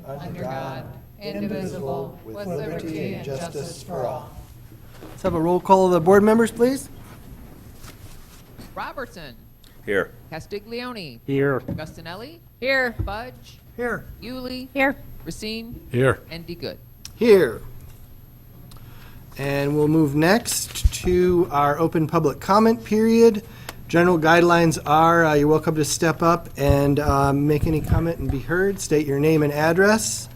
under God, indivisible, with liberty and justice for all. Let's have a roll call of the board members, please. Robertson. Here. Castiglione. Here. Gustinelli. Here. Fudge. Here. Yulee. Here. Racine. Here. And DeGood. Here. And we'll move next to our open public comment period. General guidelines are you're welcome to step up and make any comment and be heard. State your name and address.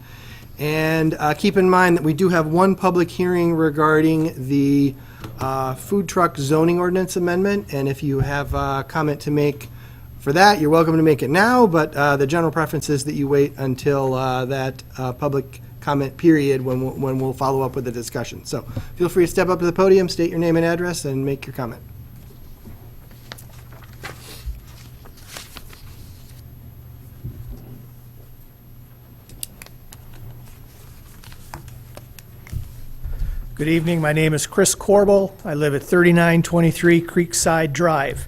And keep in mind that we do have one public hearing regarding the food truck zoning ordinance amendment. And if you have a comment to make for that, you're welcome to make it now. But the general preference is that you wait until that public comment period when we'll follow up with the discussion. So feel free to step up to the podium, state your name and address, and make your comment. Good evening. My name is Chris Corbel. I live at 3923 Creekside Drive,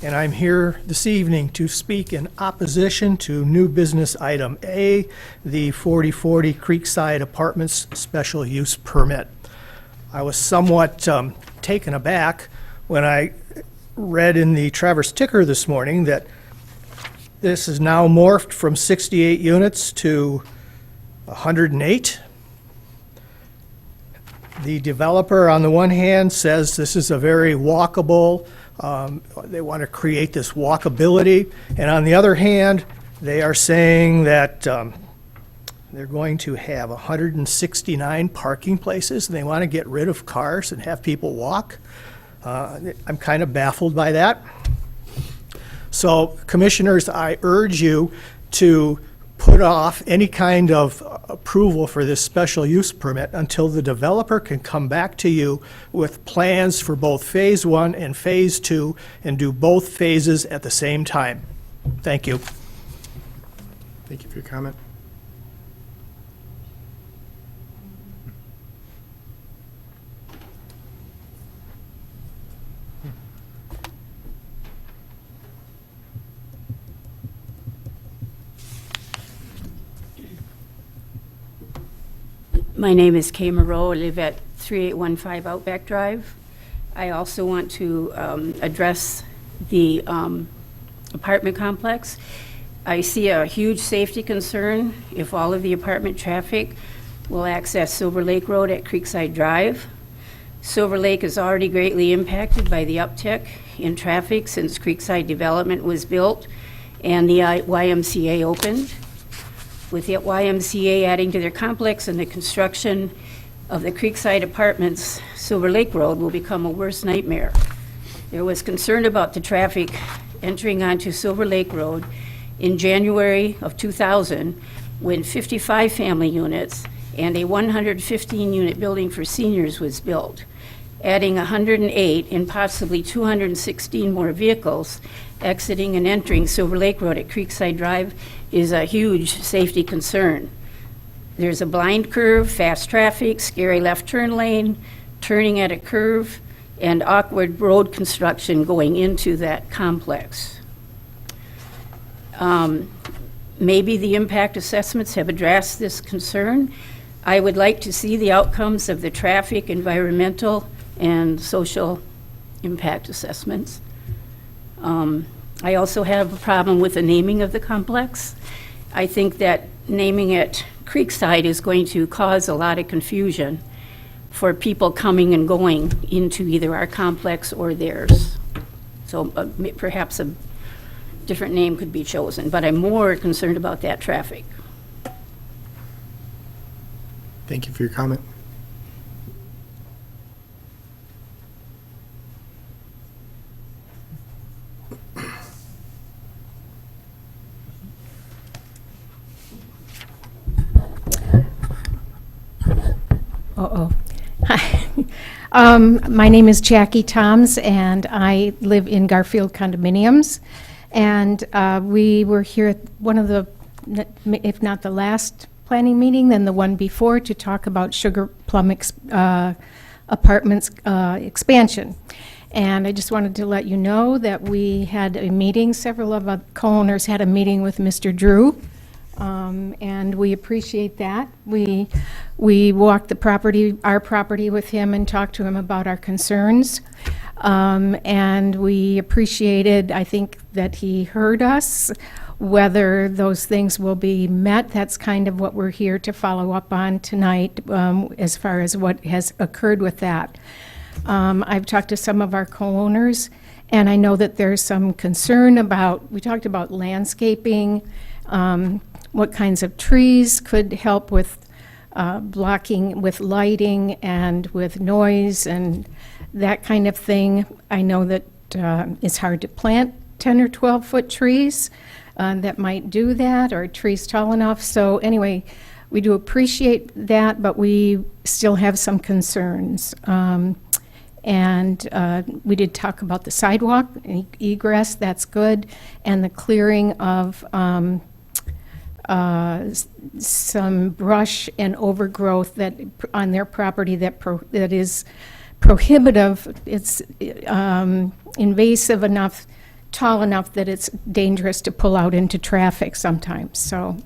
and I'm here this evening to speak in opposition to new business item A, the 4040 Creekside Apartments Special Use Permit. I was somewhat taken aback when I read in the Traverse Ticker this morning that this is now morphed from 68 units to 108. The developer, on the one hand, says this is a very walkable, they want to create this walkability, and on the other hand, they are saying that they're going to have 169 parking places, and they want to get rid of cars and have people walk. I'm kind of baffled by that. So, commissioners, I urge you to put off any kind of approval for this special use permit until the developer can come back to you with plans for both phase 1 and phase 2 and do both phases at the same time. Thank you. Thank you for your comment. My name is Kay Moreau. I live at 3815 Outback Drive. I also want to address the apartment complex. I see a huge safety concern if all of the apartment traffic will access Silver Lake Road at Creekside Drive. Silver Lake is already greatly impacted by the uptick in traffic since Creekside Development was built and the YMCA opened. With the YMCA adding to their complex and the construction of the Creekside Apartments, Silver Lake Road will become a worse nightmare. There was concern about the traffic entering onto Silver Lake Road in January of 2000 when 55 family units and a 115-unit building for seniors was built. Adding 108 and possibly 216 more vehicles exiting and entering Silver Lake Road at Creekside Drive is a huge safety concern. There's a blind curve, fast traffic, scary left turn lane, turning at a curve, and awkward road construction going into that complex. Maybe the impact assessments have addressed this concern. I would like to see the outcomes of the traffic, environmental, and social impact assessments. I also have a problem with the naming of the complex. I think that naming it Creekside is going to cause a lot of confusion for people coming and going into either our complex or theirs. So perhaps a different name could be chosen, but I'm more concerned about that traffic. Thank you for your comment. Hi. My name is Jackie Toms, and I live in Garfield condominiums. And we were here at one of the, if not the last planning meeting, then the one before, to talk about Sugar Plum Apartments expansion. And I just wanted to let you know that we had a meeting, several of the co-owners had a meeting with Mr. Drew And we appreciate that. We walked our property with him and talked to him about our concerns. And we appreciated, I think, that he heard us. Whether those things will be met, that's kind of what we're here to follow up on tonight, as far as what has occurred with that. I've talked to some of our co-owners, and I know that there's some concern about, we talked about landscaping, what kinds of trees could help with blocking, with lighting and with noise and that kind of thing. I know that it's hard to plant 10 or 12-foot trees that might do that, or trees tall enough. So anyway, we do appreciate that, but we still have some concerns. And we did talk about the sidewalk, egress, that's good, and the clearing of some brush and overgrowth that on their property that is prohibitive. It's invasive enough, tall enough that it's dangerous to pull out into traffic sometimes. So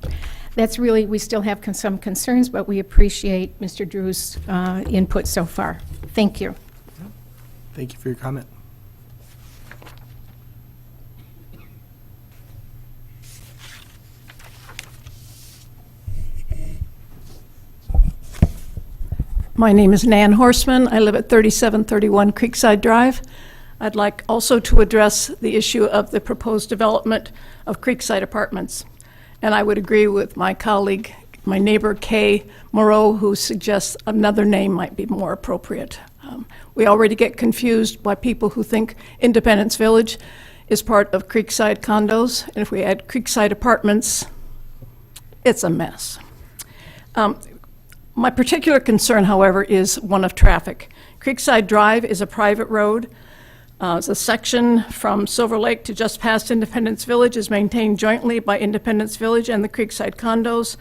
that's really, we still have some concerns, but we appreciate Mr. Drew's input so far. Thank you. Thank you for your comment. My name is Nan Horseman. I live at 3731 Creekside Drive. I'd like also to address the issue of the proposed development of Creekside Apartments. And I would agree with my colleague, my neighbor Kay Moreau, who suggests another name might be more appropriate. We already get confused by people who think Independence Village is part of Creekside condos, and if we add Creekside Apartments, it's a mess. My particular concern, however, is one of traffic. Creekside Drive is a private road. The section from Silver Lake to just past Independence Village is maintained jointly by Independence Village and the Creekside condos.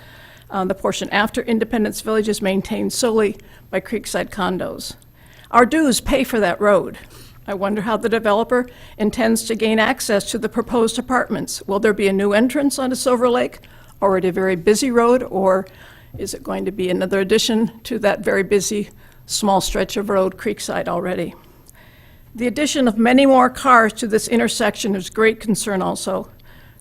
The portion after Independence Village is maintained solely by Creekside condos. Our dues pay for that road. I wonder how the developer intends to gain access to the proposed apartments. Will there be a new entrance onto Silver Lake, already a very busy road, or is it going to be another addition to that very busy small stretch of road, Creekside, already? The addition of many more cars to this intersection is great concern also.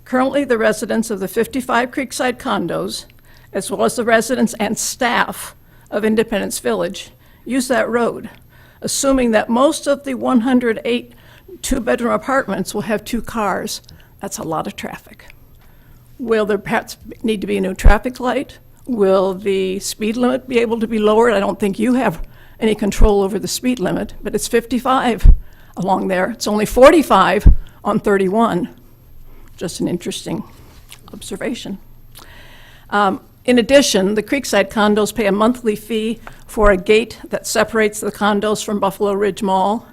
Currently, the residents of the 55 Creekside condos, as well as the residents and staff of Independence Village, use that road, assuming that most of the 108 two-bedroom apartments will have 2 cars. That's a lot of traffic. Will there perhaps need to be a new traffic light? Will the speed limit be able to be lowered? I don't think you have any control over the speed limit, but it's 55 along there. It's only 45 on 31. Just an interesting observation. In addition, the Creekside condos pay a monthly fee for a gate that separates the condos from Buffalo Ridge Mall.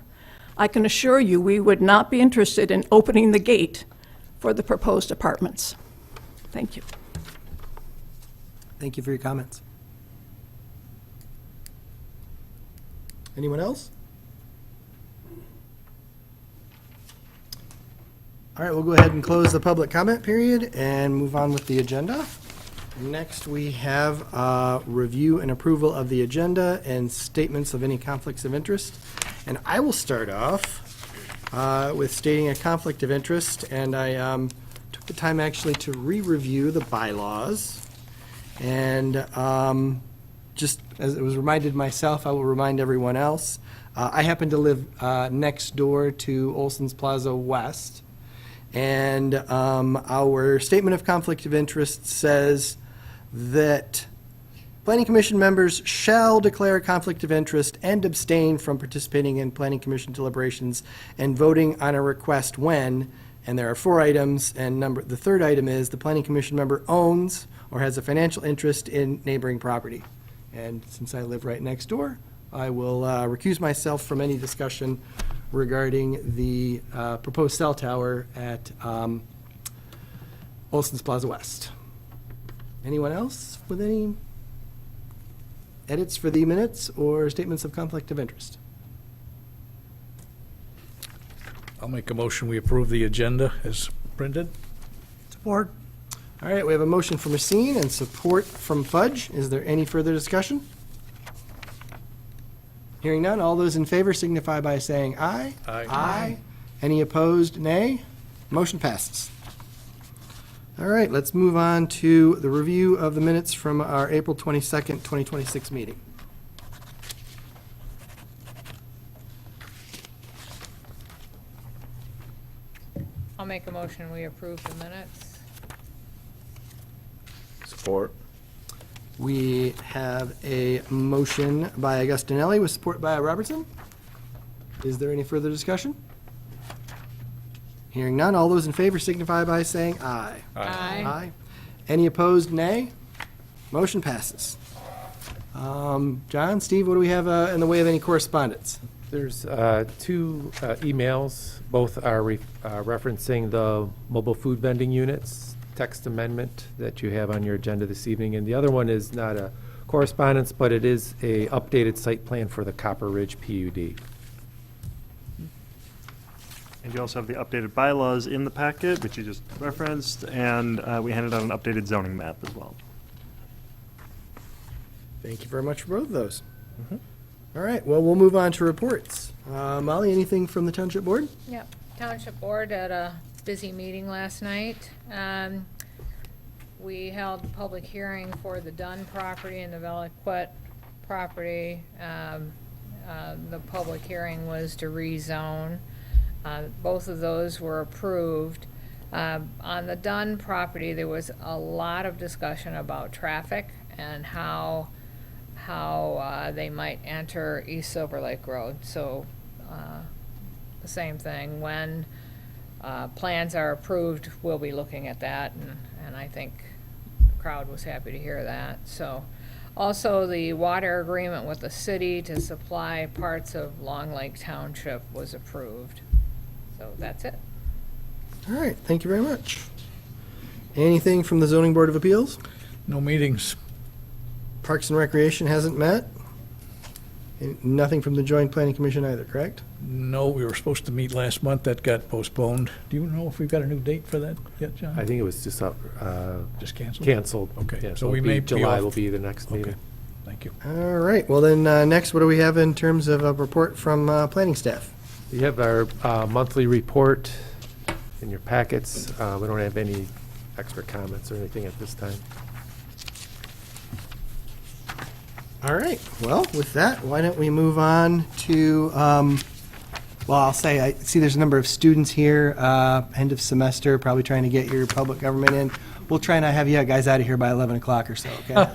I can assure you we would not be interested in opening the gate for the proposed apartments. Thank you. Thank you for your comments. Anyone else? All right, we'll go ahead and close the public comment period and move on with the agenda. Next, we have review and approval of the agenda and statements of any conflicts of interest. And I will start off with stating a conflict of interest, and I took the time actually to re-review the bylaws. And just as it was reminded myself, I will remind everyone else. I happen to live next door to Olson's Plaza West, and our statement of conflict of interest says that Planning Commission members shall declare a conflict of interest and abstain from participating in Planning Commission deliberations and voting on a request when, and there are 4 items, and the 3rd item is the Planning Commission member owns or has a financial interest in neighboring property. And since I live right next door, I will recuse myself from any discussion regarding the proposed cell tower at Olson's Plaza West. Anyone else with any edits for the minutes or statements of conflict of interest? I'll make a motion, we approve the agenda as printed. Support. All right, we have a motion from Racine and support from Fudge. Is there any further discussion? Hearing none, all those in favor signify by saying aye. Aye. Aye. Any opposed, nay. Motion passes. All right, let's move on to the review of the minutes from our April 22nd, 2026 meeting. I'll make a motion, we approve the minutes. Support. We have a motion by Augustinelli with support by Robertson. Is there any further discussion? Hearing none, all those in favor signify by saying aye. Aye. Any opposed, nay? Motion passes. John, Steve, what do we have in the way of any correspondence? There's two emails. Both are referencing the mobile food vending units text amendment that you have on your agenda this evening. And the other one is not a correspondence, but it is a updated site plan for the Copper Ridge PUD. And you also have the updated bylaws in the packet, which you just referenced, and we handed out an updated zoning map as well. Thank you very much for both of those. All right, well, we'll move on to reports. Molly, anything from the Township Board? Yep. Township Board had a busy meeting last night. We held a public hearing for the Dunn property and the Veliquette property. The public hearing was to rezone. Both of those were approved. On the Dunn property, there was a lot of discussion about traffic and how they might enter East Silver Lake Road. So the same thing, when plans are approved, we'll be looking at that, and I think the crowd was happy to hear that. So also the water agreement with the city to supply parts of Long Lake Township was approved. So that's it. All right, thank you very much. Anything from the Zoning Board of Appeals? No meetings. Parks and Recreation hasn't met? And nothing from the Joint Planning Commission either, correct? No, we were supposed to meet last month. That got postponed. Do you know if we've got a new date for that yet, John? I think it was just Just canceled? canceled. Okay, Yeah, so it'll we be may be July off. will be the next meeting. Okay, thank you. All right, well then, next, what do we have in terms of a report from planning staff? You have our monthly report in your packets. We don't have any extra comments or anything at this time. All right, well, with that, why don't we move on to, well, I'll say, I see there's a number of students here, end of semester, probably trying to get your public government in. We'll try and have you guys out of here by 11 o'clock or so, okay?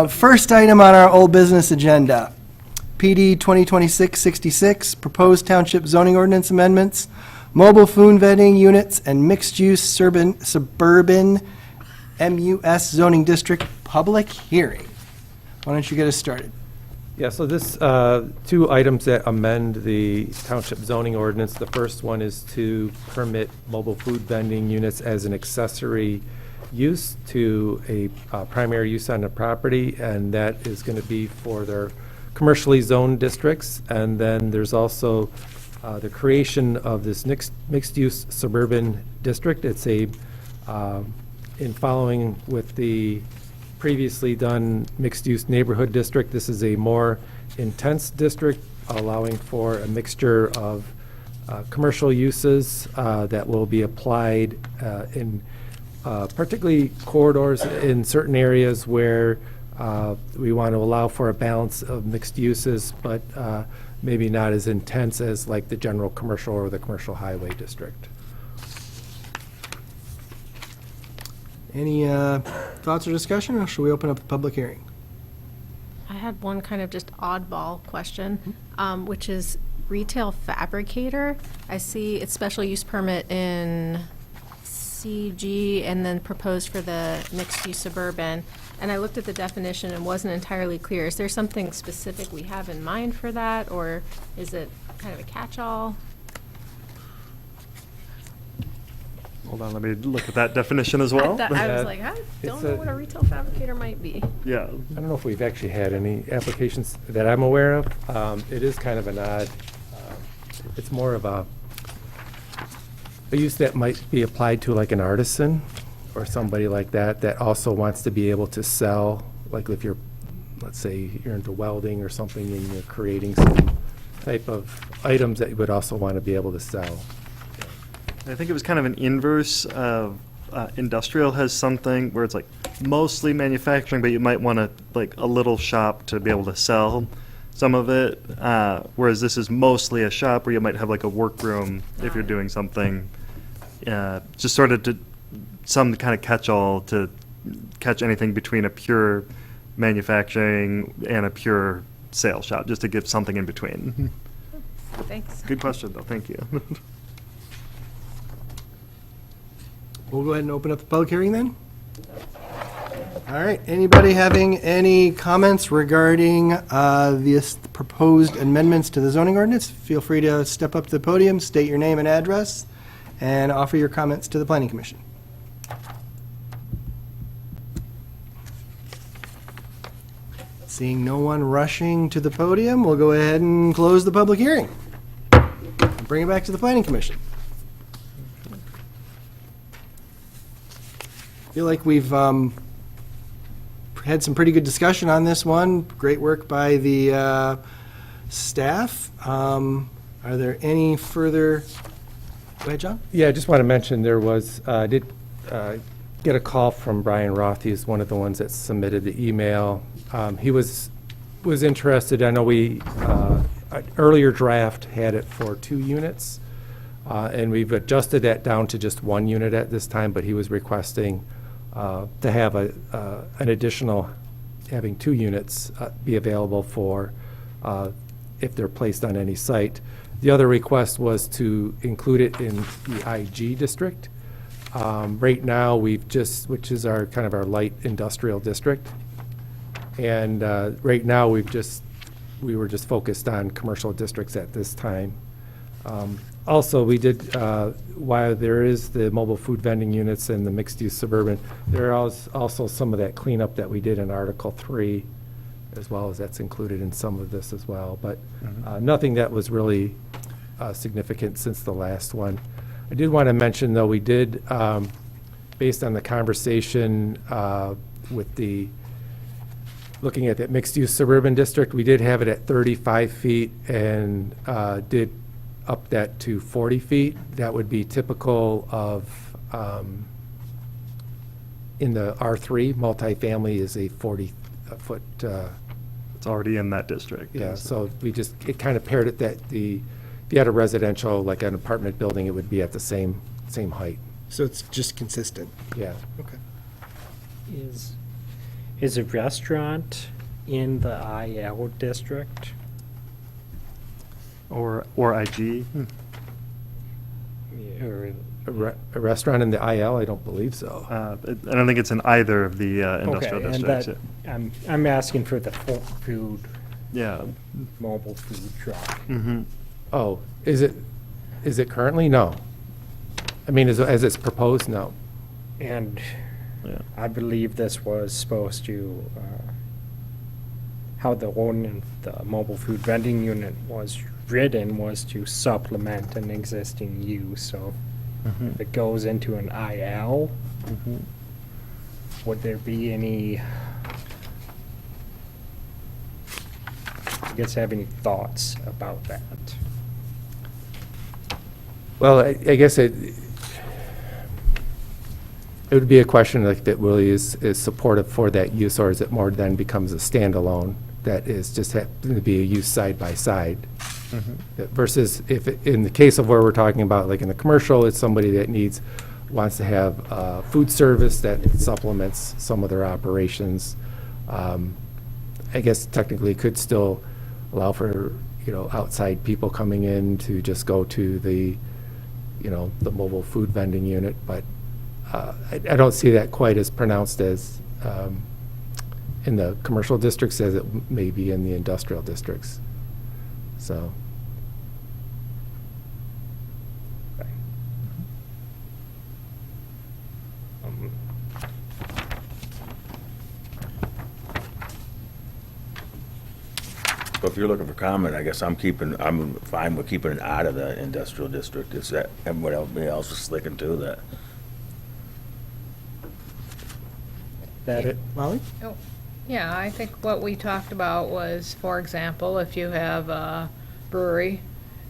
First item on our old business agenda, PD 2026-66, proposed township zoning ordinance amendments, mobile food vending units, and mixed-use suburban MUS zoning district public hearing. Why don't you get us started? Yeah, so this, two items that amend the township zoning ordinance. The first one is to permit mobile food vending units as an accessory use to a primary use on the property, and that is going to be for their commercially zoned districts. And then there's also the creation of this mixed-use suburban district. It's a, in following with the previously done mixed-use neighborhood district, this is a more intense district, allowing for a mixture of commercial uses that will be applied in particularly corridors in certain areas where we want to allow for a balance of mixed uses, but maybe not as intense as like the general commercial or the commercial highway district. Any thoughts or discussion, or should we open up the public hearing? I had one kind of just oddball question, which is retail fabricator. I see it's special use permit in CG and then proposed for the mixed-use suburban. And I looked at the definition and wasn't entirely clear. Is there something specific we have in mind for that, or is it kind of a catch-all? Hold on, let me look at that definition as well. I was like, I don't know what a retail fabricator might be. Yeah, I don't know if we've actually had any applications that I'm aware of. It is kind of an odd, it's more of a a use that might be applied to like an artisan or somebody like that, that also wants to be able to sell, like if you're, let's say you're into welding or something and you're creating some type of items that you would also want to be able to sell. I think it was kind of an inverse of industrial has something where it's like mostly manufacturing, but you might want to like a little shop to be able to sell some of it. Whereas this is mostly a shop where you might have like a workroom if you're doing something. Just sort of to some kind of catch-all to catch anything between a pure manufacturing and a pure sales shop, just to give something in between. Thanks. Good question, though. Thank you. We'll go ahead and open up the public hearing then. All right, anybody having any comments regarding the proposed amendments to the zoning ordinance? Feel free to step up to the podium, state your name and address, and offer your comments to the Planning Commission. Seeing no one rushing to the podium, we'll go ahead and close the public hearing. And bring it back to the Planning Commission. I feel like we've had some pretty good discussion on this one. Great work by the staff. Are there any further? Go ahead, John. Yeah, I just want to mention there was, I did get a call from Brian Roth. He's one of the ones that submitted the email. He was interested. I know we, an earlier draft had it for 2 units, and we've adjusted that down to just 1 unit at this time, but he was requesting to have an additional, having 2 units be available for if they're placed on any site. The other request was to include it in the IG district. Right now, which is our kind of our light industrial district. And right now, we were just focused on commercial districts at this time. Also, we did, while there is the mobile food vending units and the mixed-use suburban, there is also some of that cleanup that we did in Article 3, as well as that's included in some of this as well. But nothing that was really significant since the last one. I did want to mention, though, we did, based on the conversation with looking at that mixed-use suburban district, we did have it at 35 feet and did up that to 40 feet. That would be typical of, in the R3, multifamily is a 40-foot. It's already in that district. Yeah, so it kind of paired it that if you had a residential, like an apartment building, it would be at the same height. So it's just consistent. Yeah. Okay. Is a restaurant in the IL district? Or IG. Or A restaurant in the IL? I don't believe so. I don't think it's in either of the industrial okay, districts. and that, I'm asking for the food, Yeah. mobile food truck. Mm-hmm. Oh, is it currently? No. I mean, as it's proposed, no. And Yeah. I believe this was supposed to, how the ordinance, the mobile food vending unit was written was to supplement an existing use. So if it goes into an IL, would there be any, I guess, have any thoughts about that? Well, I guess it would be a question like that really is supportive for that use, or is it more then becomes a standalone that is just happen to be a use side by side? Versus if, in the case of where we're talking about, like in the commercial, it's somebody that wants to have food service that supplements some of their operations. I guess technically could still allow for, outside people coming in to just go to the mobile food vending unit, but I don't see that quite as pronounced as in the commercial districts as it may be in the industrial districts. So. So if you're looking for comment, I guess I'm fine with keeping it out of the industrial district. Is that, everybody else is sticking to that? That it? Molly? Oh, yeah, I think what we talked about was, for example, if you have a brewery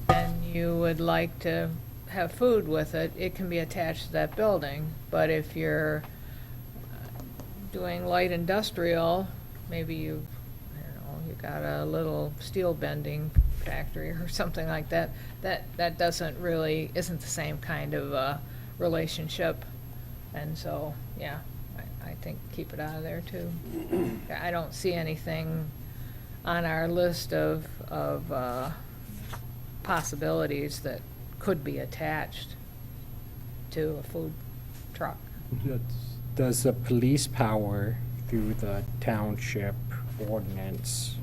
and you would like to have food with it, it can be attached to that building. But if you're doing light industrial, maybe you got a little steel bending factory or something like that, that doesn't really, isn't the same kind of relationship. And so, yeah, I think keep it out of there too. I don't see anything on our list of possibilities that could be attached to a food truck. Does the police power through the township ordinance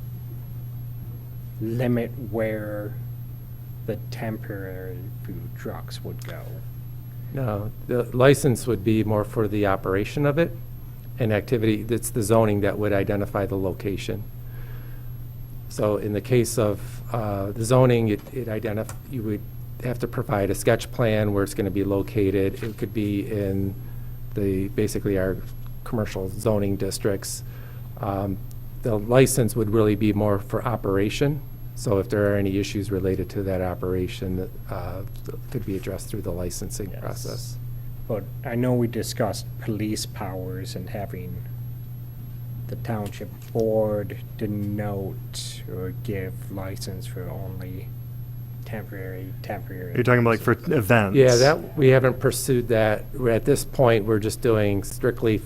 limit where the temporary food trucks would go? No, the license would be more for the operation of it and activity. It's the zoning that would identify the location. So in the case of the zoning, you would have to provide a sketch plan where it's going to be located. It could be in basically our commercial zoning districts. The license would really be more for operation. So if there are any issues related to that operation, that could be addressed through the licensing Yes. process. But I know we discussed police powers and having the township board denote or give license for only temporary. You're talking about like for events? Yeah, we haven't pursued that. At this point, we're just doing strictly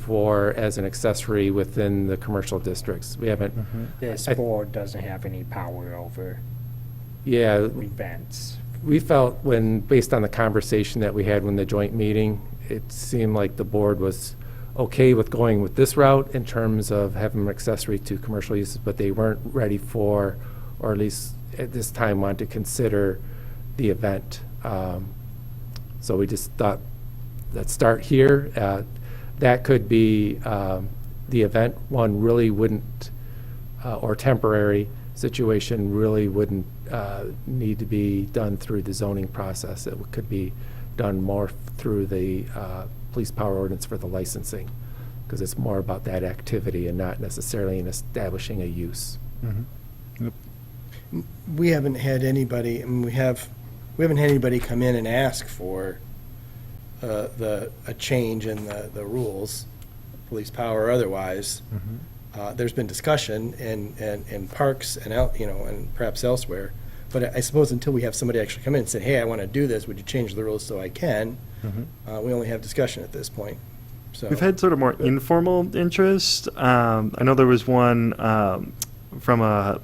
as an accessory within the commercial districts. We haven't, This board doesn't have any power over yeah, events. we felt based on the conversation that we had when the joint meeting, it seemed like the board was okay with going with this route in terms of having an accessory to commercial uses, but they weren't ready for, or at least at this time wanted to consider the event. So we just thought, let's start here. That could be the event one really wouldn't, or temporary situation really wouldn't need to be done through the zoning process. It could be done more through the police power ordinance for the licensing, because it's more about that activity and not necessarily in establishing a use. We haven't had anybody, I mean, we haven't had anybody come in and ask for a change in the rules, police power or otherwise. There's been discussion in parks and and perhaps elsewhere. But I suppose until we have somebody actually come in and say, hey, I want to do this, would you change the rules so I can? We only have discussion at this point. So We've had sort of more informal interest. I know there was one from a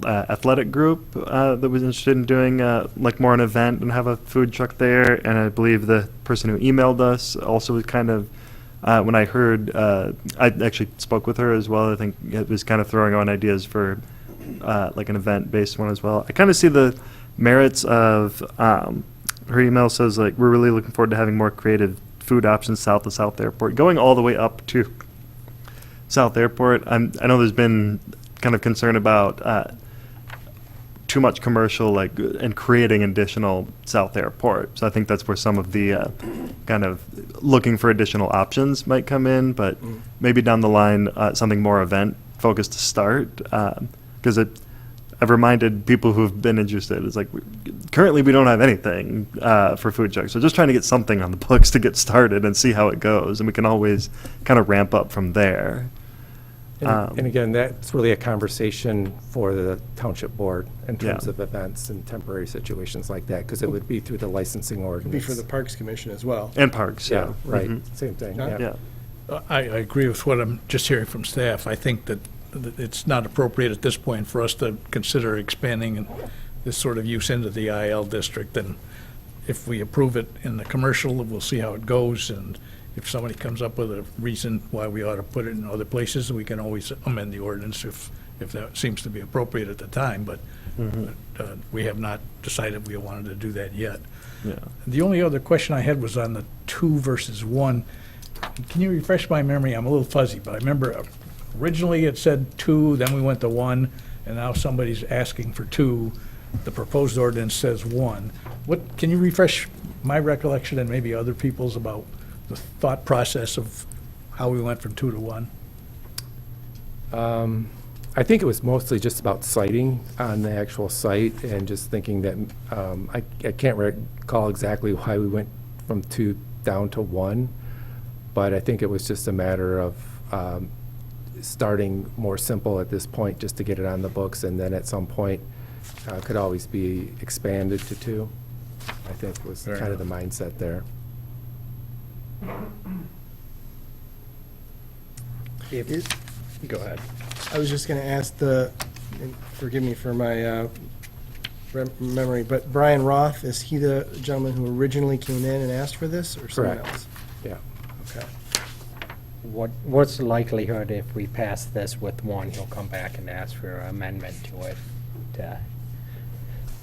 athletic group that was interested in doing like more an event and have a food truck there. And I believe the person who emailed us also was kind of, when I heard, I actually spoke with her as well. I think it was kind of throwing on ideas for like an event-based one as well. I kind of see the merits of, her email says, like, we're really looking forward to having more creative food options south of South Airport. Going all the way up to South Airport, I know there's been kind of concern about too much commercial, and creating additional South Airport. So I think that's where some of the kind of looking for additional options might come in, but maybe down the line, something more event-focused to start. Because I've reminded people who've been interested, it's like, currently we don't have anything for food trucks. So just trying to get something on the books to get started and see how it goes. And we can always kind of ramp up from there. And again, that's really a conversation for the township board in terms of events and temporary situations like that, because it would be through the licensing it'd ordinance. be for the Parks Commission as well. And parks, Yeah, right, same thing, John? yeah. I agree with what I'm just hearing from staff. I think that it's not appropriate at this point for us to consider expanding this sort of use into the IL district. And if we approve it in the commercial, we'll see how it goes. And if somebody comes up with a reason why we ought to put it in other places, we can always amend the ordinance if that seems to be appropriate at the time. But we have not decided we wanted to do that yet. Yeah. The only other question I had was on the 2 versus 1. Can you refresh my memory? I'm a little fuzzy, but I remember originally it said 2, then we went to 1, and now somebody's asking for 2. The proposed ordinance says 1. Can you refresh my recollection and maybe other people's about the thought process of how we went from 2 to 1? I think it was mostly just about sighting on the actual site and just thinking that, I can't recall exactly why we went from 2 down to 1, but I think it was just a matter of starting more simple at this point, just to get it on the books, and then at some point, could always be expanded to 2. I think was Fair kind of the mindset there. Go ahead. I was just going to ask and forgive me for my memory, but Brian Roth, is he the gentleman who originally came in and asked for this, or someone Correct. else? Yeah. Okay. What's the likelihood if we pass this with 1, he'll come back and ask for an amendment to it to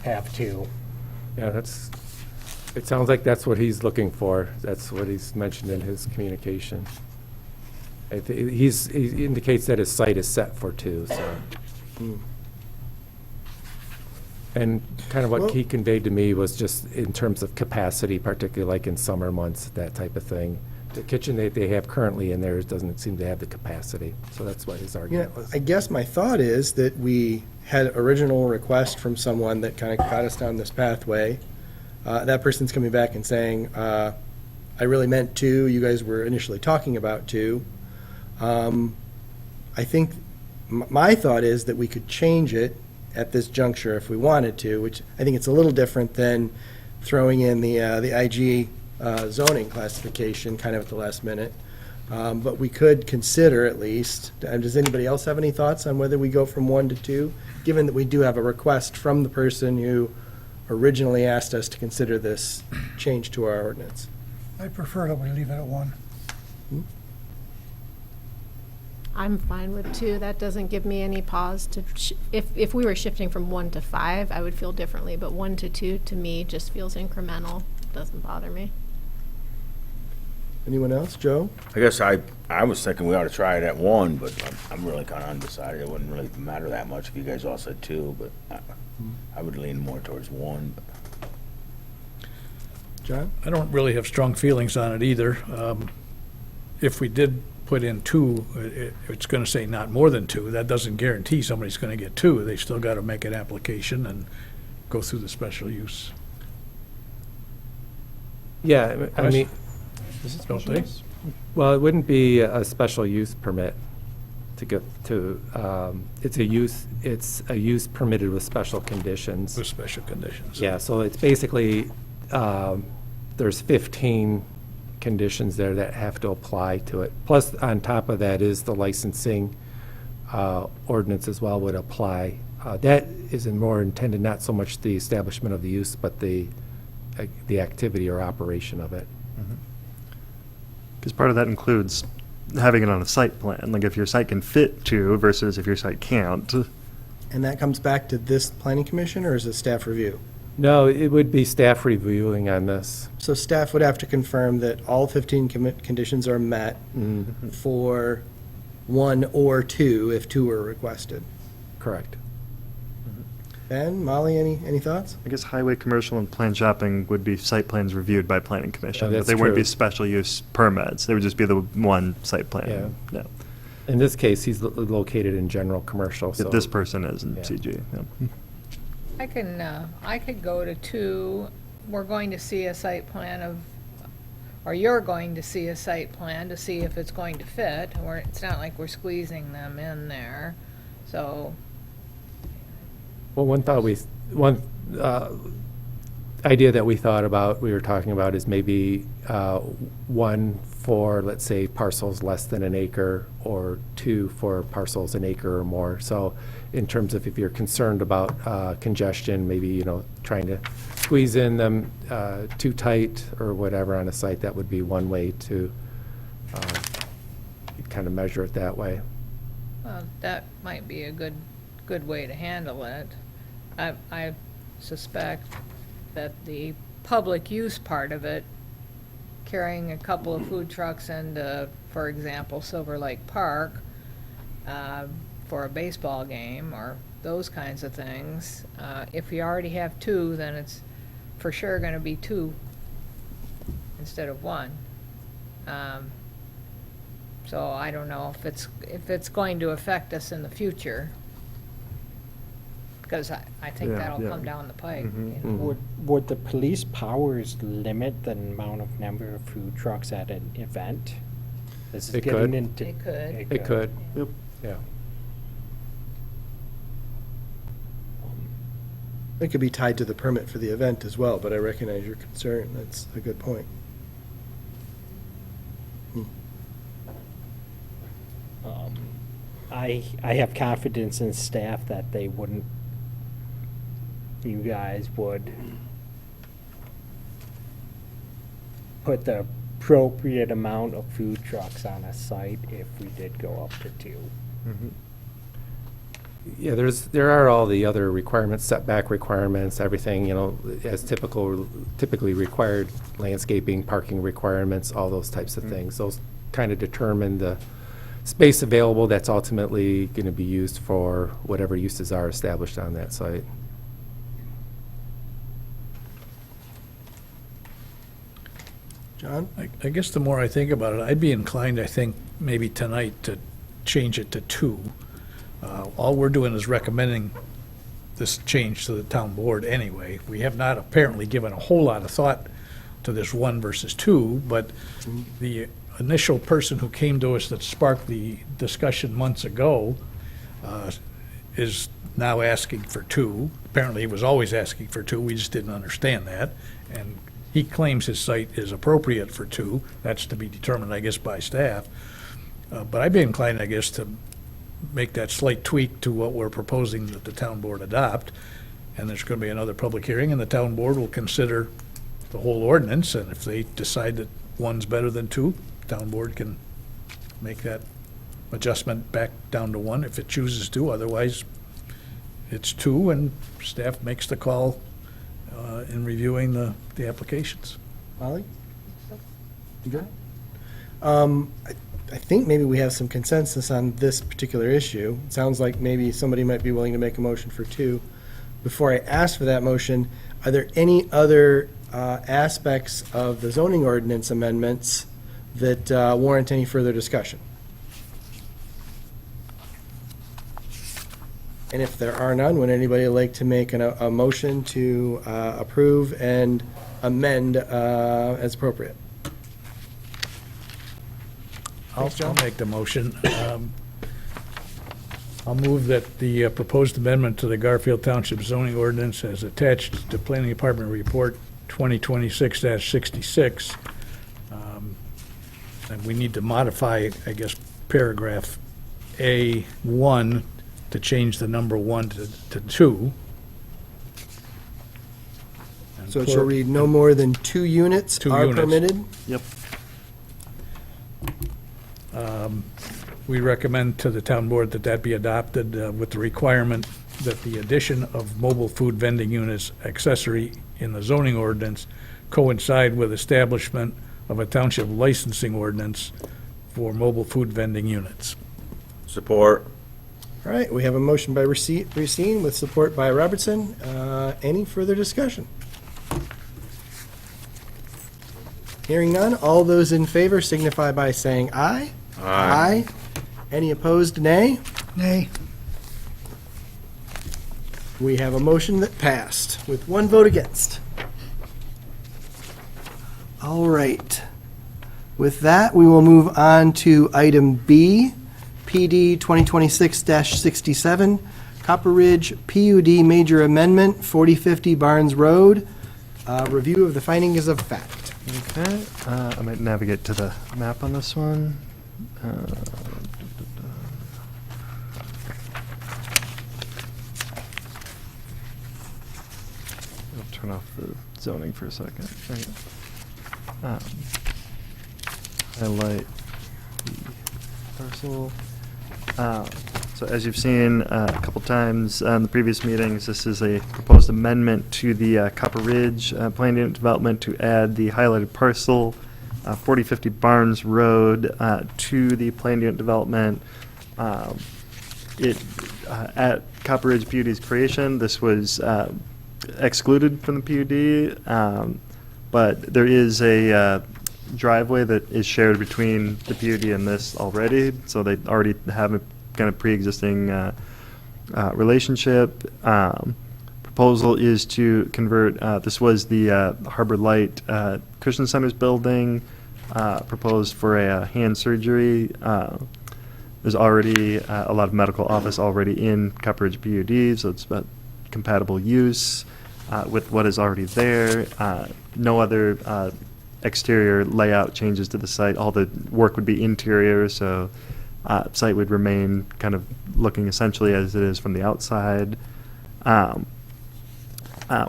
have 2? Yeah, it sounds like that's what he's looking for. That's what he's mentioned in his communication. He indicates that his site is set for 2, so. And kind of what he conveyed to me was just in terms of capacity, particularly like in summer months, that type of thing. The kitchen that they have currently in there doesn't seem to have the capacity, so that's what his argument was. I guess my thought is that we had original request from someone that kind of got us down this pathway. That person's coming back and saying, I really meant 2, you guys were initially talking about 2. I think my thought is that we could change it at this juncture if we wanted to, which I think it's a little different than throwing in the IG zoning classification kind of at the last minute. But we could consider at least, does anybody else have any thoughts on whether we go from 1 to 2, given that we do have a request from the person who originally asked us to consider this change to our ordinance? I prefer that we leave it at 1. I'm fine with 2. That doesn't give me any pause to, if we were shifting from 1 to 5, I would feel differently, but 1 to 2, to me, just feels incremental. Doesn't bother me. Anyone else? Joe? I guess I was thinking we ought to try it at 1, but I'm really kind of undecided. It wouldn't really matter that much if you guys all said 2, but I would lean more towards 1. John? I don't really have strong feelings on it either. If we did put in 2, it's going to say not more than 2. That doesn't guarantee somebody's going to get 2. They still got to make an application and go through the special use. Yeah, I mean, Don't they? well, it wouldn't be a special use permit to get to, it's a use permitted with special conditions. With special conditions. Yeah, so it's basically, there's 15 conditions there that have to apply to it. Plus, on top of that is the licensing ordinance as well would apply. That is more intended, not so much the establishment of the use, but the activity or operation of it. Because part of that includes having it on a site plan, like if your site can fit 2 versus if your site can't. And that comes back to this planning commission, or is it staff review? No, it would be staff reviewing on this. So staff would have to confirm that all 15 conditions are met for 1 or 2, if 2 were requested. Correct. Ben, Molly, any thoughts? I guess highway, commercial, and planned shopping would be site plans reviewed by planning commission, but that's they wouldn't be true. special use permits. They would just be the one site plan. Yeah. No. In this case, he's located in general commercial, so. This person is in Yeah. CG. Yeah. I could go to 2. We're going to see a site plan or you're going to see a site plan to see if it's going to fit, or it's not like we're squeezing them in there, so. Well, one idea that we thought about, we were talking about is maybe 1 for, let's say, parcels less than an acre, or 2 for parcels an acre or more. So in terms of if you're concerned about congestion, maybe, trying to squeeze in them too tight or whatever on a site, that would be one way to kind of measure it that way. That might be a good way to handle it. I suspect that the public use part of it, carrying a couple of food trucks into, for example, Silver Lake Park, for a baseball game or those kinds of things. If you already have two, then it's for sure gonna be two instead of one. So I don't know if it's going to affect us in the future, because I think Yeah, that'll yeah. come down the pike. Mhm. You know? Would the police powers limit the amount of number of food trucks at an event? This is It getting could. into. It could. It could, Yep. yeah. It could be tied to the permit for the event as well, but I recognize your concern. That's a good point. I have confidence in staff that they wouldn't, you guys would put the appropriate amount of food trucks on a site if we did go up to 2. Mhm. Yeah, there are all the other requirements, setback requirements, everything, as typically required landscaping, parking requirements, all those types of things. Those kind of determine the space available that's ultimately going to be used for whatever uses are established on that site. John? I guess the more I think about it, I'd be inclined, I think, maybe tonight to change it to 2. All we're doing is recommending this change to the town board anyway. We have not apparently given a whole lot of thought to this 1 versus 2, but the initial person who came to us that sparked the discussion months ago is now asking for 2. Apparently, he was always asking for 2, we just didn't understand that. And he claims his site is appropriate for 2. That's to be determined, I guess, by staff. But I'd be inclined, I guess, to make that slight tweak to what we're proposing that the town board adopt. And there's going to be another public hearing, and the town board will consider the whole ordinance. And if they decide that 1's better than 2, town board can make that adjustment back down to 1 if it chooses to. Otherwise, it's 2, and staff makes the call in reviewing the applications. Molly? You good? I think maybe we have some consensus on this particular issue. It sounds like maybe somebody might be willing to make a motion for 2. Before I ask for that motion, are there any other aspects of the zoning ordinance amendments that warrant any further discussion? And if there are none, would anybody like to make a motion to approve and amend as appropriate? I'll make the motion. I'll move that the proposed amendment to the Garfield Township zoning ordinance as attached to Planning Department Report 2026-66. And we need to modify, I guess, paragraph A1 to change the number 1 to 2. And So it shall read, no more than 2 units 2 are units. permitted? Yep. We recommend to the town board that that be adopted with the requirement that the addition of mobile food vending units accessory in the zoning ordinance coincide with establishment of a township licensing ordinance for mobile food vending units. Support. All right, we have a motion by Racine with support by Robertson. Any further discussion? Hearing none, all those in favor signify by saying aye. Aye. Any opposed, nay? Nay. We have a motion that passed with 1 vote against. All right. With that, we will move on to item B, PD 2026-67, Copper Ridge PUD Major Amendment, 4050 Barnes Road. Review of the findings of fact. Okay, I might navigate to the map on this one. I'll turn off the zoning for a second. There you go. Highlight the parcel. So as you've seen a couple times in the previous meetings, this is a proposed amendment to the Copper Ridge planned unit development to add the highlighted parcel, 4050 Barnes Road, to the planned unit development. at Copper Ridge PUD's creation, this was excluded from the PUD, but there is a driveway that is shared between the PUD and this already, so they already have a kind of pre-existing relationship. Proposal is to convert, this was the Harbor Light Christian Center's building, proposed for a hand surgery. There's already a lot of medical office already in Copper Ridge PUD, so it's about compatible use with what is already there. No other exterior layout changes to the site. All the work would be interior, so site would remain kind of looking essentially as it is from the outside.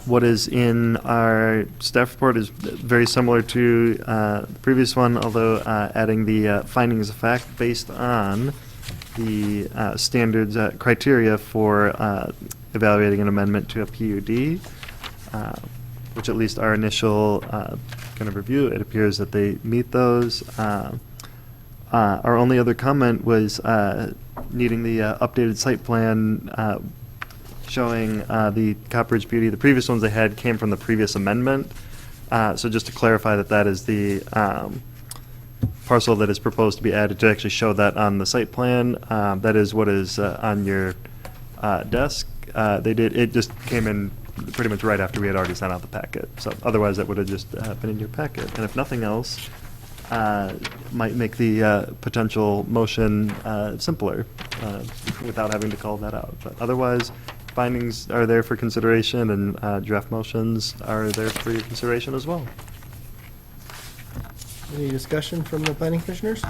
What is in our staff report is very similar to the previous one, although adding the findings of fact based on the standards criteria for evaluating an amendment to a PUD, which at least our initial kind of review, it appears that they meet those. Our only other comment was needing the updated site plan showing the Copper Ridge PUD. The previous ones they had came from the previous amendment. So just to clarify that that is the parcel that is proposed to be added, to actually show that on the site plan. That is what is on your desk. It just came in pretty much right after we had already sent out the packet. So otherwise that would have just been in your packet. And if nothing else, might make the potential motion simpler without having to call that out. But otherwise, findings are there for consideration, and draft motions are there for your consideration as well. Any discussion from the planning commissioners?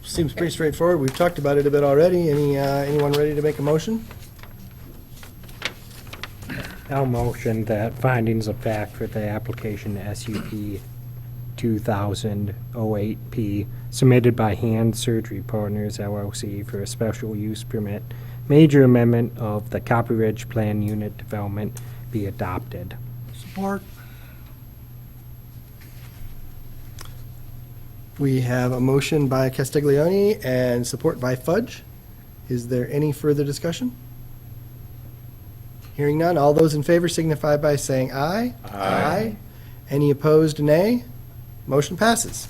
Seems pretty straightforward. We've talked about it a bit already. Anyone ready to make a motion? I'll motion that findings of fact for the application SUP 2008P submitted by Hand Surgery Partners LLC for a special use permit, major amendment of the Copper Ridge Plan Unit Development be adopted. Support. We have a motion by Castiglione and support by Fudge. Is there any further discussion? Hearing none, all those in favor signify by saying aye. Aye. Any opposed, nay. Motion passes.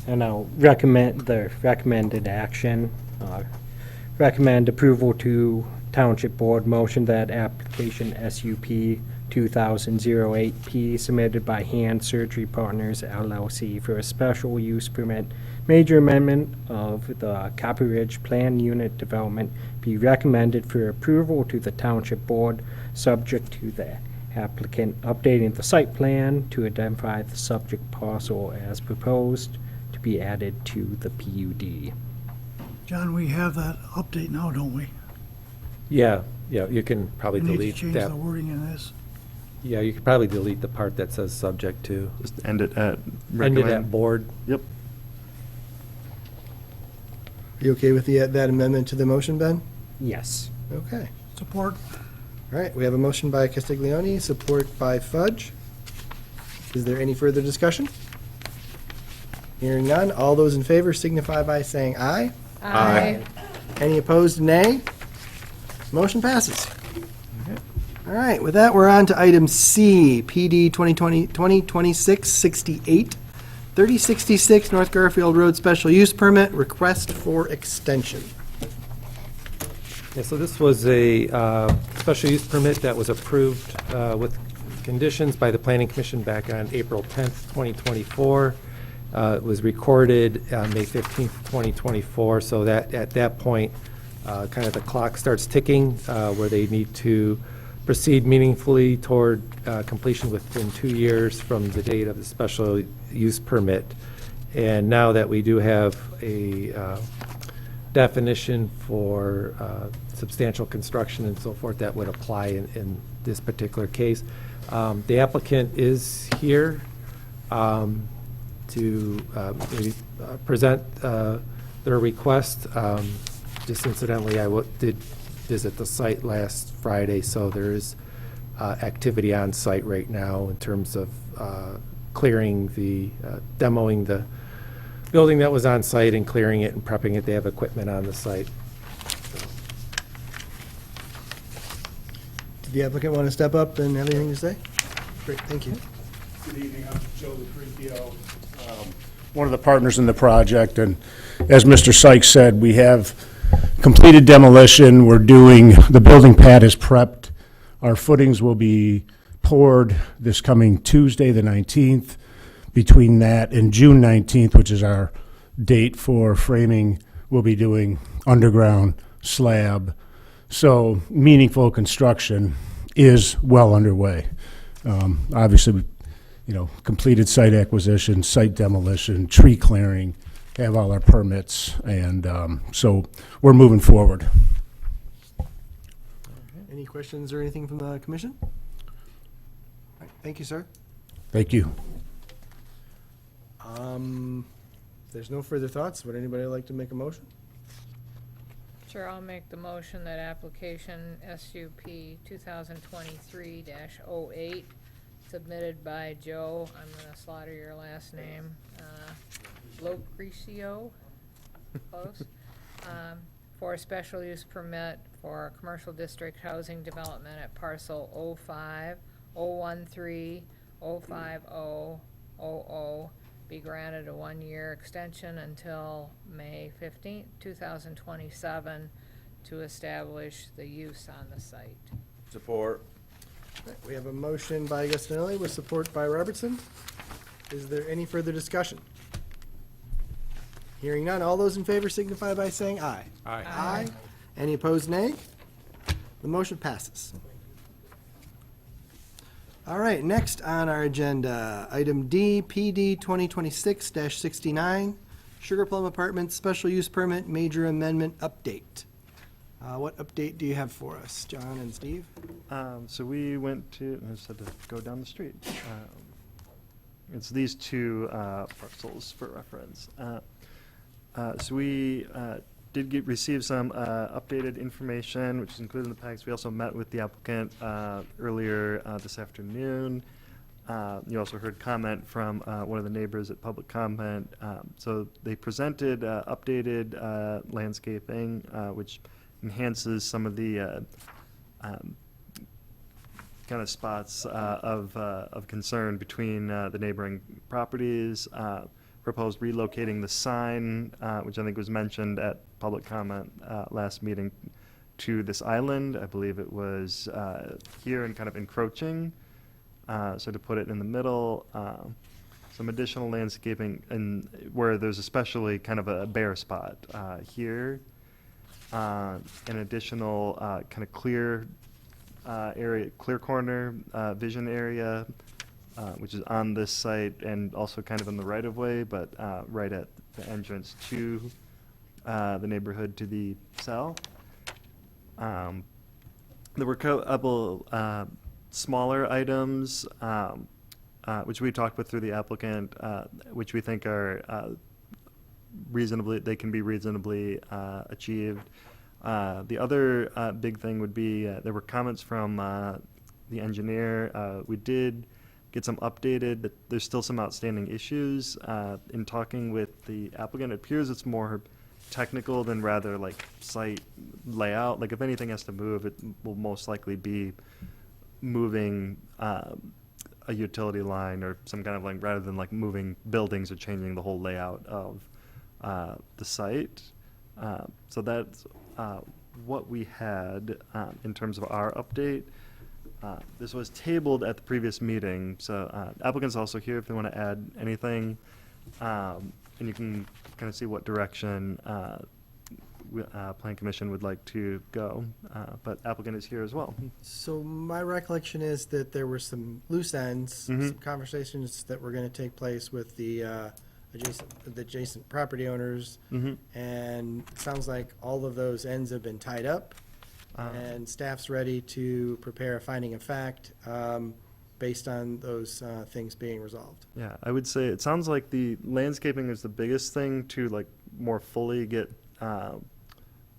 And I'll recommend the recommended action. Recommend approval to Township Board motion that application SUP 2008P submitted by Hand Surgery Partners LLC for a special use permit, major amendment of the Copper Ridge Plan Unit Development be recommended for approval to the Township Board, subject to the applicant updating the site plan to identify the subject parcel as proposed to be added to the PUD. John, we have that update now, don't we? Yeah, you can probably We need to delete change that. the wording in this. Yeah, you could probably delete the part that says subject to. Just end it at End it recommend. at board. Yep. Are you okay with that amendment to the motion, Ben? Yes. Okay. Support. All right, we have a motion by Castiglione, support by Fudge. Is there any further discussion? Hearing none, all those in favor signify by saying aye. Aye. Any opposed, nay. Motion passes. All right, with that, we're on to item C, PD 2020-2026-68, 3066 North Garfield Road Special Use Permit, request for extension. Yeah, so this was a special use permit that was approved with conditions by the Planning Commission back on April 10th, 2024. It was recorded on May 15th, 2024, so that at that point, kind of the clock starts ticking where they need to proceed meaningfully toward completion within 2 years from the date of the special use permit. And now that we do have a definition for substantial construction and so forth that would apply in this particular case, the applicant is here to maybe present their request. Just incidentally, I did visit the site last Friday, so there is activity on site right now in terms of clearing demoing the building that was on site and clearing it and prepping it. They have equipment on the site. Did the applicant want to step up and have anything to say? Great, thank you. Good evening, I'm Joe Lucretio, one of the partners in the project, and as Mr. Sykes said, we have completed demolition. We're doing, the building pad is prepped. Our footings will be poured this coming Tuesday, the 19th. Between that and June 19th, which is our date for framing, we'll be doing underground slab. So meaningful construction is well underway. Obviously, completed site acquisition, site demolition, tree clearing, have all our permits, and so we're moving forward. Any questions or anything from the commission? All right, thank you, sir. Thank you. If there's no further thoughts, would anybody like to make a motion? Sure, I'll make the motion that application SUP 2023-08 submitted by Joe, I'm gonna slaughter your last name, Lucretio, close, for a special use permit for commercial district housing development at parcel 05-013-050-00 be granted a 1-year extension until May 15th, 2027 to establish the use on the site. Support. We have a motion by Agostinelli with support by Robertson. Is there any further discussion? Hearing none, all those in favor signify by saying aye. Aye. Aye. Any opposed, nay? The motion passes. All right, next on our agenda, item D, PD 2026-69, Sugar Plum Apartments Special Use Permit Major Amendment Update. What update do you have for us, John and Steve? So we went to, I just had to go down the street. It's these two parcels for reference. So we did receive some updated information, which is included in the package. We also met with the applicant earlier this afternoon. You also heard comment from one of the neighbors at public comment. So they presented updated landscaping, which enhances some of the kind of spots of concern between the neighboring properties. Proposed relocating the sign, which I think was mentioned at public comment last meeting, to this island. I believe it was here and kind of encroaching. So to put it in the middle, some additional landscaping and where there's especially kind of a bare spot here. An additional kind of clear area, clear corner vision area, which is on this site and also kind of in the right of way, but right at the entrance to the neighborhood to the south. There were a couple smaller items which we talked with through the applicant, which we think are they can be reasonably achieved. The other big thing would be there were comments from the engineer. We did get some updated, but there's still some outstanding issues. In talking with the applicant, it appears it's more technical than rather like site layout. Like if anything has to move, it will most likely be moving a utility line or some kind of like, rather than like moving buildings or changing the whole layout of the site. So that's what we had in terms of our update. This was tabled at the previous meeting, so applicant's also here if they want to add anything, and you can kind of see what direction Plan Commission would like to go, but applicant is here as well. So my recollection is that there were some loose ends, some conversations that were going to take place with the adjacent property owners, and it sounds like all of those ends have been tied up, and staff's ready to prepare a finding of fact based on those things being resolved. Yeah, I would say it sounds like the landscaping is the biggest thing to like more fully get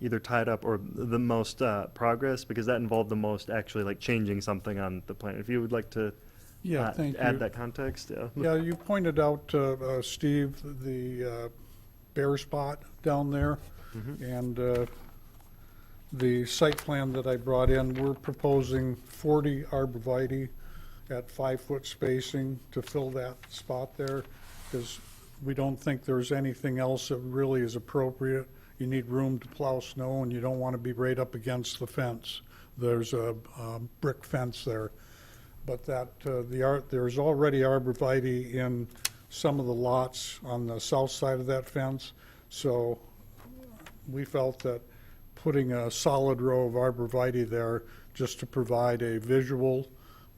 either tied up or the most progress, because that involved the most actually like changing something on the plan. If you would like to Yeah, thank add you. that context, yeah. Yeah, you pointed out, Steve, the bare spot down there. And the site plan that I brought in, we're proposing 40 arborvitae at 5-foot spacing to fill that spot there, because we don't think there's anything else that really is appropriate. You need room to plow snow, and you don't want to be right up against the fence. There's a brick fence there. But there's already arborvitae in some of the lots on the south side of that fence, so we felt that putting a solid row of arborvitae there just to provide a visual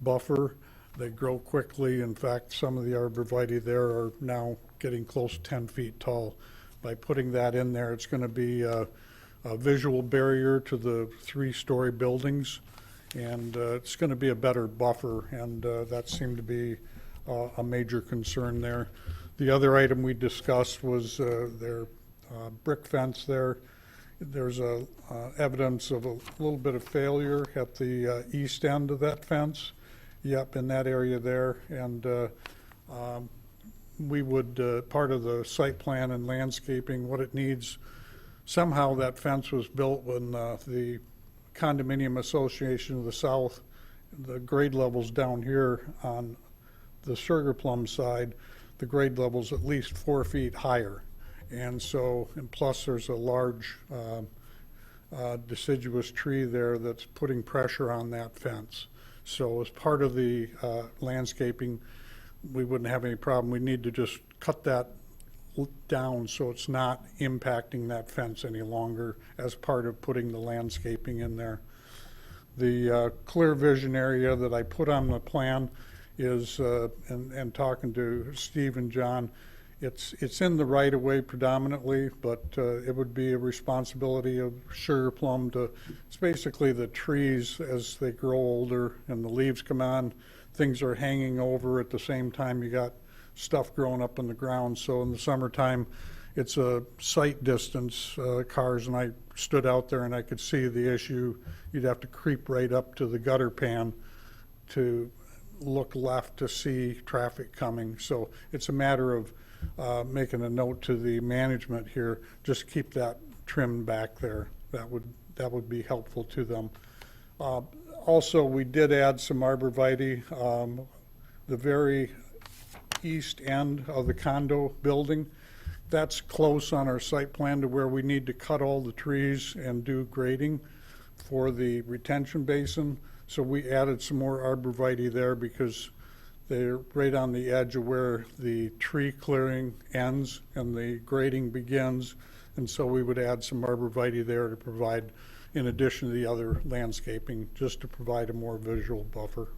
buffer. They grow quickly. In fact, some of the arborvitae there are now getting close to 10 feet tall. By putting that in there, it's going to be a visual barrier to the 3-story buildings, and it's going to be a better buffer, and that seemed to be a major concern there. The other item we discussed was their brick fence there. There's evidence of a little bit of failure at the east end of that fence. Yep, in that area there. And we would, part of the site plan and landscaping, what it needs, somehow that fence was built when the Condominium Association of the South, the grade levels down here on the Sugar Plum side, the grade level's at least 4 feet higher. And so, and plus there's a large deciduous tree there that's putting pressure on that fence. So as part of the landscaping, we wouldn't have any problem. We need to just cut that down so it's not impacting that fence any longer as part of putting the landscaping in there. The clear vision area that I put on the plan is, and talking to Steve and John, it's in the right-of-way predominantly, but it would be a responsibility of Sugar Plum to, it's basically the trees as they grow older and the leaves come on, things are hanging over at the same time you got stuff growing up in the ground. So in the summertime, it's a sight distance, cars, and I stood out there and I could see the issue. You'd have to creep right up to the gutter pan to look left to see traffic coming. So it's a matter of making a note to the management here, just keep that trimmed back there. That would be helpful to them. Also, we did add some arborvitae. The very east end of the condo building, that's close on our site plan to where we need to cut all the trees and do grading for the retention basin. So we added some more arborvitae there because they're right on the edge of where the tree clearing ends and the grading begins. And so we would add some arborvitae there to provide, in addition to the other landscaping, just to provide a more visual buffer.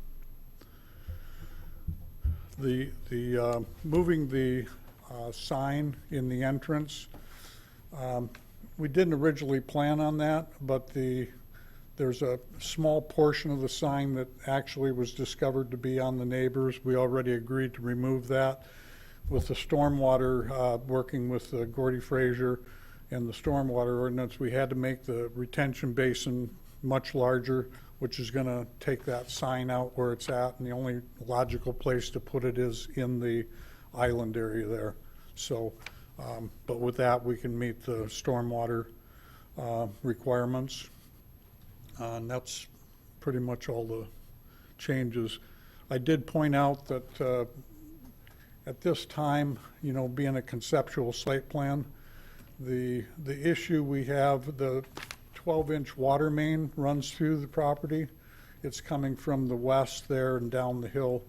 The moving the sign in the entrance, we didn't originally plan on that, but there's a small portion of the sign that actually was discovered to be on the neighbors. We already agreed to remove that. With the stormwater, working with Gordy Fraser and the stormwater ordinance, we had to make the retention basin much larger, which is going to take that sign out where it's at, and the only logical place to put it is in the island area there. So, but with that, we can meet the stormwater requirements. And that's pretty much all the changes. I did point out that at this time, you know, being a conceptual site plan, the issue we have, the 12-inch water main runs through the property. It's coming from the west there and down the hill.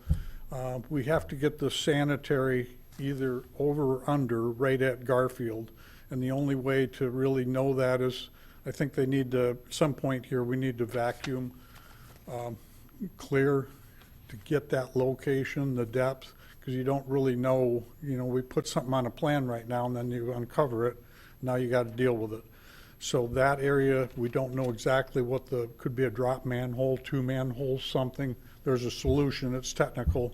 We have to get the sanitary either over or under right at Garfield. And the only way to really know that is, I think they need to, at some point here, we need to vacuum clear to get that location, the depth, because you don't really know, you know, we put something on a plan right now and then you uncover it, now you got to deal with it. So that area, we don't know exactly what could be a drop manhole, 2 manholes, something. There's a solution, it's technical,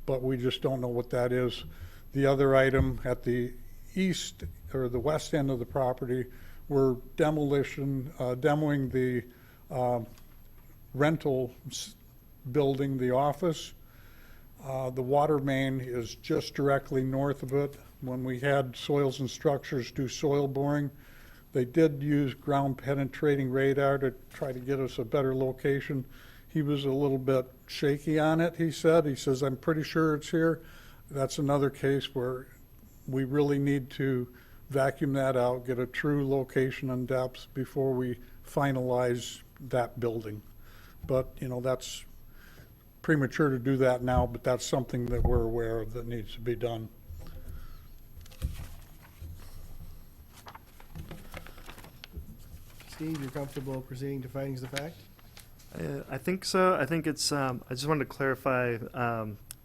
but we just don't know what that is. The other item at the east or the west end of the property, we're demoing the rental building, the office. The water main is just directly north of it. When we had Soils and Structures do soil boring, they did use ground penetrating radar to try to get us a better location. He was a little bit shaky on it, he said. He says, I'm pretty sure it's here. That's another case where we really need to vacuum that out, get a true location and depth before we finalize that building. But, you know, that's premature to do that now, but that's something that we're aware of that needs to be done. Steve, you're comfortable proceeding to findings of fact? I think so. I think it's, I just wanted to clarify,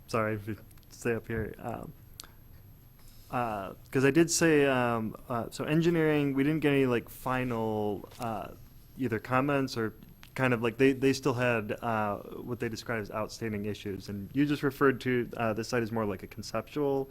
sorry if you stay up here. Because I did say, so engineering, we didn't get any like final either comments or kind of like they still had what they described as outstanding issues. And you just referred to this site as more like a conceptual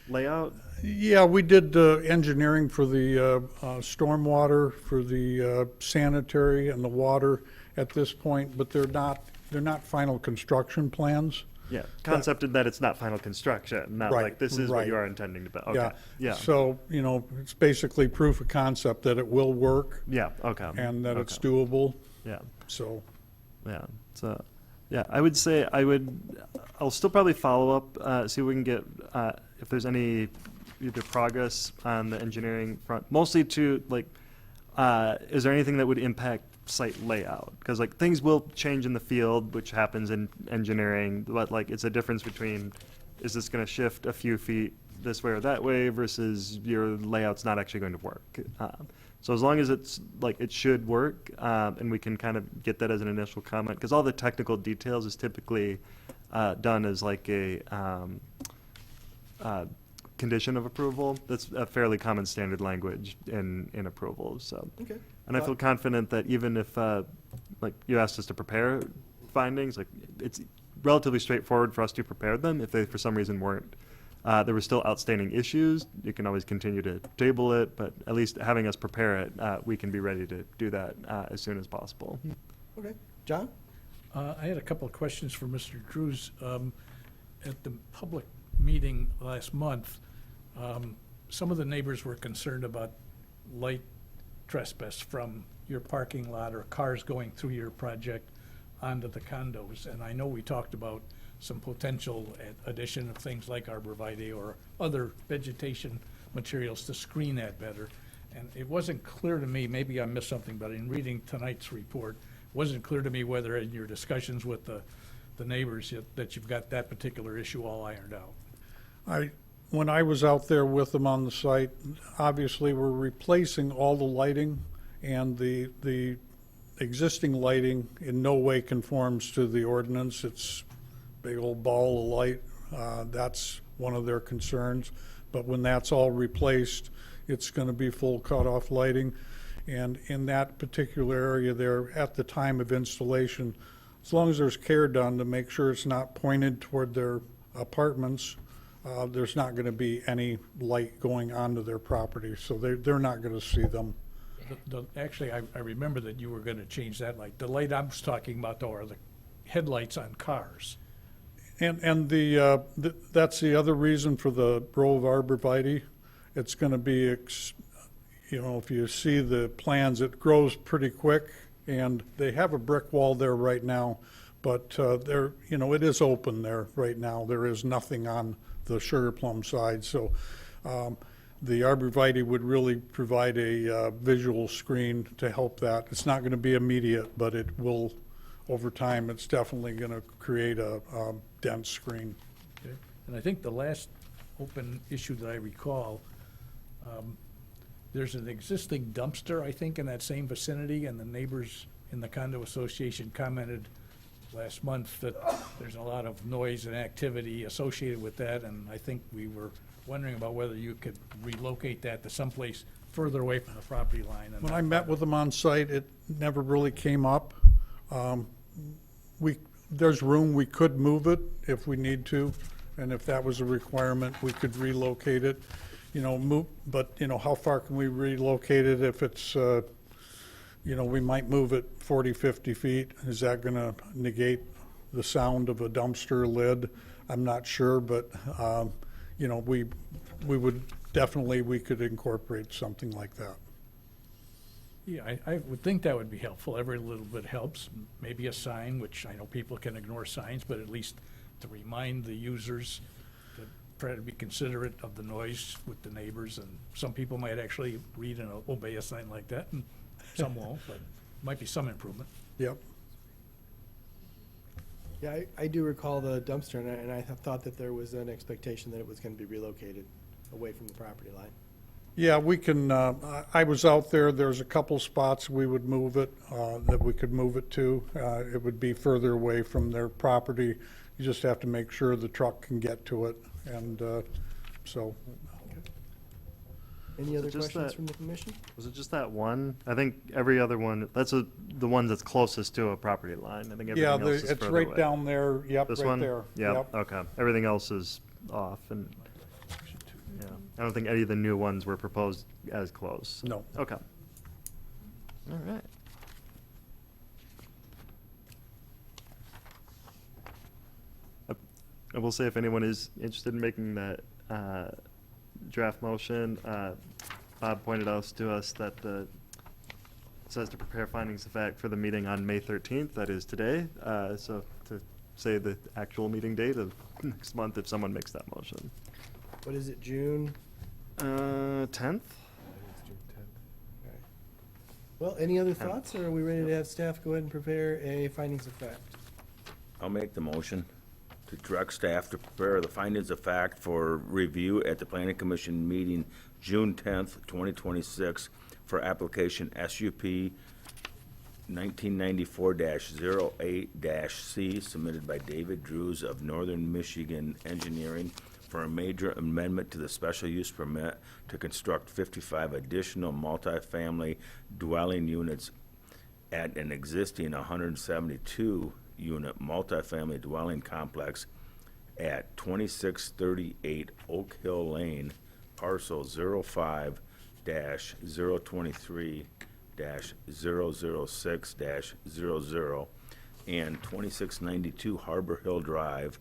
layout. Yeah, we did engineering for the stormwater, for the sanitary and the water at this point, but they're not final construction plans. Yeah, concepted that it's not final construction, not Right, like this is right. what you are intending to build. Okay. Yeah. So, you know, it's basically proof of concept that it will work Yeah. Okay. and that Okay. it's doable. Yeah. So, Yeah. So, yeah, I would say I'll still probably follow up, see if we can get, if there's any either progress on the engineering front, mostly to like, is there anything that would impact site layout? Because like things will change in the field, which happens in engineering, but like it's a difference between, is this going to shift a few feet this way or that way versus your layout's not actually going to work. So as long as it's like it should work, and we can kind of get that as an initial comment, because all the technical details is typically done as like a condition of approval. That's a fairly common standard language in approvals. So, Okay. and I feel confident that even if like you asked us to prepare findings, like it's relatively straightforward for us to prepare them. If they for some reason weren't, there were still outstanding issues, you can always continue to table it, but at least having us prepare it, we can be ready to do that as soon as possible. Okay. John? I had a couple of questions for Mr. Drews. At the public meeting last month, some of the neighbors were concerned about light trespass from your parking lot or cars going through your project onto the condos. And I know we talked about some potential addition of things like arborvitae or other vegetation materials to screen that better. And it wasn't clear to me, maybe I missed something, but in reading tonight's report, it wasn't clear to me whether in your discussions with the neighbors that you've got that particular issue all ironed out. When I was out there with them on the site, obviously we're replacing all the lighting, and the existing lighting in no way conforms to the ordinance. It's a big old ball of light. That's one of their concerns. But when that's all replaced, it's going to be full cutoff lighting. And in that particular area there, at the time of installation, as long as there's care done to make sure it's not pointed toward their apartments, there's not going to be any light going onto their property, so they're not going to see them. Actually, I remember that you were going to change that light. The light I was talking about, though, are the headlights on cars. And that's the other reason for the row of arborvitae. It's going to be, you know, if you see the plans, it grows pretty quick, and they have a brick wall there right now, but there, you know, it is open there right now. There is nothing on the sugar plum side, so the arborvitae would really provide a visual screen to help that. It's not going to be immediate, but it will, over time, it's definitely going to create a dense screen. Okay. And I think the last open issue that I recall, there's an existing dumpster, I think, in that same vicinity, and the neighbors in the condo association commented last month that there's a lot of noise and activity associated with that, and I think we were wondering about whether you could relocate that to someplace further away from the property line. When I met with them on site, it never really came up. There's room, we could move it if we need to, and if that was a requirement, we could relocate it. move, but, how far can we relocate it if it's, we might move it 40, 50 feet? Is that going to negate the sound of a dumpster lid? I'm not sure, but, we would definitely, we could incorporate something like that. Yeah, I would think that would be helpful. Every little bit helps. Maybe a sign, which I know people can ignore signs, but at least to remind the users to try to be considerate of the noise with the neighbors. And some people might actually read and obey a sign like that, and some won't, but might be some improvement. Yep. Yeah, I do recall the dumpster, and I thought that there was an expectation that it was going to be relocated away from the property line. Yeah, we can, I was out there, there's a couple spots we would move it, that we could move it to. It would be further away from their property. You just have to make sure the truck can get to it, and so. Any other just questions that- from the commission? Was it just that one? I think every other one, the one that's closest to a property line. I think Yeah, everything else is it's further right away. down there, yep, This right one? there. Yep, okay. Everything else is off, and, yeah. I don't think any of the new ones were proposed as close. No. Okay. All right. I will say, if anyone is interested in making that draft motion, Bob pointed out to us that it says to prepare findings of fact for the meeting on May 13th, that is today. So to say the actual meeting date of next month if someone makes that motion. What is it, June? 10th? Well, any other thoughts, or are we ready to have staff go ahead and prepare a findings of fact? I'll make the motion to direct staff to prepare the findings of fact for review at the Planning Commission meeting June 10th, 2026 for application SUP 1994-08-C submitted by David Drews of Northern Michigan Engineering for a major amendment to the special use permit to construct 55 additional multifamily dwelling units at an existing 172-unit multifamily dwelling complex at 2638 Oak Hill Lane, parcel 05-023-006-00 and 2692 Harbor Hill Drive,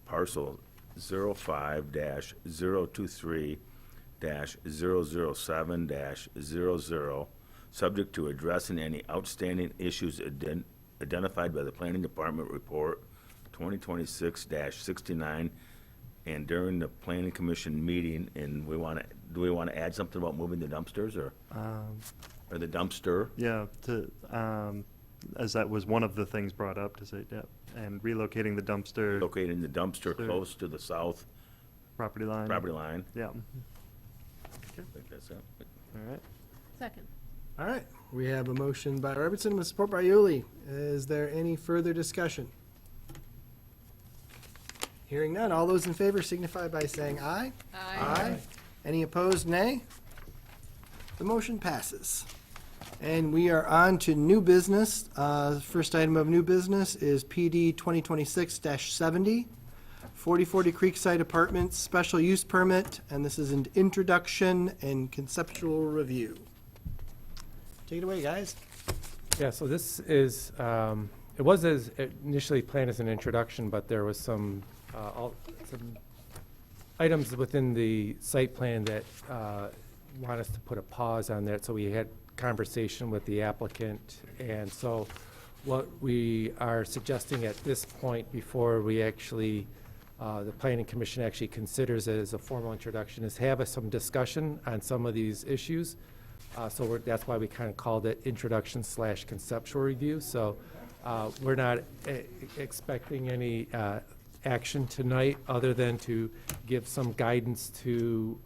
parcel 05-023-007-00, subject to addressing any outstanding issues identified by the Planning Department Report 2026-69 and during the Planning Commission meeting. And do we want to add something about moving the dumpsters or the dumpster? Yeah, as that was one of the things brought up, to say, yeah, and relocating the dumpster. Locating the dumpster close to the south property line. Yeah. I think that's it. All right. Second. All right, we have a motion by Robertson with support by Yuli. Is there any further discussion? Hearing none, all those in favor signify by saying aye. Aye. Any opposed, nay? The motion passes. And we are on to new business. First item of new business is PD 2026-70, 4040 Creekside Apartments, special use permit, and this is an introduction and conceptual review. Take it away, guys. Yeah, so this is, it was as initially planned as an introduction, but there was some items within the site plan that want us to put a pause on that, so we had conversation with the applicant. And so what we are suggesting at this point, before we actually, the Planning Commission actually considers it as a formal introduction, is have some discussion on some of these issues. So that's why we kind of called it introduction/conceptual review. So we're not expecting any action tonight, other than to give some guidance to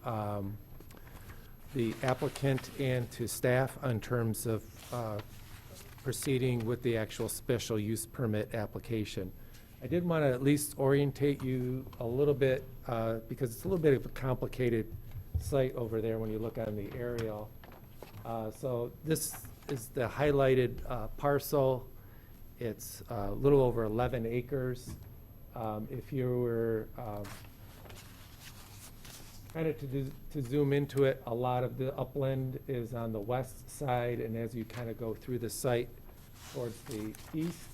the applicant and to staff in terms of proceeding with the actual special use permit application. I did want to at least orientate you a little bit, because it's a little bit of a complicated site over there when you look on the aerial. So this is the highlighted parcel. It's a little over 11 acres. If you were Kind of to zoom into it, a lot of the upland is on the west side, and as you kind of go through the site towards the east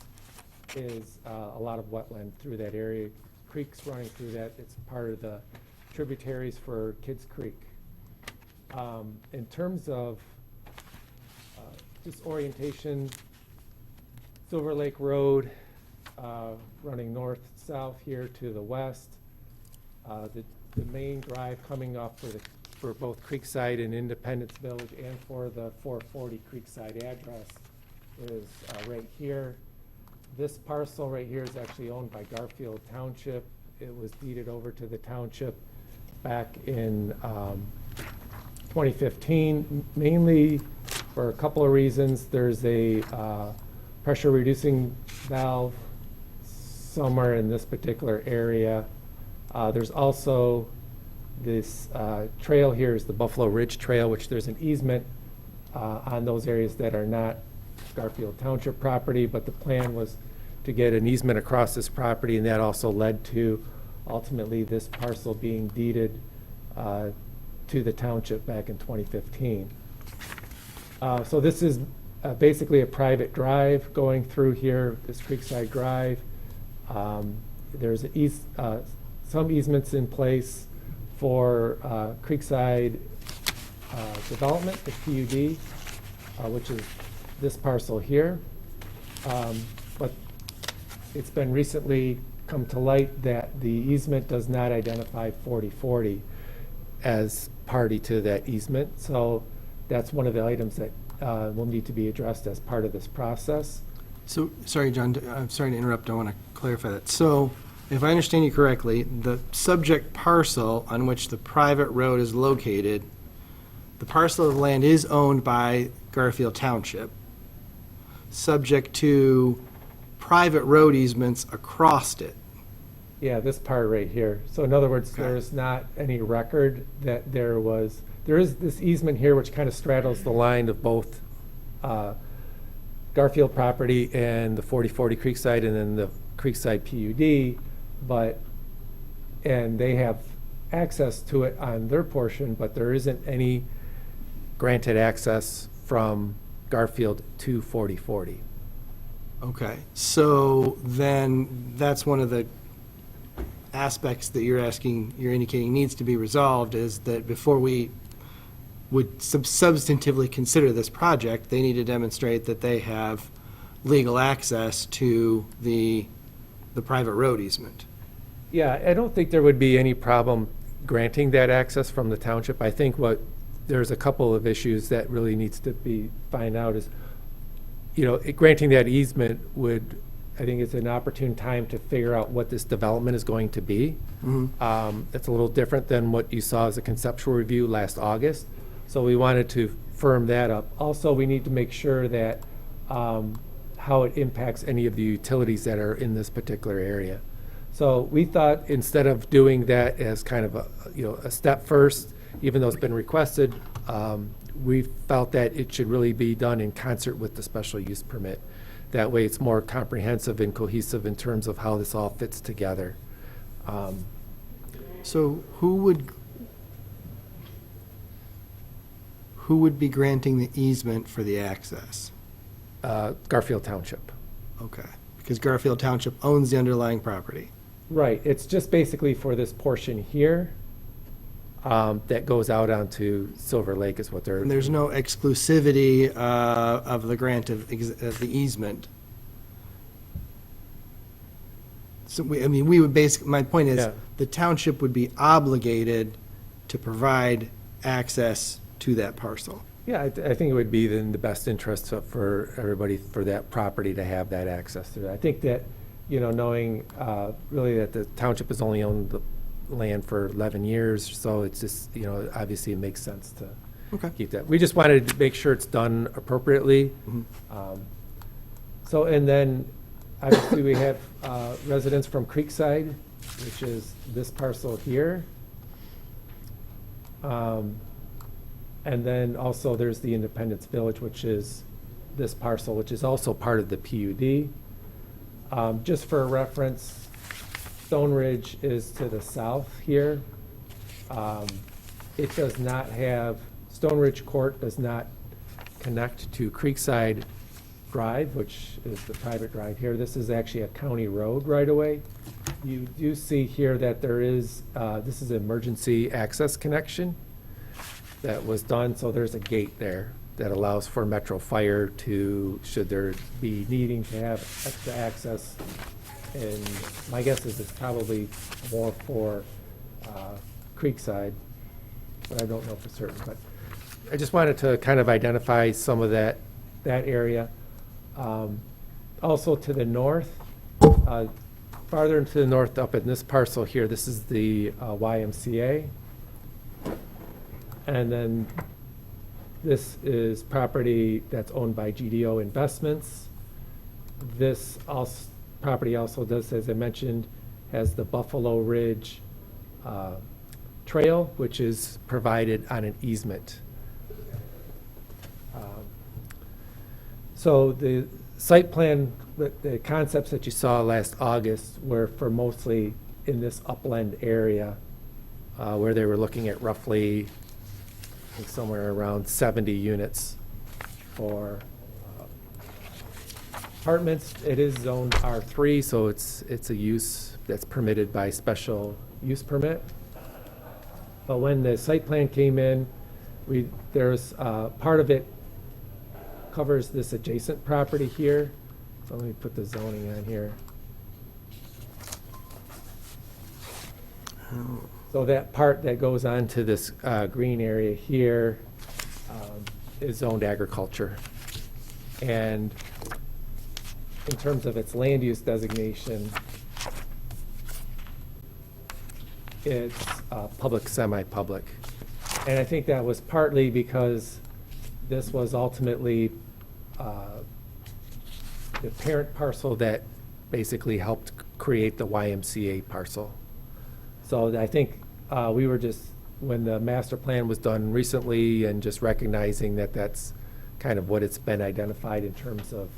is a lot of wetland through that area. Creeks running through that. It's part of the tributaries for Kids Creek. In terms of just orientation, Silver Lake Road running north-south here to the west. The main drive coming up for both Creekside and Independence Village and for the 440 Creekside address is right here. This parcel right here is actually owned by Garfield Township. It was deeded over to the township back in 2015, mainly for a couple of reasons. There's a pressure reducing valve somewhere in this particular area. There's also this trail here is the Buffalo Ridge Trail, which there's an easement on those areas that are not Garfield Township property, but the plan was to get an easement across this property, and that also led to ultimately this parcel being deeded to the township back in 2015. So this is basically a private drive going through here, this Creekside Drive. There's some easements in place for Creekside development, the PUD, which is this parcel here. But it's been recently come to light that the easement does not identify 4040 as party to that easement. So that's one of the items that will need to be addressed as part of this process. So, sorry, John, I'm sorry to interrupt. I want to clarify that. So, if I understand you correctly, the subject parcel on which the private road is located, the parcel of land is owned by Garfield Township, subject to private road easements across it. Yeah, this part right here. So in other words, there's not any record that there is this easement here which kind of straddles the line of both Garfield property and the 4040 Creekside and then the Creekside PUD, and they have access to it on their portion, but there isn't any granted access from Garfield to 4040. Okay, so then that's one of the aspects that you're indicating needs to be resolved, is that before we would substantively consider this project, they need to demonstrate that they have legal access to the private road easement. Yeah, I don't think there would be any problem granting that access from the township. I think there's a couple of issues that really needs to be found out is, granting that easement I think it's an opportune time to figure out what this development is going to be. Mm-hmm. It's a little different than what you saw as a conceptual review last August. So we wanted to firm that up. Also, we need to make sure that how it impacts any of the utilities that are in this particular area. So we thought instead of doing that as kind of a step first, even though it's been requested, we felt that it should really be done in concert with the special use permit. That way it's more comprehensive and cohesive in terms of how this all fits together. So who would be granting the easement for the access? Garfield Township. Okay, because Garfield Township owns the underlying property. Right, it's just basically for this portion here that goes out onto Silver Lake is what they're. And there's no exclusivity of the grant of the easement. So we would basically, my point is, Yeah. the township would be obligated to provide access to that parcel. Yeah, I think it would be in the best interest for everybody, for that property to have that access to it. I think that, knowing really that the township has only owned the land for 11 years, so it's just, obviously it makes sense to keep that. We just wanted to make sure it's done appropriately. Mm-hmm. And then, obviously, we have residents from Creekside, which is this parcel here. And then also there's the Independence Village, which is this parcel, which is also part of the PUD. Just for reference, Stone Ridge is to the south here. It does not have, Stone Ridge Court does not connect to Creekside Drive, which is the private drive here. This is actually a county road right away. You do see here that there is, this is an emergency access connection that was done, so there's a gate there that allows for Metro Fire to, should there be needing to have extra access. And my guess is it's probably more for Creekside, but I don't know for certain. But I just wanted to kind of identify some of that area. Also to the north, farther into the north up in this parcel here, this is the YMCA. And then this is property that's owned by GDO Investments. This property also does, as I mentioned, has the Buffalo Ridge Trail, which is provided on an easement. So the site plan, the concepts that you saw last August were for mostly in this upland area, where they were looking at roughly, I think, somewhere around 70 units for apartments. It is zoned R3, so it's a use that's permitted by special use permit. But when the site plan came in, there's part of it covers this adjacent property here. So let me put the zoning on here. So that part that goes on to this green area here is zoned agriculture. And in terms of its land use designation, it's public, semi-public. And I think that was partly because this was ultimately the parent parcel that basically helped create the YMCA parcel. So I think we were just, when the master plan was done recently, and just recognizing that that's kind of what it's been identified in terms of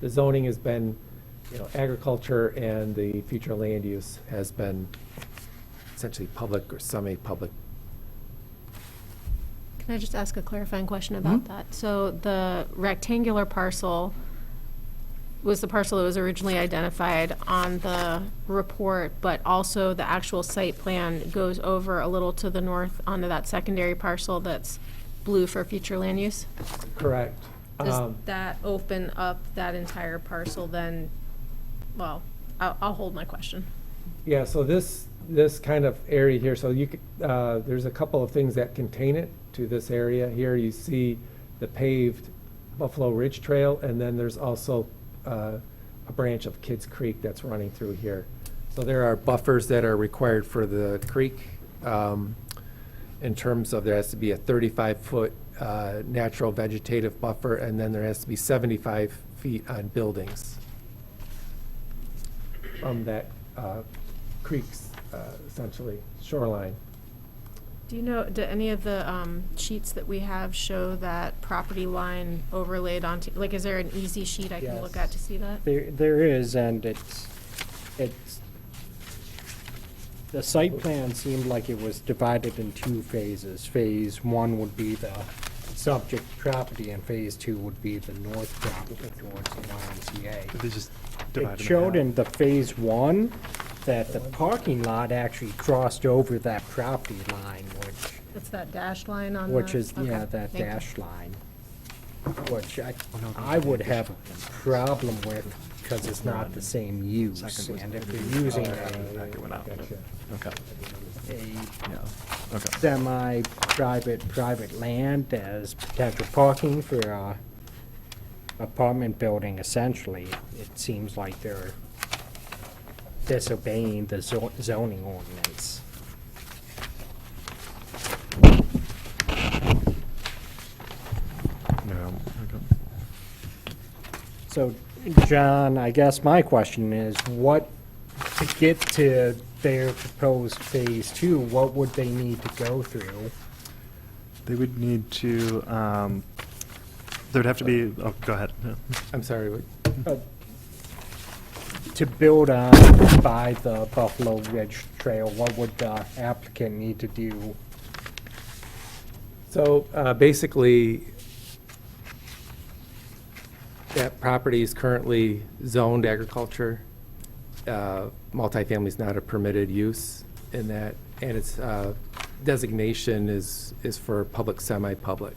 the zoning has been, agriculture, and the future land use has been essentially public or semi-public. Can I just ask a clarifying question about that? So the rectangular parcel was the parcel that was originally identified on the report, but also the actual site plan goes over a little to the north onto that secondary parcel that's blue for future land use? Correct. Does that open up that entire parcel then? Well, I'll hold my question. Yeah, so this kind of area here, so you could, there's a couple of things that contain it to this area. Here you see the paved Buffalo Ridge Trail, and then there's also a branch of Kids Creek that's running through here. So there are buffers that are required for the creek in terms of there has to be a 35-foot natural vegetative buffer, and then there has to be 75 feet on buildings from that creek's essentially shoreline. Do you know, do any of the sheets that we have show that property line overlaid onto, like, is there an easy sheet I can look at to see that? There is, and it's, the site plan seemed like it was divided in two phases. Phase one would be the subject property, and phase two would be the north property towards the YMCA. They just divided It showed them in the phase one that the parking lot actually crossed over that property line, It's that dashed line on the? which is, Okay, yeah, that thank you. dashed line, which I would have a problem with, because it's not the same use. And if you're using Okay. a semi-private land as potential parking for a apartment building, essentially, it seems like they're disobeying the zoning ordinance. So, John, I guess my question is, to get to their proposed phase two, what would they need to go through? They would need to, there'd have to be, oh, go ahead. Yeah. I'm sorry. to build on by the Buffalo Ridge Trail, what would the applicant need to do? So basically, that property is currently zoned agriculture. Multifamily is not a permitted use in that, and its designation is for public, semi-public.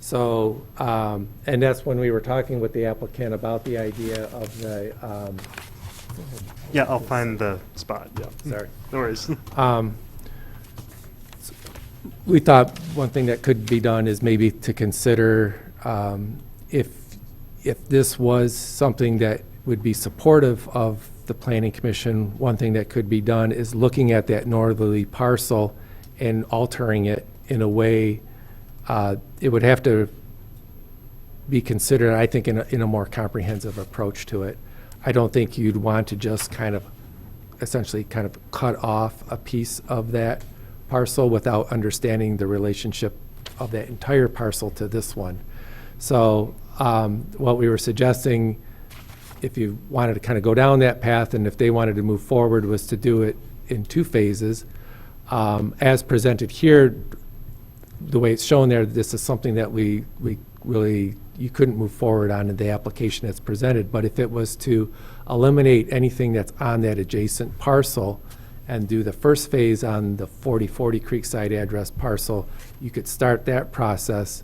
So, and that's when we were talking with the applicant about the idea of the, Yeah, I'll find the spot. Yeah. sorry. No worries. We thought one thing that could be done is maybe to consider if this was something that would be supportive of the Planning Commission, one thing that could be done is looking at that northerly parcel and altering it in a way, it would have to be considered, I think, in a more comprehensive approach to it. I don't think you'd want to just essentially cut off a piece of that parcel without understanding the relationship of that entire parcel to this one. So what we were suggesting, if you wanted to kind of go down that path and if they wanted to move forward, was to do it in 2 phases. As presented here, the way it's shown there, this is something that we really, you couldn't move forward on in the application that's presented. But if it was to eliminate anything that's on that adjacent parcel and do the first phase on the 4040 Creekside address parcel, you could start that process.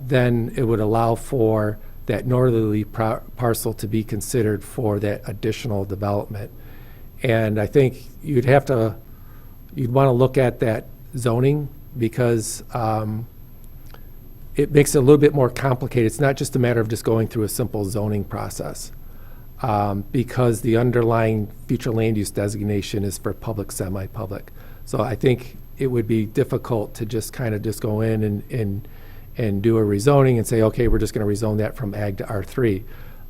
Then it would allow for that northerly parcel to be considered for that additional development. And I think you'd want to look at that zoning because it makes it a little bit more complicated. It's not just a matter of just going through a simple zoning process because the underlying future land use designation is for public, semi-public. So I think it would be difficult to just go in and do a rezoning and say, okay, we're just going to rezone that from ag to R3.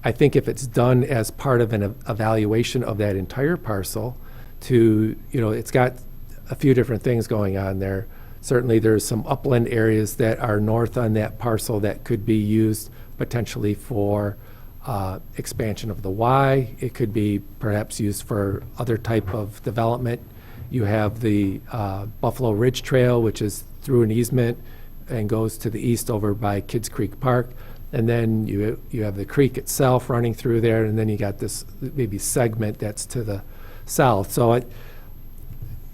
I think if it's done as part of an evaluation of that entire parcel it's got a few different things going on there. Certainly there's some upland areas that are north on that parcel that could be used potentially for expansion of the Y. It could be perhaps used for other type of development. You have the Buffalo Ridge Trail, which is through an easement and goes to the east over by Kids Creek Park. And then you have the creek itself running through there, and then you got this maybe segment that's to the south. So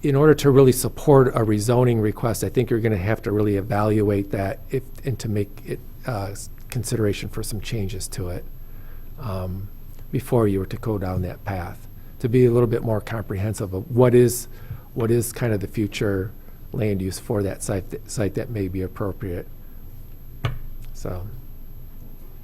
in order to really support a rezoning request, I think you're going to have to really evaluate that and to make it consideration for some changes to it before you were to go down that path, to be a little bit more comprehensive of what is kind of the future land use for that site that may be appropriate. So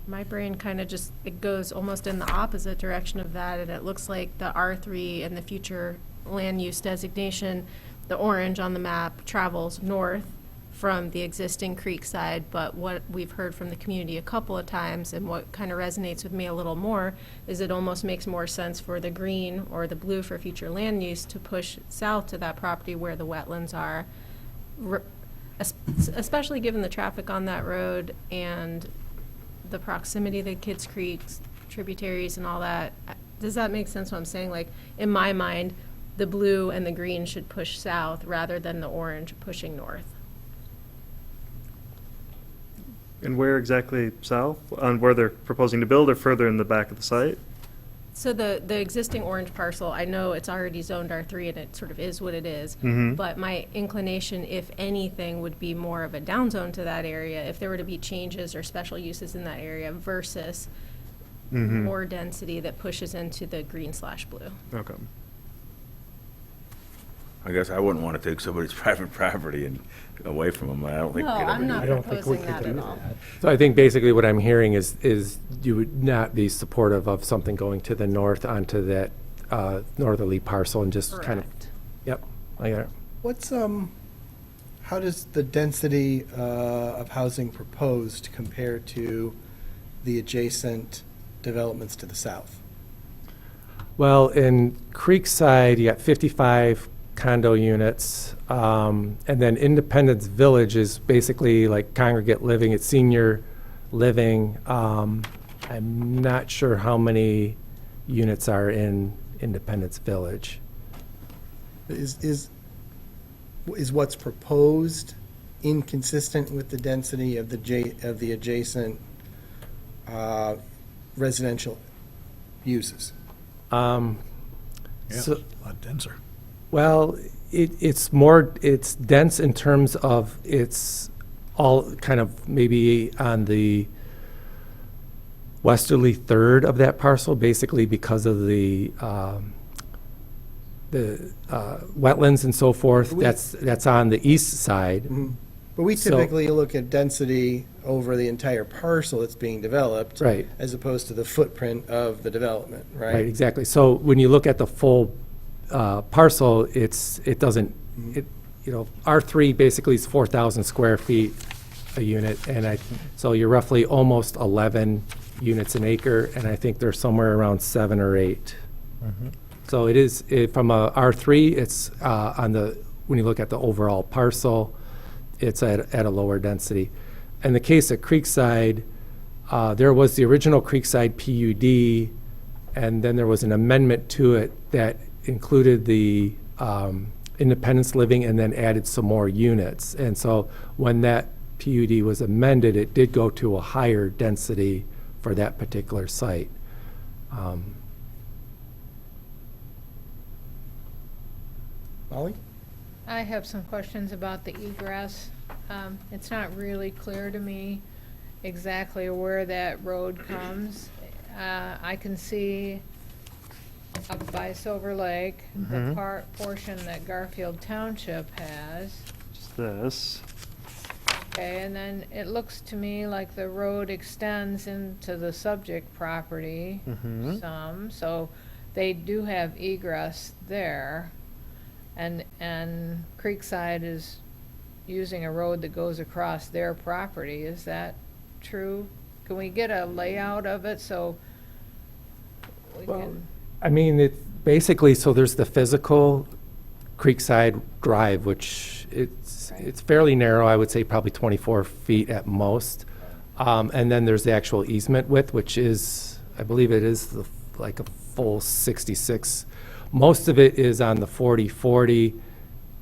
My brain kind of it goes almost in the opposite direction of that, and it looks like the R3 and the future land use designation, the orange on the map, travels north from the existing Creekside, but what we've heard from the community a couple of times and what kind of resonates with me a little more is it almost makes more sense for the green or the blue for future land use to push south to that property where the wetlands are, especially given the traffic on that road and the proximity to Kids Creek, tributaries and all that. Does that make sense what I'm saying? Like, in my mind, the blue and the green should push south rather than the orange pushing north. And where exactly south? On where they're proposing to build or further in the back of the site? So the existing orange parcel, I know it's already zoned R3 and it sort of is what it is, but my inclination, if anything, would be more of a downzone to that area if there were to be changes or special uses in that area versus more density that pushes into the green/blue. Okay. I guess I wouldn't want to take somebody's private property and away from them. I don't think No, we could ever I'm do not that. I don't think we proposing could that do at all. that. So I think basically what I'm hearing is you would not be supportive of something going to the north onto that northerly parcel and just kind of, Correct. yep, I got it. What's, how does the density of housing proposed compare to the adjacent developments to the south? Well, in Creekside, you got 55 condo units, and then Independence Village is basically like congregate living, it's senior living. I'm not sure how many units are in Independence Village. Is what's proposed inconsistent with the density of the adjacent residential uses? Yeah, So- a lot denser. Well, it's dense in terms of it's all kind of maybe on the westerly third of that parcel, basically because of the wetlands and so forth. That's on the east side. But we So- typically look at density over the entire parcel that's being developed. Right. As opposed to the footprint of the development, right? Right, exactly. So when you look at the full parcel, it doesn't, R3 basically is 4,000 square feet a unit, and so you're roughly almost 11 units an acre, and I think they're somewhere around 7 or 8. So it is, from a R3, it's when you look at the overall parcel, it's at a lower density. In the case of Creekside, there was the original Creekside PUD, and then there was an amendment to it that included the independence living and then added some more units. And so when that PUD was amended, it did go to a higher density for that particular site. Molly? I have some questions about the egress. It's not really clear to me exactly where that road comes. I can see up by Silver Lake, the portion that Garfield Township has. Just this. Okay, and then it looks to me like the road extends into the subject property some, so they do have egress there. And Creekside is using a road that goes across their property. Is that true? Can we get a layout of it so we can? I mean, it basically, so there's the physical Creekside Drive, which it's fairly narrow, I would say probably 24 feet at most. And then there's the actual easement width, which is, I believe it is like a full 66. Most of it is on the 4040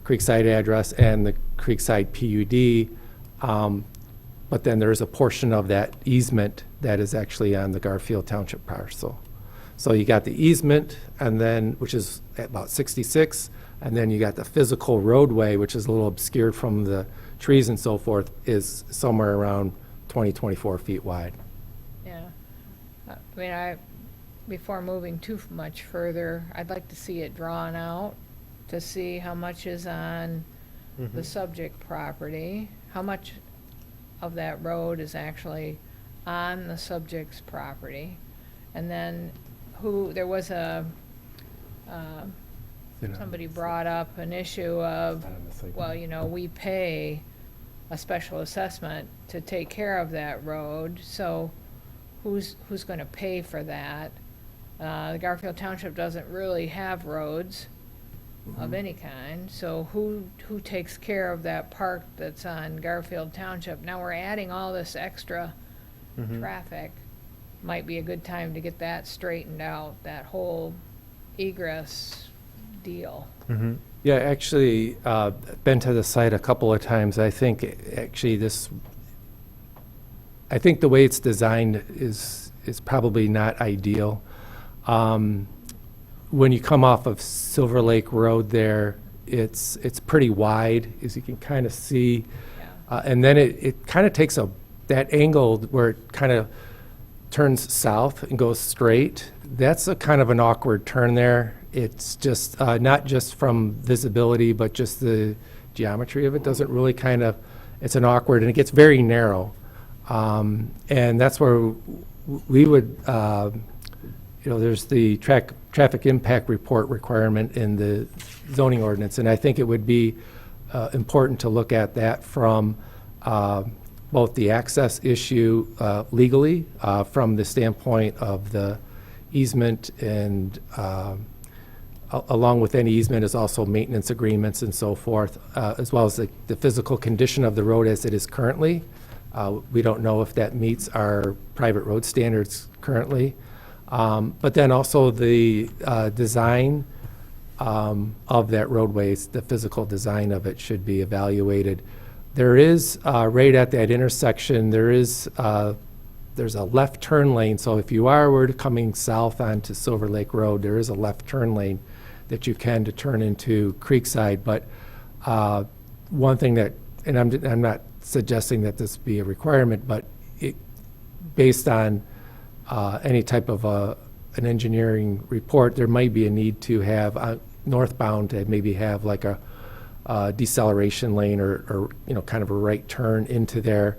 Creekside address and the Creekside PUD. But then there's a portion of that easement that is actually on the Garfield Township parcel. So you got the easement, and then, which is at about 66, and then you got the physical roadway, which is a little obscured from the trees and so forth, is somewhere around 20, 24 feet wide. Yeah. I mean, before moving too much further, I'd like to see it drawn out to see how much is on the subject property, how much of that road is actually on the subject's property, and then there was somebody brought up an issue of, well, we pay a special assessment to take care of that road, so who's going to pay for that? The Garfield Township doesn't really have roads of any kind, so who takes care of that park that's on Garfield Township? Now we're adding all this extra traffic. Might be a good time to get that straightened out, that whole egress deal. Yeah, actually, been to the site a couple of times. I think actually I think the way it's designed is probably not ideal. When you come off of Silver Lake Road there, it's pretty wide, as you can kind of see. And then it kind of takes that angle where it kind of turns south and goes straight. That's a kind of an awkward turn there. It's just not just from visibility, but just the geometry of it doesn't really it's an awkward, and it gets very narrow. And that's where we would, there's the traffic impact report requirement in the zoning ordinance, and I think it would be important to look at that from both the access issue legally, from the standpoint of the easement, and along with any easement is also maintenance agreements and so forth, as well as the physical condition of the road as it is currently. We don't know if that meets our private road standards currently. But then also the design of that roadway, the physical design of it should be evaluated. There is, right at that intersection, there's a left turn lane, so if you were coming south onto Silver Lake Road, there is a left turn lane that you can to turn into Creekside, but one thing that, and I'm not suggesting that this be a requirement, but based on any type of an engineering report, there might be a need to have northbound to maybe have like a deceleration lane or kind of a right turn into there.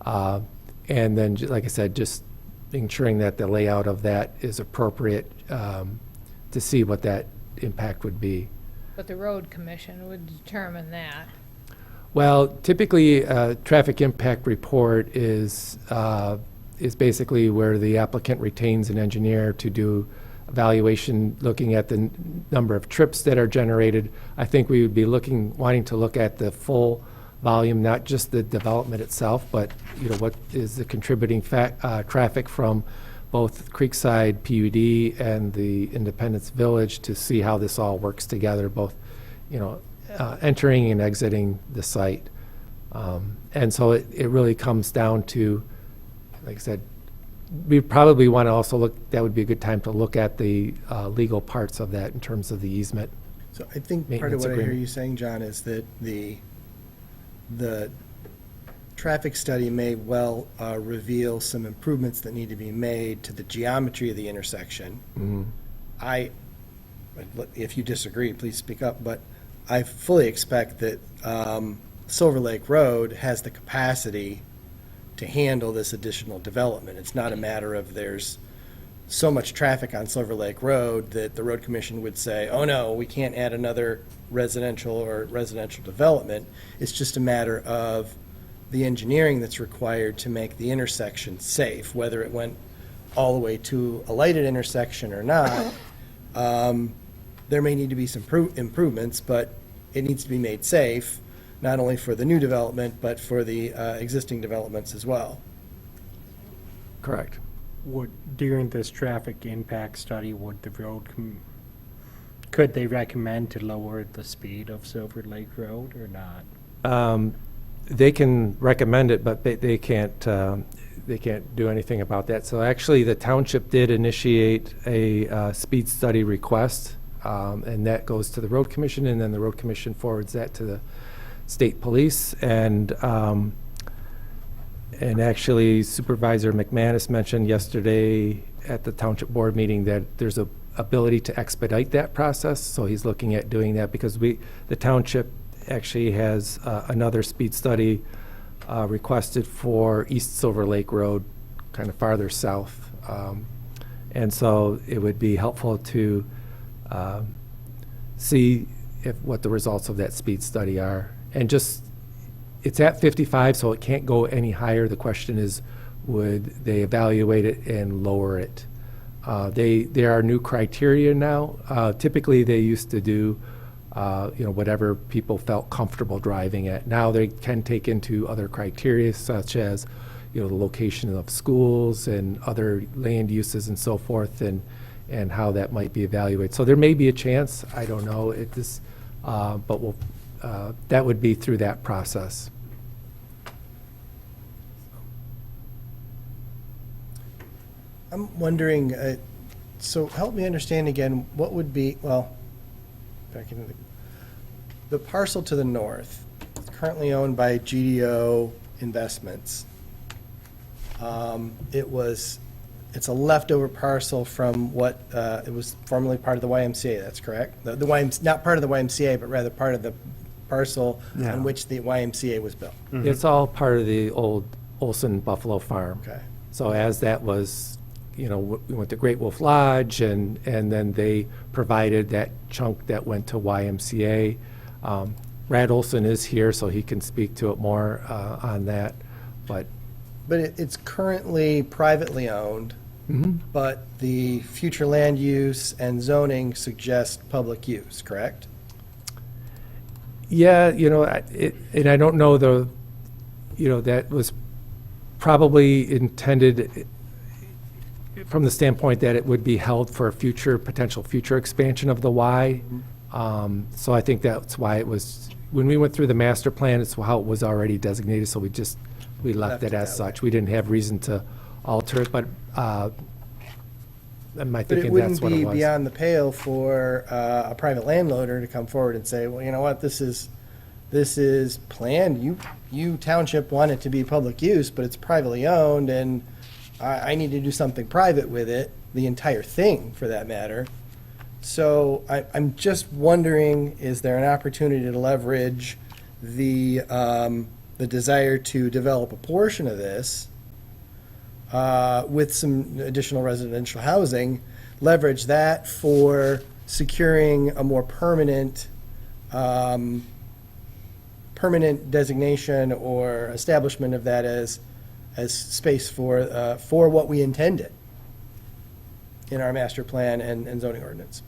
And then, like I said, just ensuring that the layout of that is appropriate to see what that impact would be. But the road commission would determine that. Well, typically, a traffic impact report is basically where the applicant retains an engineer to do evaluation, looking at the number of trips that are generated. I think we would be wanting to look at the full volume, not just the development itself, but what is the contributing traffic from both Creekside PUD and the Independence Village to see how this all works together, both entering and exiting the site. And so it really comes down to, like I said, we probably want to also look, that would be a good time to look at the legal parts of that in terms of the easement. So I think part of Maintenance what I hear agreement. you saying, John, is that the traffic study may well reveal some improvements that need to be made to the geometry of the intersection. Mhm. If you disagree, please speak up, but I fully expect that Silver Lake Road has the capacity to handle this additional development. It's not a matter of there's so much traffic on Silver Lake Road that the road commission would say, oh no, we can't add another residential development. It's just a matter of the engineering that's required to make the intersection safe, whether it went all the way to a lighted intersection or not. There may need to be some improvements, but it needs to be made safe, not only for the new development, but for the existing developments as well. Correct. During this traffic impact study, could they recommend to lower the speed of Silver Lake Road or not? They can recommend it, but they can't do anything about that. So actually, the township did initiate a speed study request, and that goes to the road commission, and then the road commission forwards that to the state police. And actually, Supervisor McManus mentioned yesterday at the township board meeting that there's a ability to expedite that process. So he's looking at doing that because the township actually has another speed study requested for East Silver Lake Road, kind of farther south. And so it would be helpful to see what the results of that speed study are. And just, it's at 55, so it can't go any higher. The question is, would they evaluate it and lower it? There are new criteria now. Typically, they used to do whatever people felt comfortable driving at. Now they can take into other criteria such as, the location of schools and other land uses and so forth, and how that might be evaluated. So there may be a chance, I don't know, but that would be through that process. I'm wondering, so help me understand again, what would be, back into the parcel to the north, it's currently owned by GDO Investments. It's a leftover parcel from what, it was formerly part of the YMCA, that's correct? Not part of the YMCA, but rather part of the parcel on which the YMCA was built. Mm-hmm. It's all part of the old Olson Buffalo Farm. Okay. So as that was, we went to Great Wolf Lodge, and then they provided that chunk that went to YMCA. Brad Olson is here, so he can speak to it more on that, but it's currently privately owned, but the future land use and zoning suggest public use, correct? Yeah, and I don't know that was probably intended, from the standpoint that it would be held for potential future expansion of the Y. So I think that's why it was, when we went through the master plan, it's how it was already designated, so we left it as such. We didn't have reason to alter it, but am I But it thinking wouldn't that's what it be was? beyond the pale for a private landowner to come forward and say, well, you know what, this is planned, you township want it to be public use, but it's privately owned, and I need to do something private with it, the entire thing, for that matter. So I'm just wondering, is there an opportunity to leverage the desire to develop a portion of this with some additional residential housing, leverage that for securing a more permanent designation or establishment of that as space for what we intended in our master plan and zoning ordinance.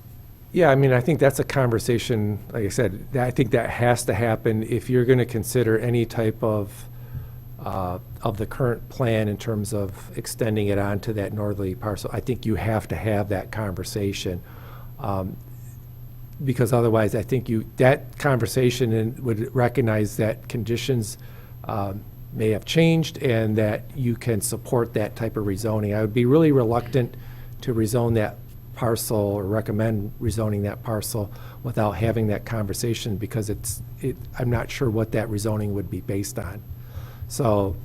Yeah, I mean, I think that's a conversation, like I said, I think that has to happen if you're going to consider any type of the current plan in terms of extending it onto that northerly parcel. I think you have to have that conversation. Because otherwise, I think that conversation would recognize that conditions may have changed and that you can support that type of rezoning. I would be really reluctant to rezone that parcel or recommend rezoning that parcel without having that conversation, because I'm not sure what that rezoning would be based on. So,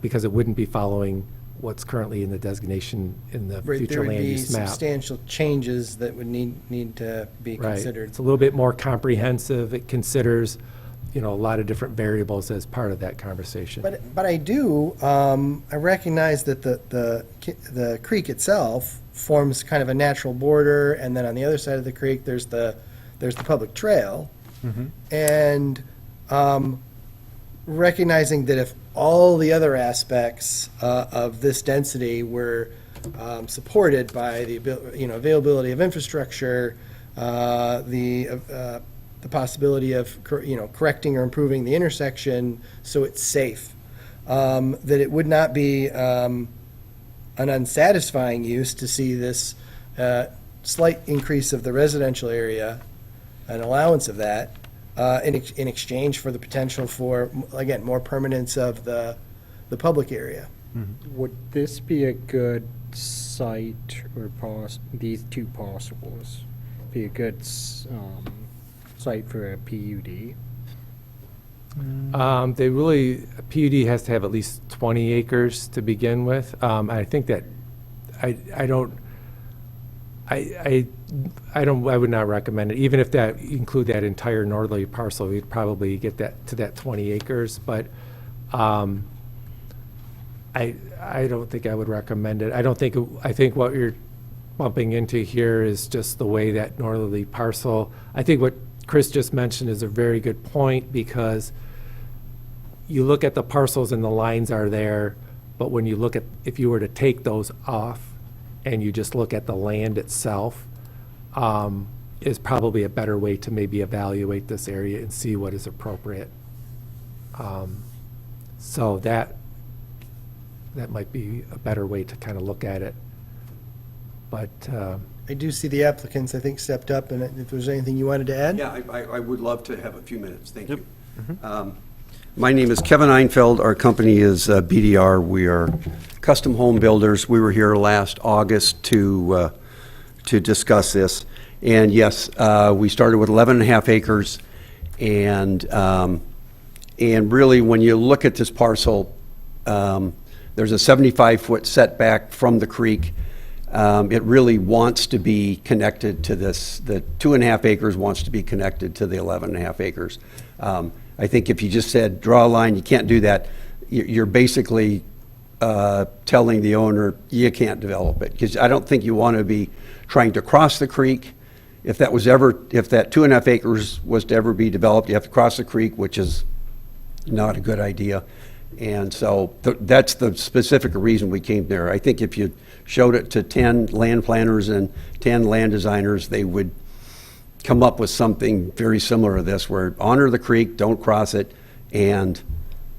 because it wouldn't be following what's currently in the designation in the future land use There would map. be substantial changes that would need to be Right. considered. It's a little bit more comprehensive. It considers, a lot of different variables as part of that conversation. But I do, I recognize that the creek itself forms kind of a natural border, and then on the other side of the creek, there's the public trail. And recognizing that if all the other aspects of this density were supported by the availability of infrastructure, the possibility of correcting or improving the intersection so it's safe, that it would not be an unsatisfying use to see this slight increase of the residential area, an allowance of that, in exchange for the potential for, again, more permanence of the public area. Would this be a good site, or these two parcels be a good site for a PUD? PUD has to have at least 20 acres to begin with. I think that, I would not recommend it. Even if that include that entire northerly parcel, we'd probably get that to that 20 acres. But I don't think I would recommend it. I think what you're bumping into here is just the way that northerly parcel. I think what Chris just mentioned is a very good point, because you look at the parcels and the lines are there, but when you look at, if you were to take those off and you just look at the land itself, is probably a better way to maybe evaluate this area and see what is appropriate. So that might be a better way to kind of look at it. But I do see the applicants, I think, stepped up, and if there's anything you wanted to add? Yeah, I would love to have a few minutes. Thank you. My name is Kevin Einfeld. Our company is BDR. We are custom home builders. We were here last August to discuss this. And yes, we started with 11 and a half acres. And really, when you look at this parcel, there's a 75-foot setback from the creek. It really wants to be connected to this. The 2.5 acres wants to be connected to the 11.5 acres. I think if you just said, draw a line, you can't do that, you're basically telling the owner you can't develop it. Because I don't think you want to be trying to cross the creek. If that 2.5 acres was to ever be developed, you have to cross the creek, which is not a good idea. And so that's the specific reason we came there. I think if you showed it to 10 land planners and 10 land designers, they would come up with something very similar to this, where honor the creek, don't cross it, and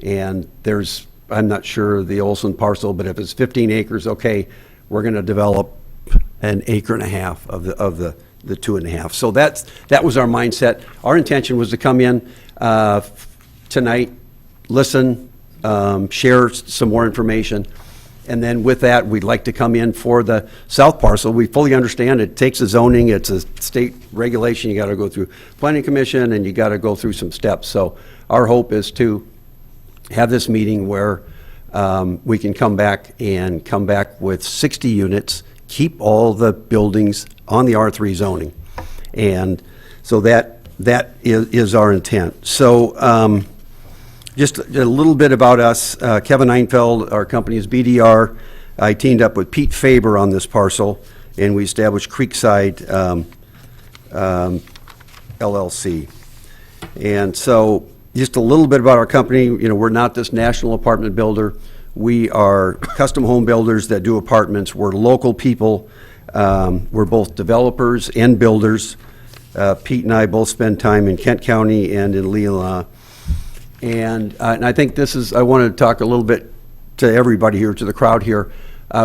there's, I'm not sure the Olson parcel, but if it's 15 acres, okay, we're going to develop an acre and a half of the 2.5. So that was our mindset. Our intention was to come in tonight, listen, share some more information, and then with that, we'd like to come in for the south parcel. We fully understand it takes a zoning, it's a state regulation, you got to go through planning commission, and you got to go through some steps. So our hope is to have this meeting where we can come back with 60 units, keep all the buildings on the R3 zoning. And so that is our intent. So just a little bit about us. Kevin Einfeld, our company is BDR. I teamed up with Pete Faber on this parcel, and we established Creekside LLC. And so just a little bit about our company. You know, we're not this national apartment builder. We are custom home builders that do apartments. We're local people. We're both developers and builders. Pete and I both spend time in Kent County and in Leelanau. And I think I want to talk a little bit to everybody here, to the crowd here.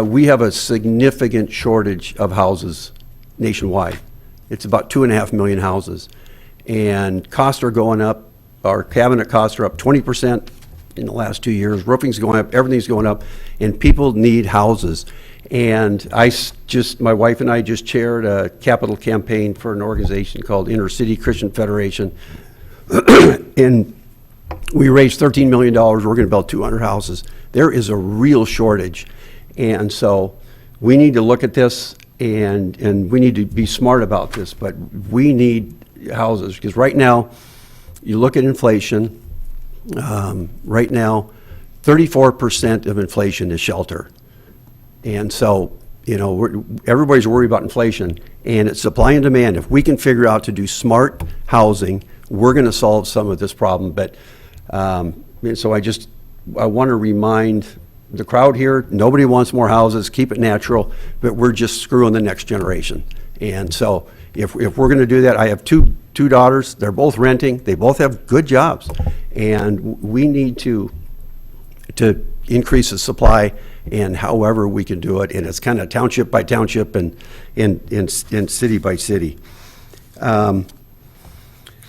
We have a significant shortage of houses nationwide. It's about 2.5 million houses. And costs are going up. Our cabinet costs are up 20% in the last 2 years. Roofing's going up, everything's going up, and people need houses. And my wife and I just chaired a capital campaign for an organization called Inner City Christian Federation. And we raised $13 million. We're going to build 200 houses. There is a real shortage. And so we need to look at this, and we need to be smart about this, but we need houses, because right now, you look at inflation, right now, 34% of inflation is shelter. And so, you know, everybody's worried about inflation, and it's supply and demand. If we can figure out to do smart housing, we're going to solve some of this problem. But so I want to remind the crowd here, nobody wants more houses, keep it natural, but we're just screwing the next generation. And so if we're going to do that, I have two daughters, they're both renting, they both have good jobs, and we need to increase the supply, and however we can do it, and it's kind of township by township and city by city.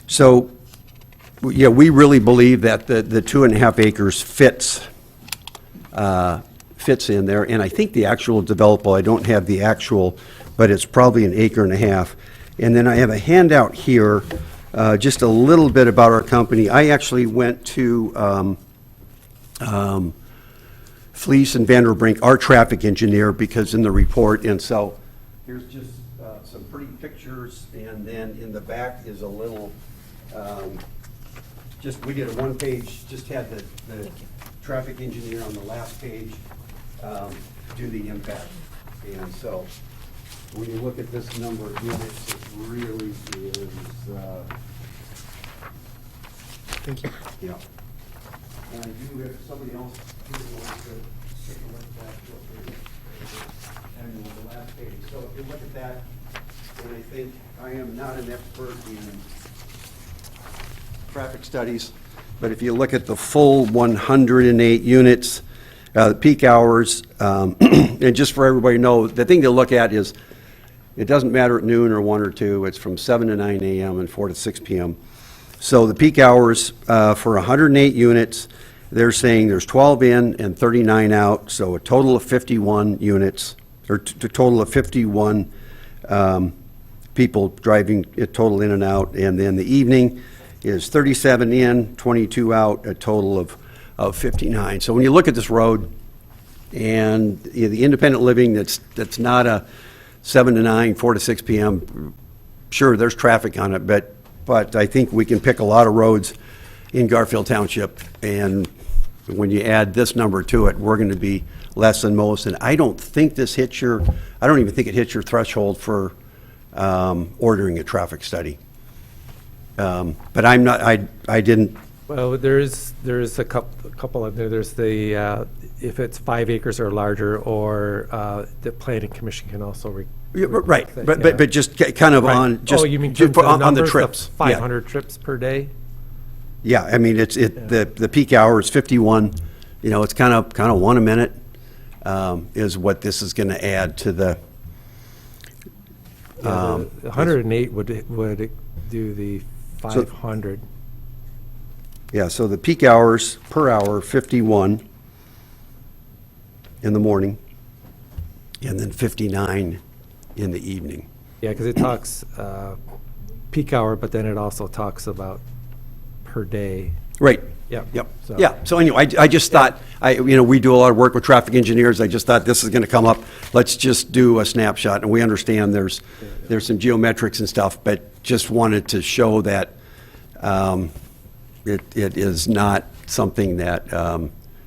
So, yeah, we really believe that the 2.5 acres fits in there, and I think the actual developable, I don't have the actual, but it's probably 1.5 acres. And then I have a handout here, just a little bit about our company. I actually went to Fleece and Vanderbrink, our traffic engineer, because in the report, and so here's just some pretty pictures, and then in the back is a little, we did a one-page, just had the traffic engineer on the last page do the impact. And so when you look at this number of units, it really is, Thank you. yeah. And I do, if somebody else wants to take a look at that, feel free. And the last page. So if you look at that, and I think I am not an expert in traffic studies, but if you look at the full 108 units, the peak hours, and just for everybody to know, the thing to look at is it doesn't matter at noon or 1 or 2, it's from 7 to 9 a.m. and 4 to 6 p.m. So the peak hours for 108 units, they're saying there's 12 in and 39 out, so a total of 51 units, or a total of 51 people driving a total in and out, and then the evening is 37 in, 22 out, a total of 59. So when you look at this road and the independent living that's not a 7 to 9, 4 to 6 p.m., sure, there's traffic on it, but I think we can pick a lot of roads in Garfield Township, and when you add this number to it, we're going to be less than most. And I don't think I don't even think it hits your threshold for ordering a traffic study. But I'm not, I didn't. Well, there is a couple of there. There's the if it's 5 acres or larger, or the planning commission can also right, but just kind of on just you mean on the trips, 500 trips per day. Yeah, I mean the peak hour is 51. You know, it's kind of 1 a minute. is what this is going to add to the. The 108 would do the 500. Yeah, so the peak hours per hour, 51 in the morning, and then 59 in the evening. Yeah, because it talks peak hour, but then it also talks about per day. Right. Yep. Yep. So- Yeah, so anyway, I just thought, we do a lot of work with traffic engineers. I just thought this is going to come up. Let's just do a snapshot. And we understand there's some geometrics and stuff, but just wanted to show that it is not something that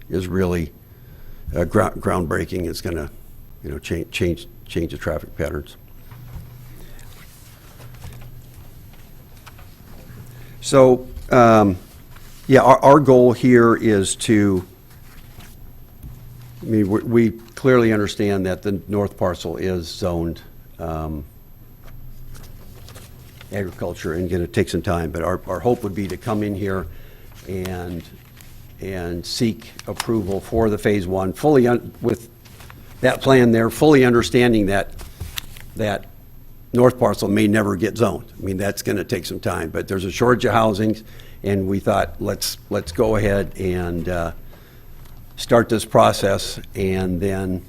is really groundbreaking. It's going to, change the traffic patterns. So, yeah, our goal here is to, we clearly understand that the north parcel is zoned agriculture and going to take some time, but our hope would be to come in here and seek approval for the Phase 1, fully with that plan there, fully understanding that north parcel may never get zoned. That's going to take some time, but there's a shortage of housing, and we thought, let's go ahead and start this process, and then,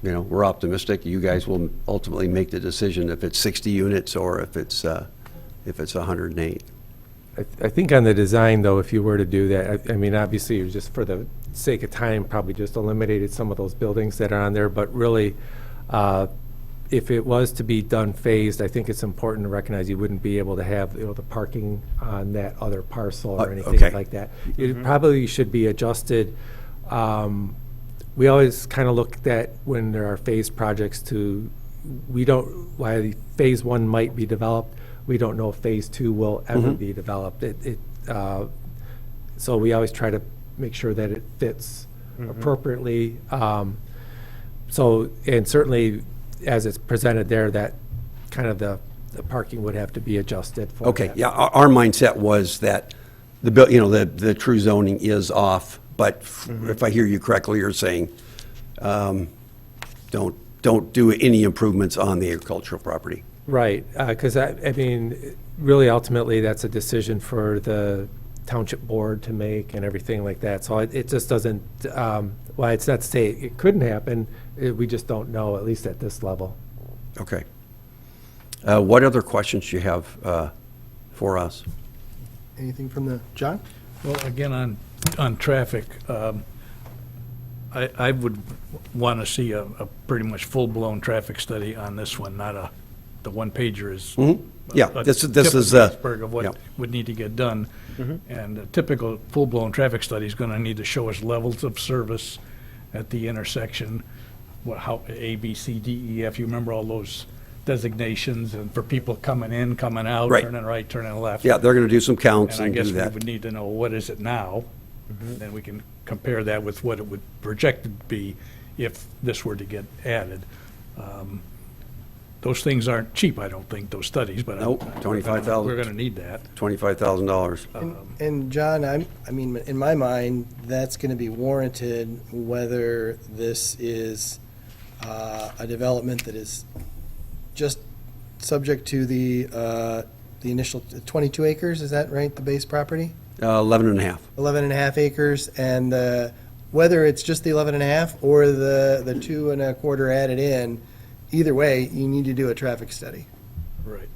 we're optimistic. You guys will ultimately make the decision if it's 60 units or if it's 108. I think on the design, though, if you were to do that, obviously, you're just for the sake of time, probably just eliminated some of those buildings that are on there, but really, if it was to be done phased, I think it's important to recognize you wouldn't be able to have, the parking on that other parcel or anything okay. like that. It probably should be adjusted. We always kind of look at when there are phased projects while Phase 1 might be developed, we don't know if Phase 2 will ever be developed. So we always try to make sure that it fits appropriately. And certainly, as it's presented there, that kind of the parking would have to be adjusted for Okay, that. yeah, our mindset was that the true zoning is off, but if I hear you correctly, you're saying, don't do any improvements on the agricultural property. Right, because really ultimately, that's a decision for the township board to make and everything like that. So it just doesn't, well, it's not to say it couldn't happen, we just don't know, at least at this level. Okay. What other questions do you have for us? Anything from John? Well, again, on traffic, I would want to see a pretty much full-blown traffic study on this one, not the one-pager is. Yeah, this tip is of the iceberg of what yeah. would need to get done. And a typical full-blown traffic study is going to need to show us levels of service at the intersection, how A, B, C, D, E, F. You remember all those designations, and for people coming in, coming out, Right. turning right, turning left. Yeah, they're going to do some counts And I and guess do we that. would need to know what is it now, then we can compare that with what it would projected to be if this were to get added. Those things aren't cheap, I don't think, those studies, but Nope, $25,000. we're going to need that. $25,000. And John, in my mind, that's going to be warranted whether this is a development that is just subject to the initial 22 acres, is that right, the base property? 11 and a half. 11 and a half acres, and whether it's just the 11 and a half or the 2 1/4 added in, either way, you need to do a traffic study. Right.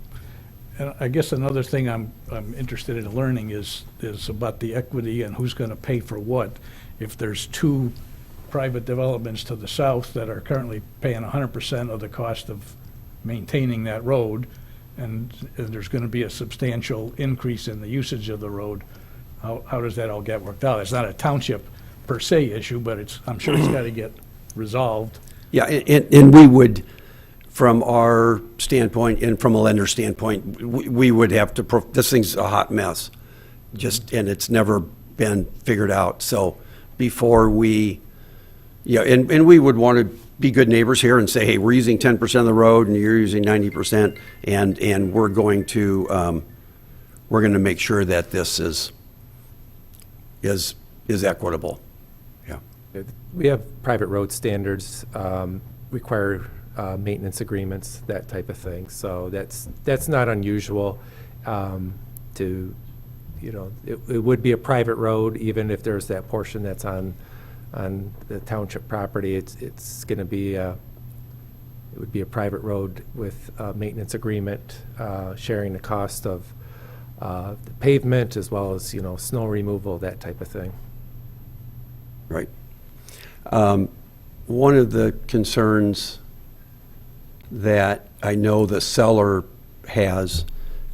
And I guess another thing I'm interested in learning is about the equity and who's going to pay for what. If there's 2 private developments to the south that are currently paying 100% of the cost of maintaining that road, and there's going to be a substantial increase in the usage of the road, how does that all get worked out? It's not a township per se issue, but I'm sure it's got to get resolved. Yeah, and we would, from our standpoint and from a lender standpoint, we would have to, this thing's a hot mess, and it's never been figured out. So before we, and we would want to be good neighbors here and say, hey, we're using 10% of the road and you're using 90%, and we're going to make sure that this is equitable. Yeah. We have private road standards, require maintenance agreements, that type of thing. So that's not unusual to, you know, it would be a private road, even if there's that portion that's on the township property. It's going to be, it would be a private road with a maintenance agreement, sharing the cost of the pavement as well as, you know, snow removal, that type of thing. Right. One of the concerns that I know the seller has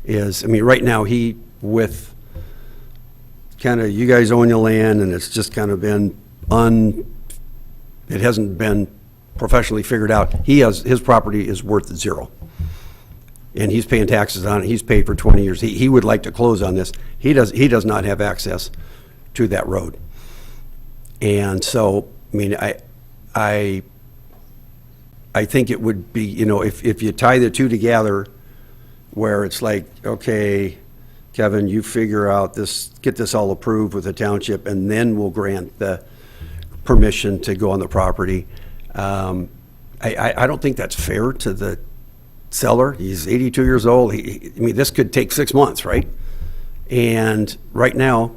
is, I mean, right now he, with kind of, you guys own your land and it's just kind of been it hasn't been professionally figured out. His property is worth zero. And he's paying taxes on it. He's paid for 20 years. He would like to close on this. He does not have access to that road. And so, I mean, I think it would be, you know, if you tie the two together, where it's like, okay, Kevin, you figure out this, get this all approved with the township, and then we'll grant the permission to go on the property. I don't think that's fair to the seller. He's 82 years old. I mean, this could take 6 months, right? And right now,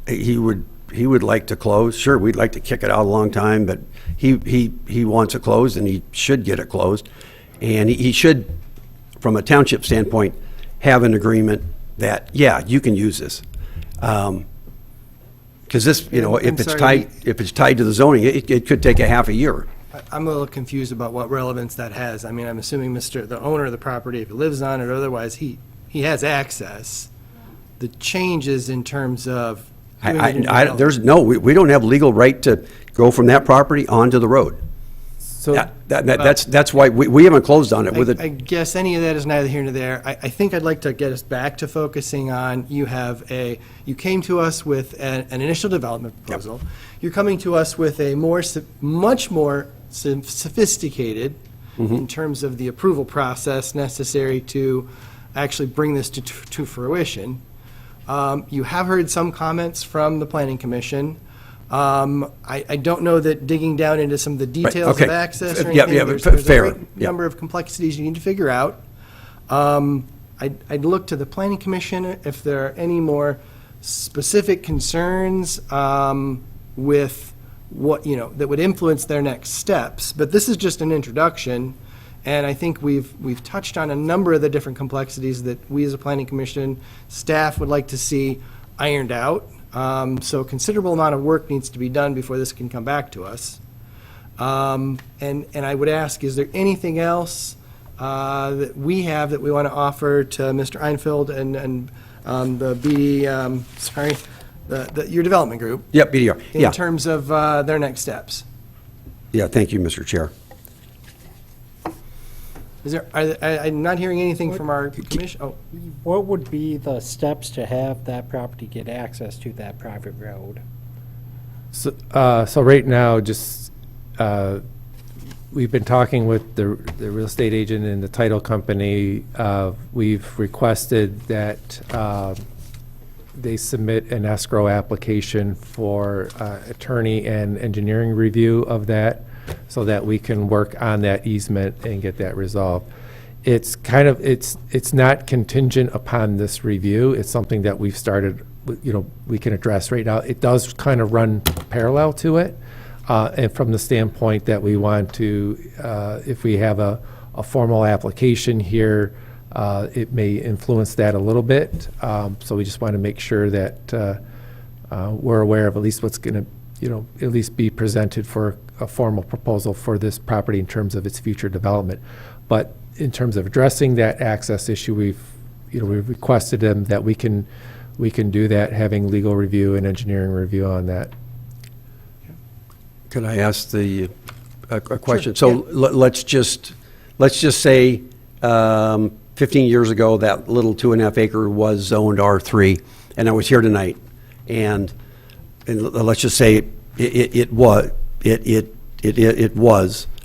he would like to close. Sure, we'd like to kick it out a long time, but he wants it closed, and he should get it closed. And he should, from a township standpoint, have an agreement that, yeah, you can use this. Because this, you know, if it's tied to the zoning, it could take a half a year. I'm a little confused about what relevance that has. I mean, I'm assuming the owner of the property, if he lives on it or otherwise, he has access. The changes in terms of doing it in we don't have legal right to go from that property onto the road. So that's why we haven't closed on it with it. I guess any of that is neither here nor there. I think I'd like to get us back to focusing on, you came to us with an initial development proposal. Yep. You're coming to us with a much more sophisticated, in terms of the approval process necessary to actually bring this to fruition. You have heard some comments from the Planning Commission. I don't know that digging down into some of the details of access or anything, there's a great number of complexities you need to figure out. I'd look to the Planning Commission if there are any more specific concerns with what, you know, that would influence their next steps. But this is just an introduction, and I think we've touched on a number of the different complexities that we as a Planning Commission staff would like to see ironed out. So a considerable amount of work needs to be done before this can come back to us. And I would ask, is there anything else that we have that we want to offer to Mr. Einfeld and the BD, your development group? Yep, BDR. In terms of their next steps? Yeah, thank you, Mr. Chair. I'm not hearing anything from our commission. Oh. What would be the steps to have that property get access to that private road? So right now, just we've been talking with the real estate agent and the title company. We've requested that they submit an escrow application for attorney and engineering review of that, so that we can work on that easement and get that resolved. It's kind of, it's not contingent upon this review. It's something that we've started, you know, we can address right now. It does kind of run parallel to it. And from the standpoint that we want to, if we have a formal application here, it may influence that a little bit. So we just want to make sure that we're aware of at least what's going to, you know, at least be presented for a formal proposal for this property in terms of its future development. But in terms of addressing that access issue, we've requested them that we can do that, having legal review and engineering review on that. Could I ask a question? Sure, So let's just say 15 years ago, that little 2.5 acre was zoned R3, and I was here tonight, and let's just say it was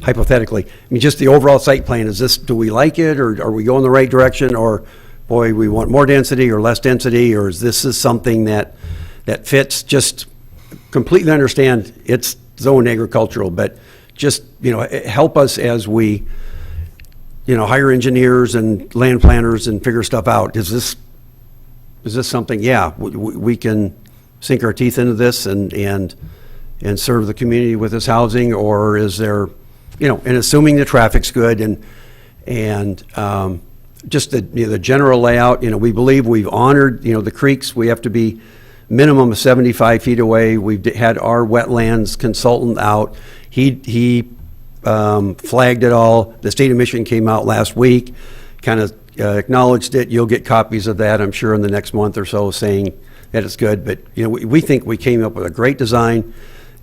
hypothetically. I mean, just the overall site plan. Is this? Do we like it, or are we going the right direction, or boy, we want more density or less density, or is this something that fits? Just completely understand it's zone agricultural, but just, help us as we, hire engineers and land planners and figure stuff out. Is this something, yeah, we can sink our teeth into this and serve the community with this housing, or is there, and assuming the traffic's good and just the general layout, we believe we've honored, the creeks. We have to be minimum of 75 feet away. We've had our wetlands consultant out. He flagged it all. The state of Michigan came out last week, kind of acknowledged it. You'll get copies of that, I'm sure, in the next month or so, saying that it's good. But, we think we came up with a great design,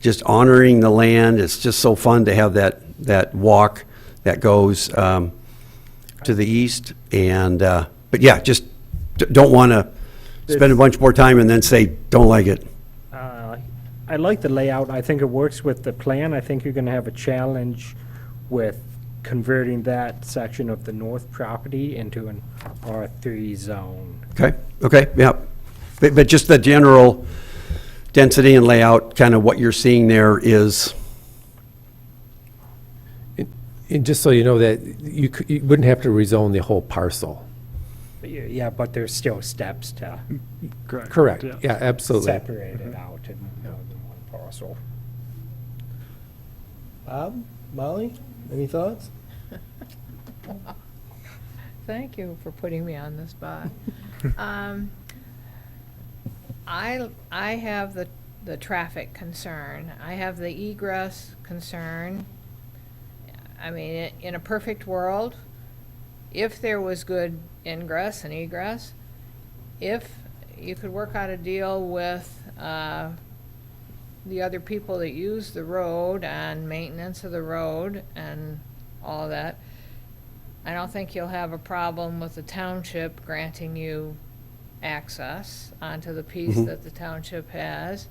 just honoring the land. It's just so fun to have that walk that goes to the east. And, but yeah, just don't want to spend a bunch more time and then say, don't like it. I like the layout. I think it works with the plan. I think you're going to have a challenge with converting that section of the north property into an R3 zone. Okay, yeah. But just the general density and layout, kind of what you're seeing there is... And just so you know that you wouldn't have to rezone the whole parcel. Yeah, but there's still steps to Correct. Yeah, absolutely. separate it out in more than one parcel. Bob, Molly, any thoughts? Thank you for putting me on the spot. I have the traffic concern. I have the egress concern. I mean, in a perfect world, if there was good ingress and egress, if you could work out a deal with the other people that use the road and maintenance of the road and all that, I don't think you'll have a problem with the township granting you access onto the piece that the township has.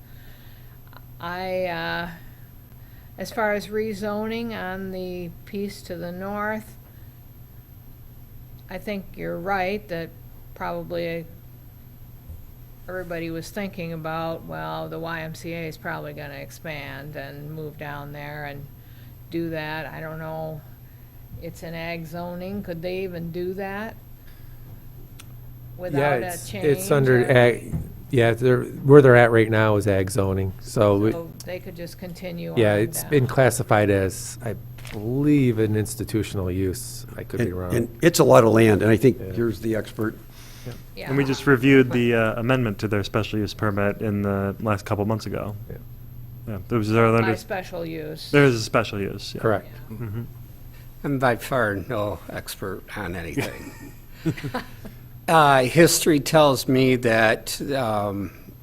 As far as rezoning on the piece to the north, I think you're right that probably everybody was thinking about, well, the YMCA is probably going to expand and move down there and do that. I don't know. It's an ag zoning. Could they even do that without a change? It's under ag. Yeah, where they're at right now is ag zoning. So they could just continue on. Yeah, it's down. been classified as, I believe, an institutional use. I could be wrong. And it's a lot of land, and I think here's the expert. Yeah. And we just reviewed the amendment to their special use permit in the last couple months ago. Yeah, there was By special use. There is a special use. Yeah. Correct. Mm-hmm. I'm by far no expert on anything. History tells me that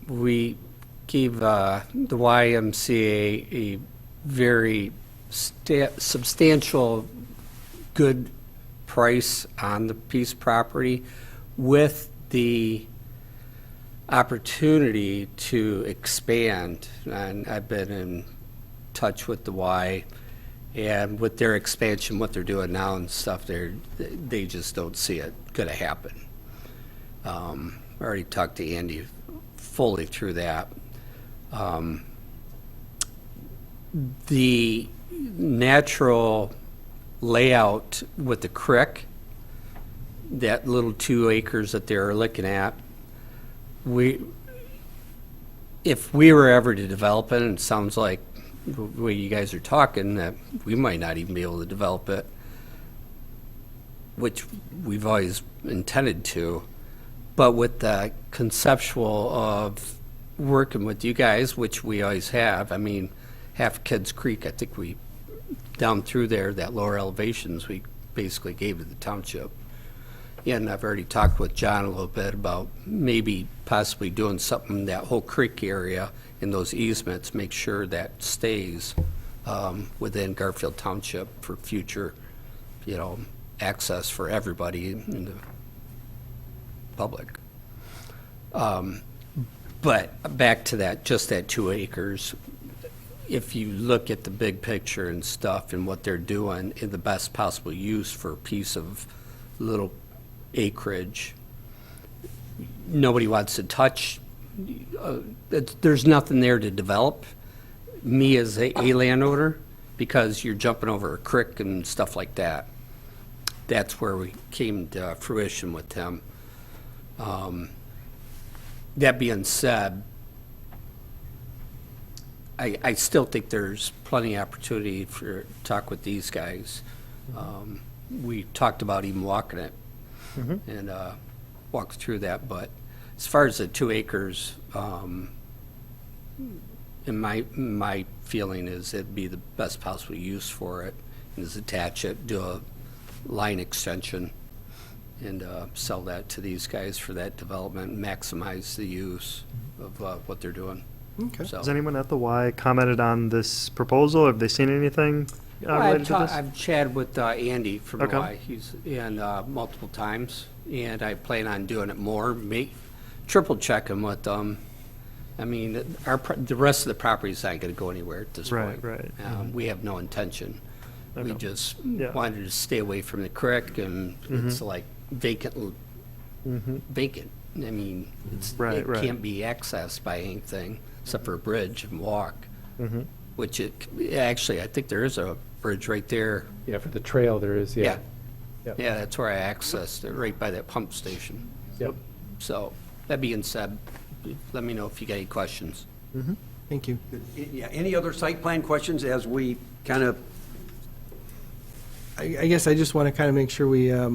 we gave the YMCA a very substantial good price on the piece of property with the opportunity to expand. And I've been in touch with the Y, and with their expansion, what they're doing now and stuff, they just don't see it going to happen. I already talked to Andy fully through that. The natural layout with the creek, that little 2 acres that they're looking at, if we were ever to develop it, and it sounds like the way you guys are talking, that we might not even be able to develop it, which we've always intended to. But with the conceptual of working with you guys, which we always have, I mean, Half Kids Creek, I think we, down through there, that lower elevations, we basically gave to the township. And I've already talked with John a little bit about maybe possibly doing something in that whole creek area in those easements, make sure that stays within Garfield Township for future, access for everybody in the public. But back to that, just that 2 acres, if you look at the big picture and stuff and what they're doing in the best possible use for a piece of little acreage, nobody wants to touch. There's nothing there to develop. me as a landowner, because you're jumping over a creek and stuff like that. That's where we came to fruition with them. That being said, I still think there's plenty of opportunity for talk with these guys. We talked about even walking it and walked through that, but as far as the 2 acres, in my feeling is it'd be the best possible use for it, is attach it, do a line extension, and sell that to these guys for that development, maximize the use of what they're doing. Okay. So, Has anyone at the Y commented on this proposal? Have they seen anything related to this? I've chatted with Andy from Okay. Y. He's in multiple times, and I plan on doing it more. Triple check him with them. I mean, the rest of the properties aren't going to go anywhere at this point. Right. We have no intention. We Okay. just Yeah. wanted to stay away from the creek, and it's like vacant. I mean, it Right. can't be accessed by anything except for a bridge and walk. Which actually, I think there is a bridge right there. Yeah, for the trail there is, yeah. Yeah. Yeah, that's where I accessed it, right by that pump station. Yep. So, that being said, let me know if you got any questions. Thank you. Yeah, any other site plan questions as we kind of, I guess I just want to kind of make sure we, I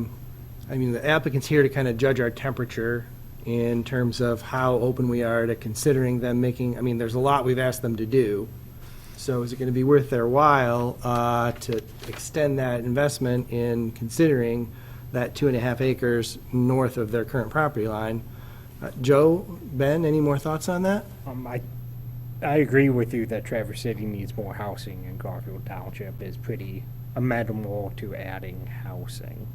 mean, the applicant's here to kind of judge our temperature in terms of how open we are to considering them making, I mean, there's a lot we've asked them to do. So is it going to be worth their while to extend that investment in considering that 2.5 acres north of their current property line? Joe, Ben, any more thoughts on that? I agree with you that Traverse City needs more housing, and Garfield Township is pretty amenable to adding housing.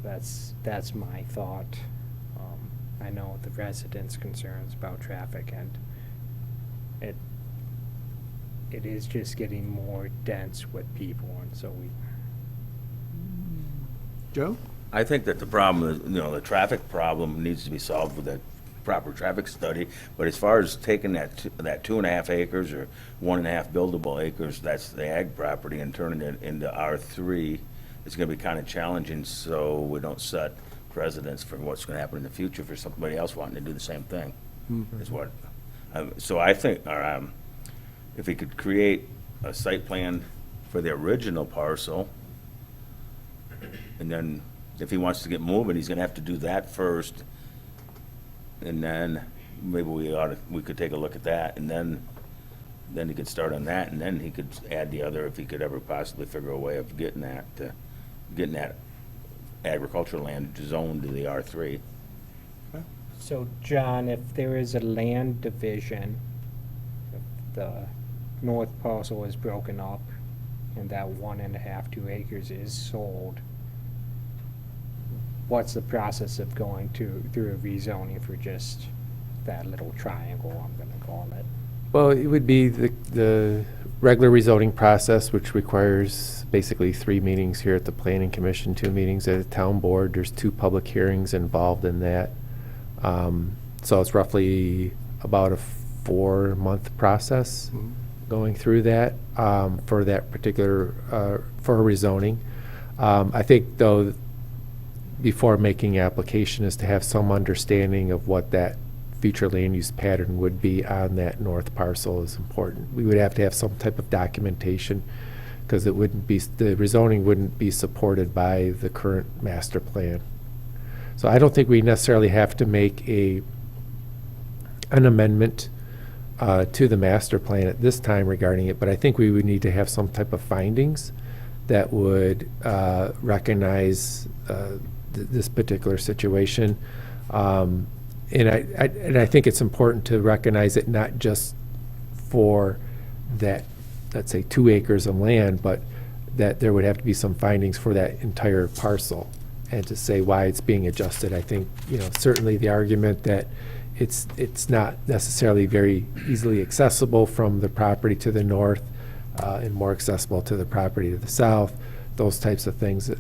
That's my thought. I know the residents' concerns about traffic, and it is just getting more dense with people, and so we. Joe? I think that the problem is, the traffic problem needs to be solved with a proper traffic study. But as far as taking that 2.5 acres or 1.5 buildable acres, that's the ag property, and turning it into R3, it's going to be kind of challenging, so we don't set precedents for what's going to happen in the future for somebody else wanting to do the same thing. Is what. So I think, if we could create a site plan for the original parcel, and then if he wants to get moving, he's gonna have to do that first, and then maybe we could take a look at that, and then he could start on that, and then he could add the other, if he could ever possibly figure a way of getting that agricultural land zoned to the R3. So, John, if there is a land division, if the north parcel is broken up and that 1.5, 2 acres is sold, what's the process of going through a rezoning for just that little triangle, I'm gonna call it? Well, it would be the regular rezoning process, which requires basically 3 meetings here at the Planning Commission, 2 meetings at the Town Board. There's 2 public hearings involved in that. So it's roughly about a 4-month process going through that for that particular, for rezoning. I think, though, before making application is to have some understanding of what that future land use pattern would be on that north parcel is important. We would have to have some type of documentation, because it wouldn't be, the rezoning wouldn't be supported by the current master plan. So I don't think we necessarily have to make an amendment to the master plan at this time regarding it, but I think we would need to have some type of findings that would recognize this particular situation. And I think it's important to recognize it not just for that, let's say, 2 acres of land, but that there would have to be some findings for that entire parcel, and to say why it's being adjusted. I think, certainly the argument that it's not necessarily very easily accessible from the property to the north, and more accessible to the property to the south, those types of things that,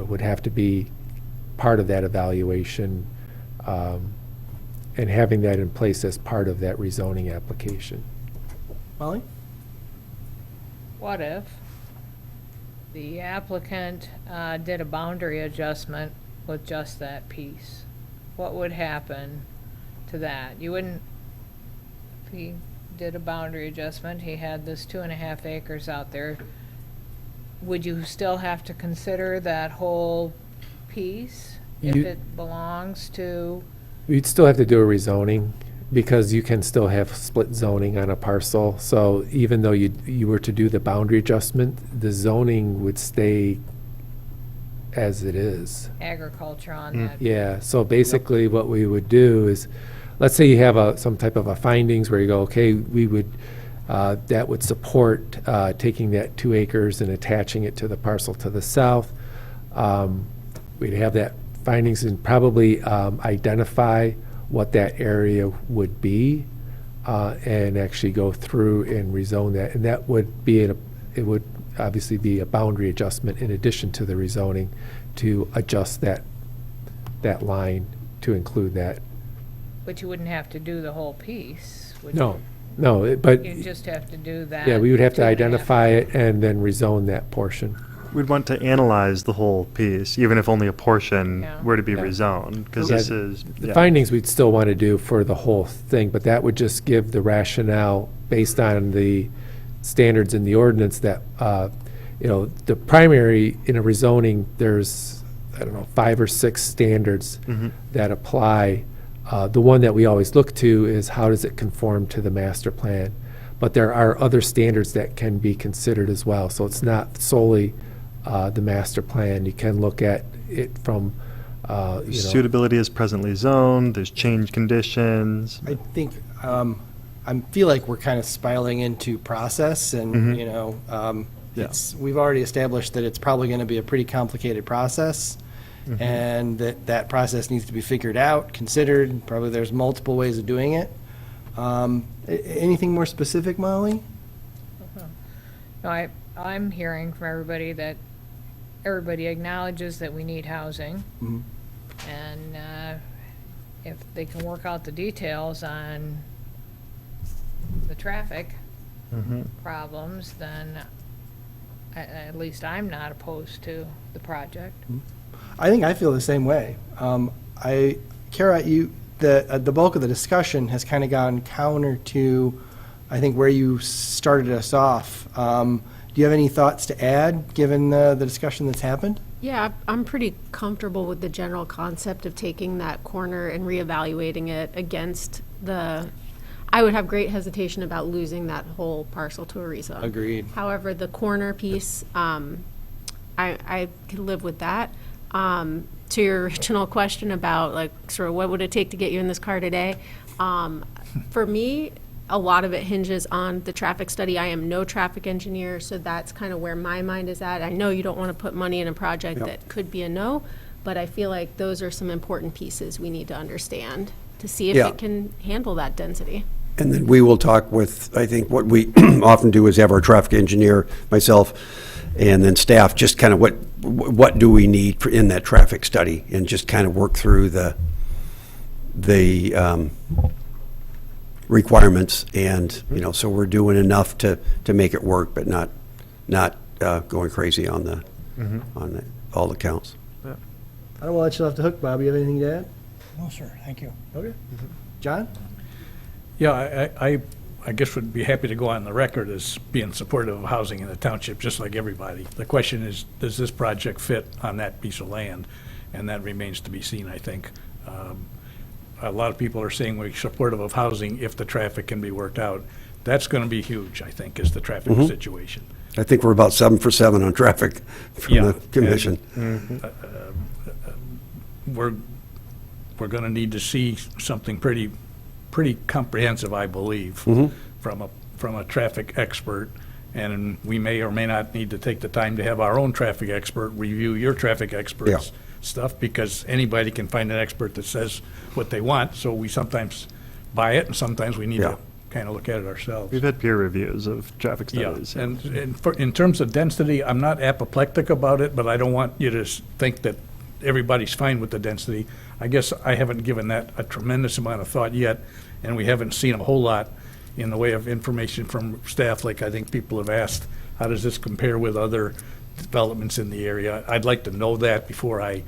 would have to be part of that evaluation, and having that in place as part of that rezoning application. Molly? What if the applicant did a boundary adjustment with just that piece? What would happen to that? You wouldn't, if he did a boundary adjustment, he had this 2.5 acres out there, would you still have to consider that whole piece if You- it belongs to? You'd still have to do a rezoning, because you can still have split zoning on a parcel. So even though you were to do the boundary adjustment, the zoning would stay as it is. Agriculture on that? Yeah, so basically what we would do is, let's say you have some type of a findings where you go, okay, we would, that would support taking that 2 acres and attaching it to the parcel to the south. We'd have that findings and probably identify what that area would be, and actually go through and rezone that. And that would be, it would obviously be a boundary adjustment in addition to the rezoning to adjust that line to include that. But you wouldn't have to do the whole piece, would you? No, but, You'd just have to do that. yeah, we would have to 2.5 identify it and then rezone that portion. We'd want to analyze the whole piece, even if only a portion Yeah. were to be rezoned, because Yeah, this is. The yeah. findings we'd still want to do for the whole thing, but that would just give the rationale based on the standards in the ordinance that, the primary, in a rezoning, there's, 5 or 6 standards that apply. The one that we always look to is how does it conform to the master plan? But there are other standards that can be considered as well. So it's not solely the master plan. You can look at it from, Suitability is presently zoned, there's change conditions. I think, I feel like we're kind of spiraling into process and, we've already established that it's probably going to be a pretty complicated process and that process needs to be figured out, considered. Probably there's multiple ways of doing it. Anything more specific, Molly? No, I'm hearing from everybody that everybody acknowledges that we need housing. And if they can work out the details on the traffic problems, then at least I'm not opposed to the project. I think I feel the same way. Kara, the bulk of the discussion has kind of gone counter to, I think, where you started us off. Do you have any thoughts to add, given the discussion that's happened? Yeah, I'm pretty comfortable with the general concept of taking that corner and reevaluating it against I would have great hesitation about losing that whole parcel to a rezone. Agreed. However, the corner piece, I could live with that. To your original question about, like, sort of what would it take to get you in this car today? For me, a lot of it hinges on the traffic study. I am no traffic engineer, so that's kind of where my mind is at. I know you don't want to put money in a project that could be a no, but I feel like those are some important pieces we need to understand to see if Yeah. it can handle that density. And then we will talk with, I think what we often do is have our traffic engineer, myself, and then staff, just kind of what do we need in that traffic study, and just kind of work through the requirements, and, so we're doing enough to make it work, but not going crazy on all the counts. I don't want to let you off the hook, Bob. You have anything to add? No, sir, thank you. Okay. John? Yeah, I guess would be happy to go on the record as being supportive of housing in the township, just like everybody. The question is, does this project fit on that piece of land? And that remains to be seen, I think. A lot of people are saying we're supportive of housing if the traffic can be worked out. That's going to be huge, I think, is the traffic situation. I think we're about 7 for 7 on traffic from Yeah, the commission. We're going to need to see something pretty comprehensive, I believe, from a traffic expert. And we may or may not need to take the time to have our own traffic expert review your traffic expert's stuff, because anybody can find an expert that says what they want. So we sometimes buy it, and sometimes we need to kind of look at it ourselves. We've had peer reviews of traffic studies. Yeah, and in terms of density, I'm not apoplectic about it, but I don't want you to think that everybody's fine with the density. I guess I haven't given that a tremendous amount of thought yet, and we haven't seen a whole lot in the way of information from staff, like I think people have asked, how does this compare with other developments in the area? I'd like to know that before I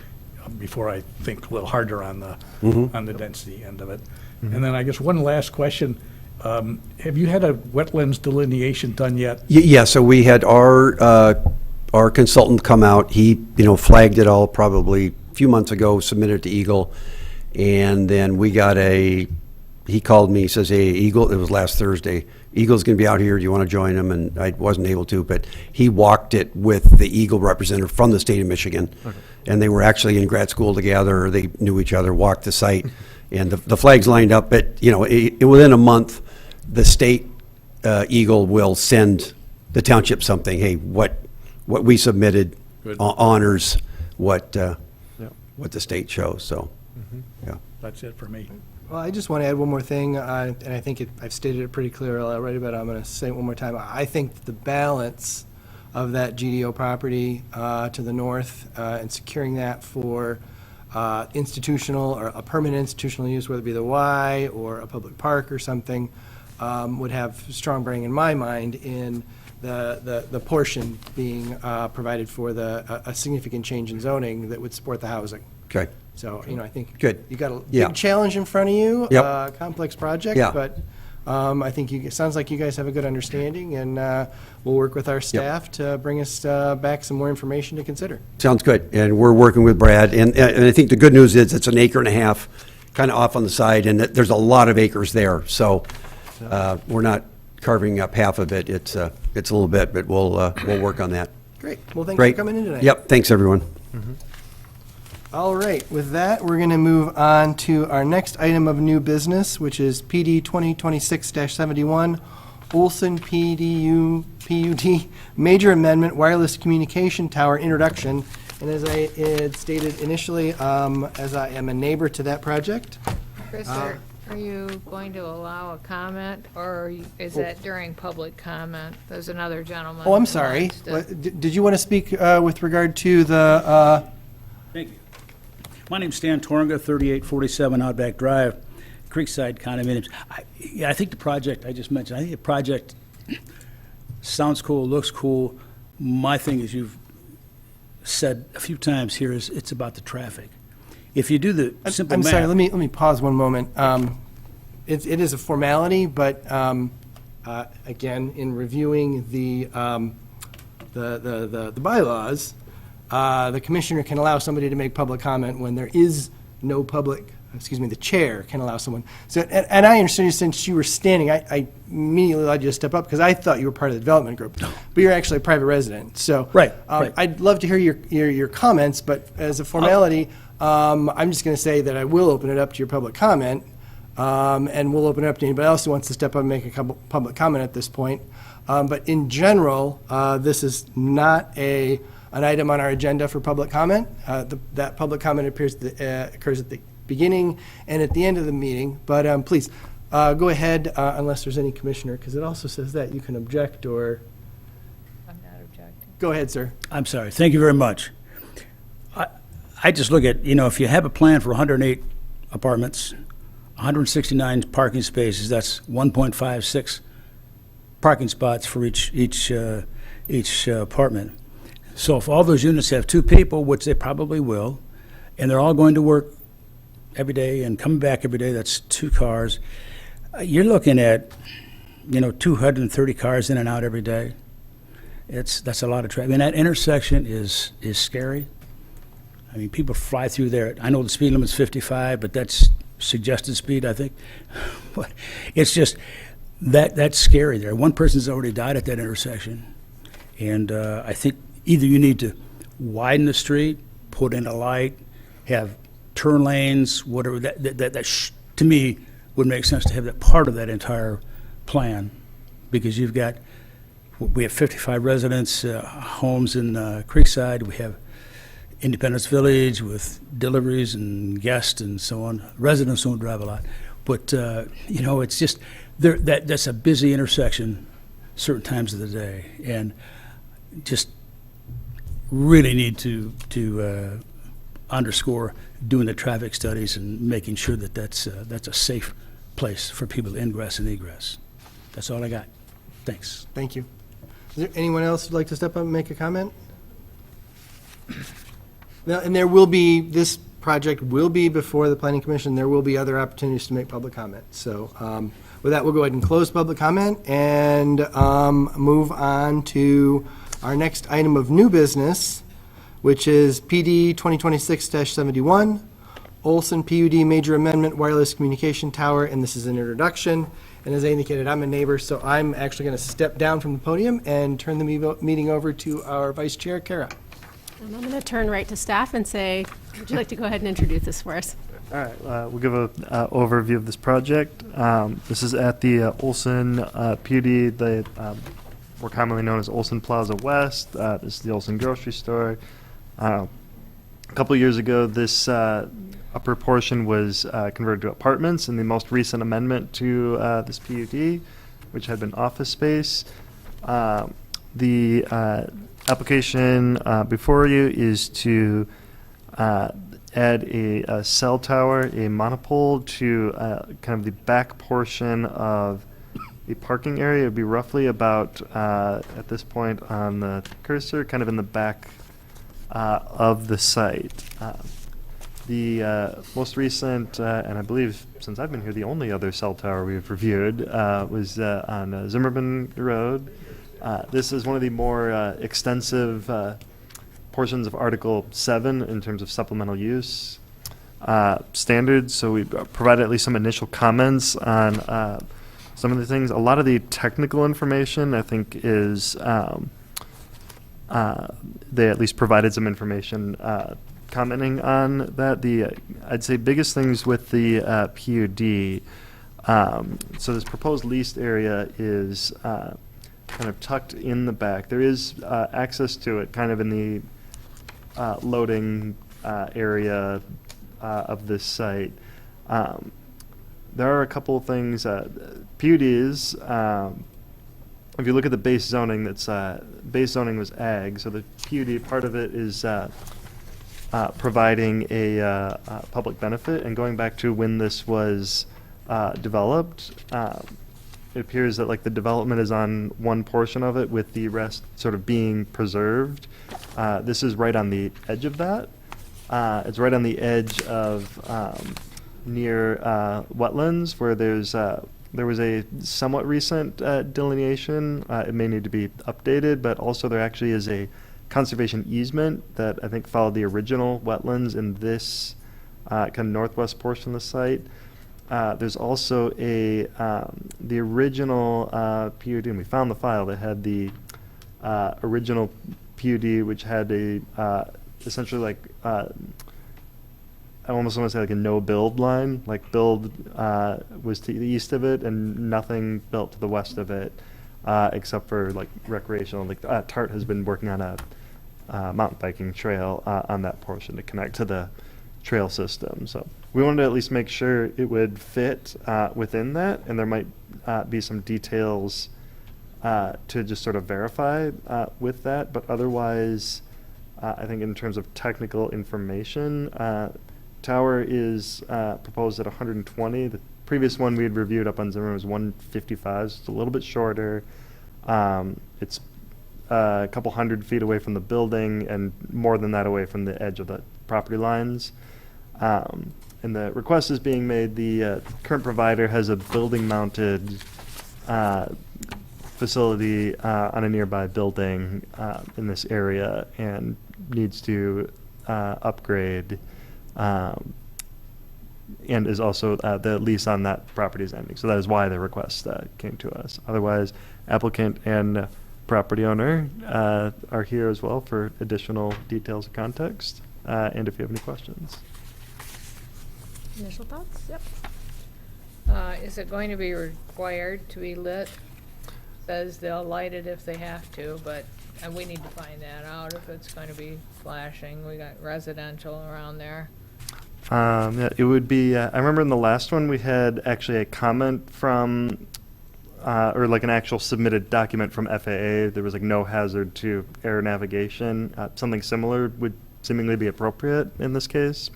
think a little harder on the density end of it. And then I guess one last question. Have you had a wetlands delineation done yet? Yeah, so we had our consultant come out. He, flagged it all probably a few months ago, submitted it to Eagle. And then he called me, he says, hey, Eagle, it was last Thursday, Eagle's going to be out here, do you want to join him? And I wasn't able to, but he walked it with the Eagle representative from the state of Michigan. Okay. And they were actually in grad school together, or they knew each other, walked the site, and the flags lined up. But, within a month, the state Eagle will send the township something, hey, what we submitted honors what the state shows, so, yeah. That's it for me. Well, I just want to add one more thing, and I think I've stated it pretty clearly already, but I'm going to say it one more time. I think the balance of that GDO property to the north and securing that for institutional or a permanent institutional use, whether it be the Y or a public park or something, would have strong bearing in my mind in the portion being provided for a significant change in zoning that would support the housing. Okay. So, I think Good. you got a Yeah. big challenge in front of you, Yep. complex project, Yeah. but I think it sounds like you guys have a good understanding, and we'll work with our staff to bring us back some more information to consider. Sounds good, and we're working with Brad, and I think the good news is it's an acre and a half, kind of off on the side, and there's a lot of acres there, so we're not carving up half of it. It's a little bit, but we'll work on that. Great. Well, thanks Great. for coming in tonight. Yep, thanks, everyone. All right, with that, we're going to move on to our next item of new business, which is PD 2026-71, Olson PUD Major Amendment Wireless Communication Tower Introduction. And as I had stated initially, as I am a neighbor to that project. Chris, are you going to allow a comment, or is that during public comment? There's another gentleman. Oh, I'm who sorry. wants to- Did you want to speak with regard to the, Thank you. My name's Stan Torga, 3847 Outback Drive, Creekside Condominiums. I think the project I just mentioned, I think the project sounds cool, looks cool. My thing, as you've said a few times here, is it's about the traffic. If you do the simple I'm math... sorry, let me pause one moment. It is a formality, but again, in reviewing the bylaws, the commissioner can allow somebody to make public comment when there is no public, the chair can allow someone. So, and I understand, since you were standing, I immediately allowed you to step up because I thought you were part of the development group, but you're actually a private resident. So Right. I'd love to hear your comments, but as a formality, I'm just going to say that I will open it up to your public comment, and we'll open it up to anybody else who wants to step up and make a public comment at this point. But in general, this is not an item on our agenda for public comment. That public comment occurs at the beginning and at the end of the meeting. But please, go ahead, unless there's any commissioner, because it also says that you can object or... I'm not objecting. Go ahead, sir. I'm sorry. Thank you very much. I just look at, if you have a plan for 108 apartments, 169 parking spaces, that's 1.56 parking spots for each apartment. So if all those units have two people, which they probably will, and they're all going to work every day and coming back every day, that's two cars. You're looking at, 230 cars in and out every day. That's a lot of traffic. And that intersection is scary. I mean, people fly through there. I know the speed limit's 55, but that's suggested speed, I think. But it's just, that's scary there. One person's already died at that intersection. And I think either you need to widen the street, put in a light, have turn lanes, whatever. That to me, would make sense to have that part of that entire plan, because we have 55 residents, homes in Creekside. We have Independence Village with deliveries and guests and so on. Residents don't drive a lot. But, it's just, that's a busy intersection certain times of the day. And just really need to underscore doing the traffic studies and making sure that that's a safe place for people to ingress and egress. That's all I got. Thanks. Thank you. Is there anyone else who'd like to step up and make a comment? Now, and there will be, this project will be before the planning commission. There will be other opportunities to make public comment. So with that, we'll go ahead and close public comment and move on to our next item of new business, which is PD 2026-71, Olson PUD Major Amendment Wireless Communication Tower, and this is an introduction. And as I indicated, I'm a neighbor, so I'm actually going to step down from the podium and turn the meeting over to our Vice Chair, Kara. And I'm going to turn right to staff and say, would you like to go ahead and introduce this for us? All right, we'll give an overview of this project. This is at the Olson PUD, more commonly known as Olson Plaza West. This is the Olson grocery store. A couple years ago, this upper portion was converted to apartments in the most recent amendment to this PUD, which had been office space. The application before you is to add a cell tower, a monopole to kind of the back portion of the parking area. It would be roughly about, at this point on the cursor, kind of in the back of the site. The most recent, and I believe since I've been here, the only other cell tower we've reviewed was on Zimmerman Road. This is one of the more extensive portions of Article 7 in terms of supplemental use standards. So we provided at least some initial comments on some of the things. A lot of the technical information, I think, is they at least provided some information commenting on that. The I'd say biggest things with the PUD. So this proposed leased area is kind of tucked in the back. There is access to it kind of in the loading area of this site. There are a couple of things. PUDs, if you look at the base zoning, base zoning was ag, so the PUD part of it is providing a public benefit. And going back to when this was developed, it appears that like the development is on one portion of it with the rest sort of being preserved. This is right on the edge of that. It's right on the edge of near wetlands where there was a somewhat recent delineation. It may need to be updated, but also there actually is a conservation easement that I think followed the original wetlands in this kind of northwest portion of the site. There's also the original PUD, and we found the file that had the original PUD, which had essentially like I almost want to say like a no build line. Like build was to the east of it, and nothing built to the west of it, except for like recreational. Like TART has been working on a mountain biking trail on that portion to connect to the trail system. So we wanted to at least make sure it would fit within that, and there might be some details to just sort of verify with that. But otherwise, I think in terms of technical information, tower is proposed at 120. The previous one we had reviewed up on Zimmerman was 155, so it's a little bit shorter. It's a couple 100 feet away from the building and more than that away from the edge of the property lines. And the request is being made, the current provider has a building-mounted facility on a nearby building in this area and needs to upgrade, and is also the lease on that property is ending. So that is why the request came to us. Otherwise, applicant and property owner are here as well for additional details and context, and if you have any questions. Initial thoughts? Yep. Is it going to be required to be lit? Says they'll light it if they have to, but we need to find that out if it's going to be flashing. We got residential around there. Yeah, it would be, I remember in the last one we had actually a comment from, or like an actual submitted document from FAA. There was like no hazard to air navigation. Something similar would seemingly be appropriate in this case.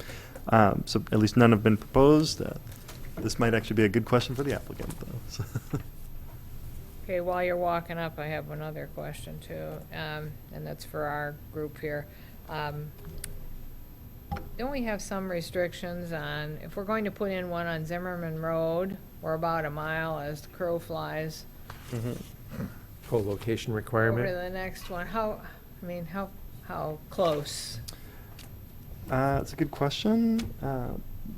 So at least none have been proposed. This might actually be a good question for the applicant, though. Okay, while you're walking up, I have another question too, and that's for our group here. Don't we have some restrictions on, if we're going to put in one on Zimmerman Road, we're about a mile as the crow flies Co-location over requirement? to the next one? How close? It's a good question.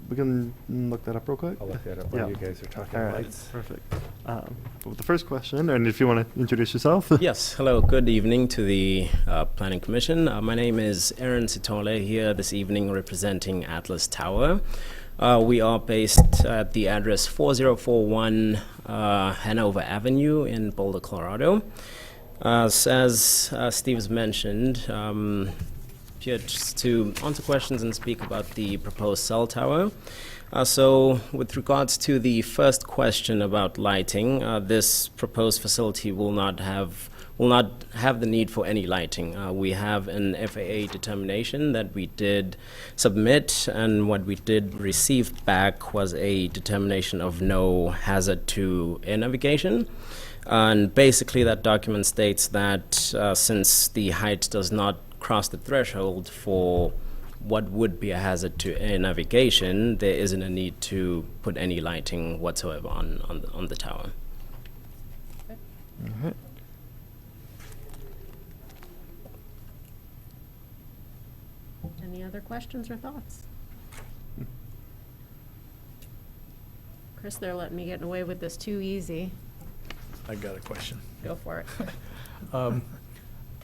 We can look that up real quick. I'll look that up while Yeah. you guys are talking All right, lights. perfect. With the first question, and if you want to introduce yourself. Yes, hello, good evening to the Planning Commission. My name is Aaron Sitole here this evening representing Atlas Tower. We are based at the address 4041 Hanover Avenue in Boulder, Colorado. As Steve has mentioned, here just to answer questions and speak about the proposed cell tower. So with regards to the first question about lighting, this proposed facility will not have the need for any lighting. We have an FAA determination that we did submit, and what we did receive back was a determination of no hazard to air navigation. And basically that document states that since the height does not cross the threshold for what would be a hazard to air navigation, there isn't a need to put any lighting whatsoever on the tower. All right. Any other questions or thoughts? Chris, they're letting me get away with this too easy. I got a question. Go for it.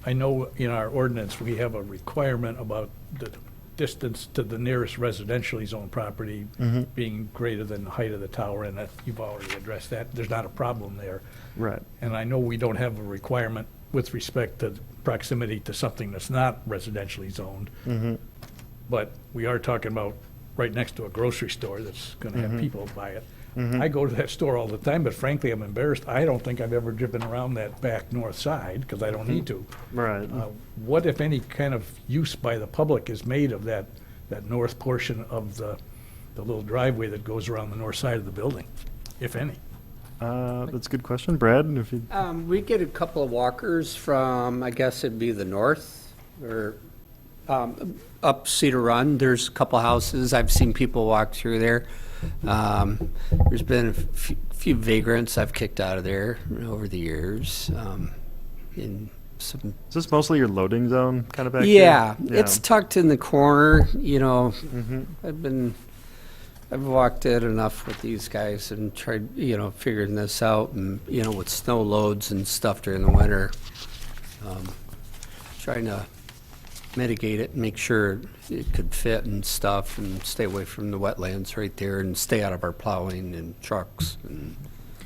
I know in our ordinance, we have a requirement about the distance to the nearest residentially zoned property being greater than the height of the tower, and that you've already addressed that. There's not a problem there. Right. And I know we don't have a requirement with respect to proximity to something that's not residentially zoned. But we are talking about right next to a grocery store that's gonna have people buy it. I go to that store all the time, but frankly, I'm embarrassed. I don't think I've ever driven around that back north side, because I don't need to. Right. What, if any, kind of use by the public is made of that north portion of the little driveway that goes around the north side of the building, if any? That's a good question. Brad, if you... We get a couple of walkers from, I guess it'd be the north, or up Cedar Run. There's a couple houses. I've seen people walk through there. There's been a few vagrants I've kicked out of there over the years. In some, Is this mostly your loading zone kind of back yeah, here? it's tucked in the corner. You know, I've walked it enough with these guys and tried, figuring this out, and with snow loads and stuff during the winter, trying to mitigate it and make sure it could fit and stuff, and stay away from the wetlands right there, and stay out of our plowing and trucks and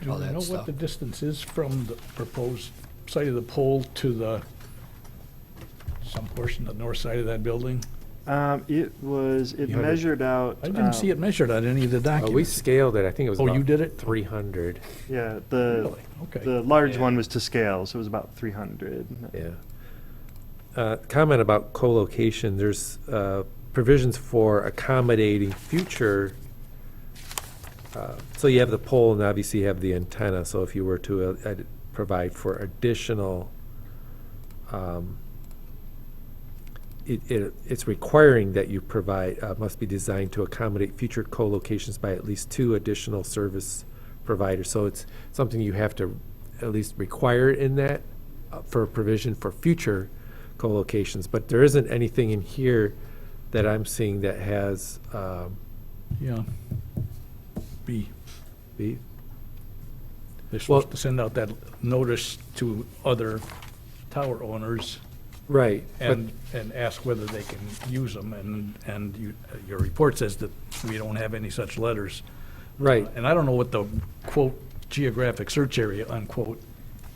Do all we that know stuff. what the distance is from the proposed site of the pole to some portion of the north side of that building? It measured out... I didn't see it measured on any of the documents. We scaled it, I think it was Oh, about you did it? 300. Yeah, Really? Okay. the large one was to scale, so it was about 300. Yeah. Comment about co-location, there's provisions for accommodating future, so you have the pole and obviously you have the antenna, so if you were to provide for additional, it's requiring that you provide, must be designed to accommodate future co-locations by at least 2 additional service providers, so it's something you have to at least require in that for provision for future co-locations, but there isn't anything in here that I'm seeing that has, Yeah. B. B. They're supposed to send out that notice to other tower owners Right, and ask whether they can use them, and your report says that we don't have any such letters. right. And I don't know what the, quote, geographic search area, unquote,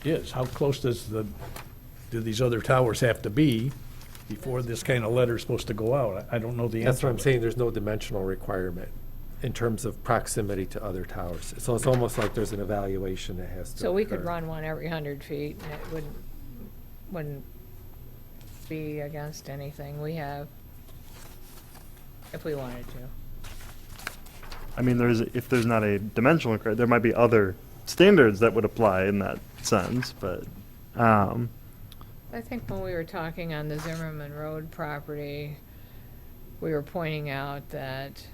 is. How close do these other towers have to be before this kind of letter is supposed to go out? I don't know the answer. That's what I'm to it. saying, there's no dimensional requirement in terms of proximity to other towers. So it's almost like there's an evaluation that has to So we could occur. run one every 100 feet, and it wouldn't be against anything we have, if we wanted to. I mean, if there's not a dimensional requirement, there might be other standards that would apply in that sense, but, I think when we were talking on the Zimmerman Road property, we were pointing out that,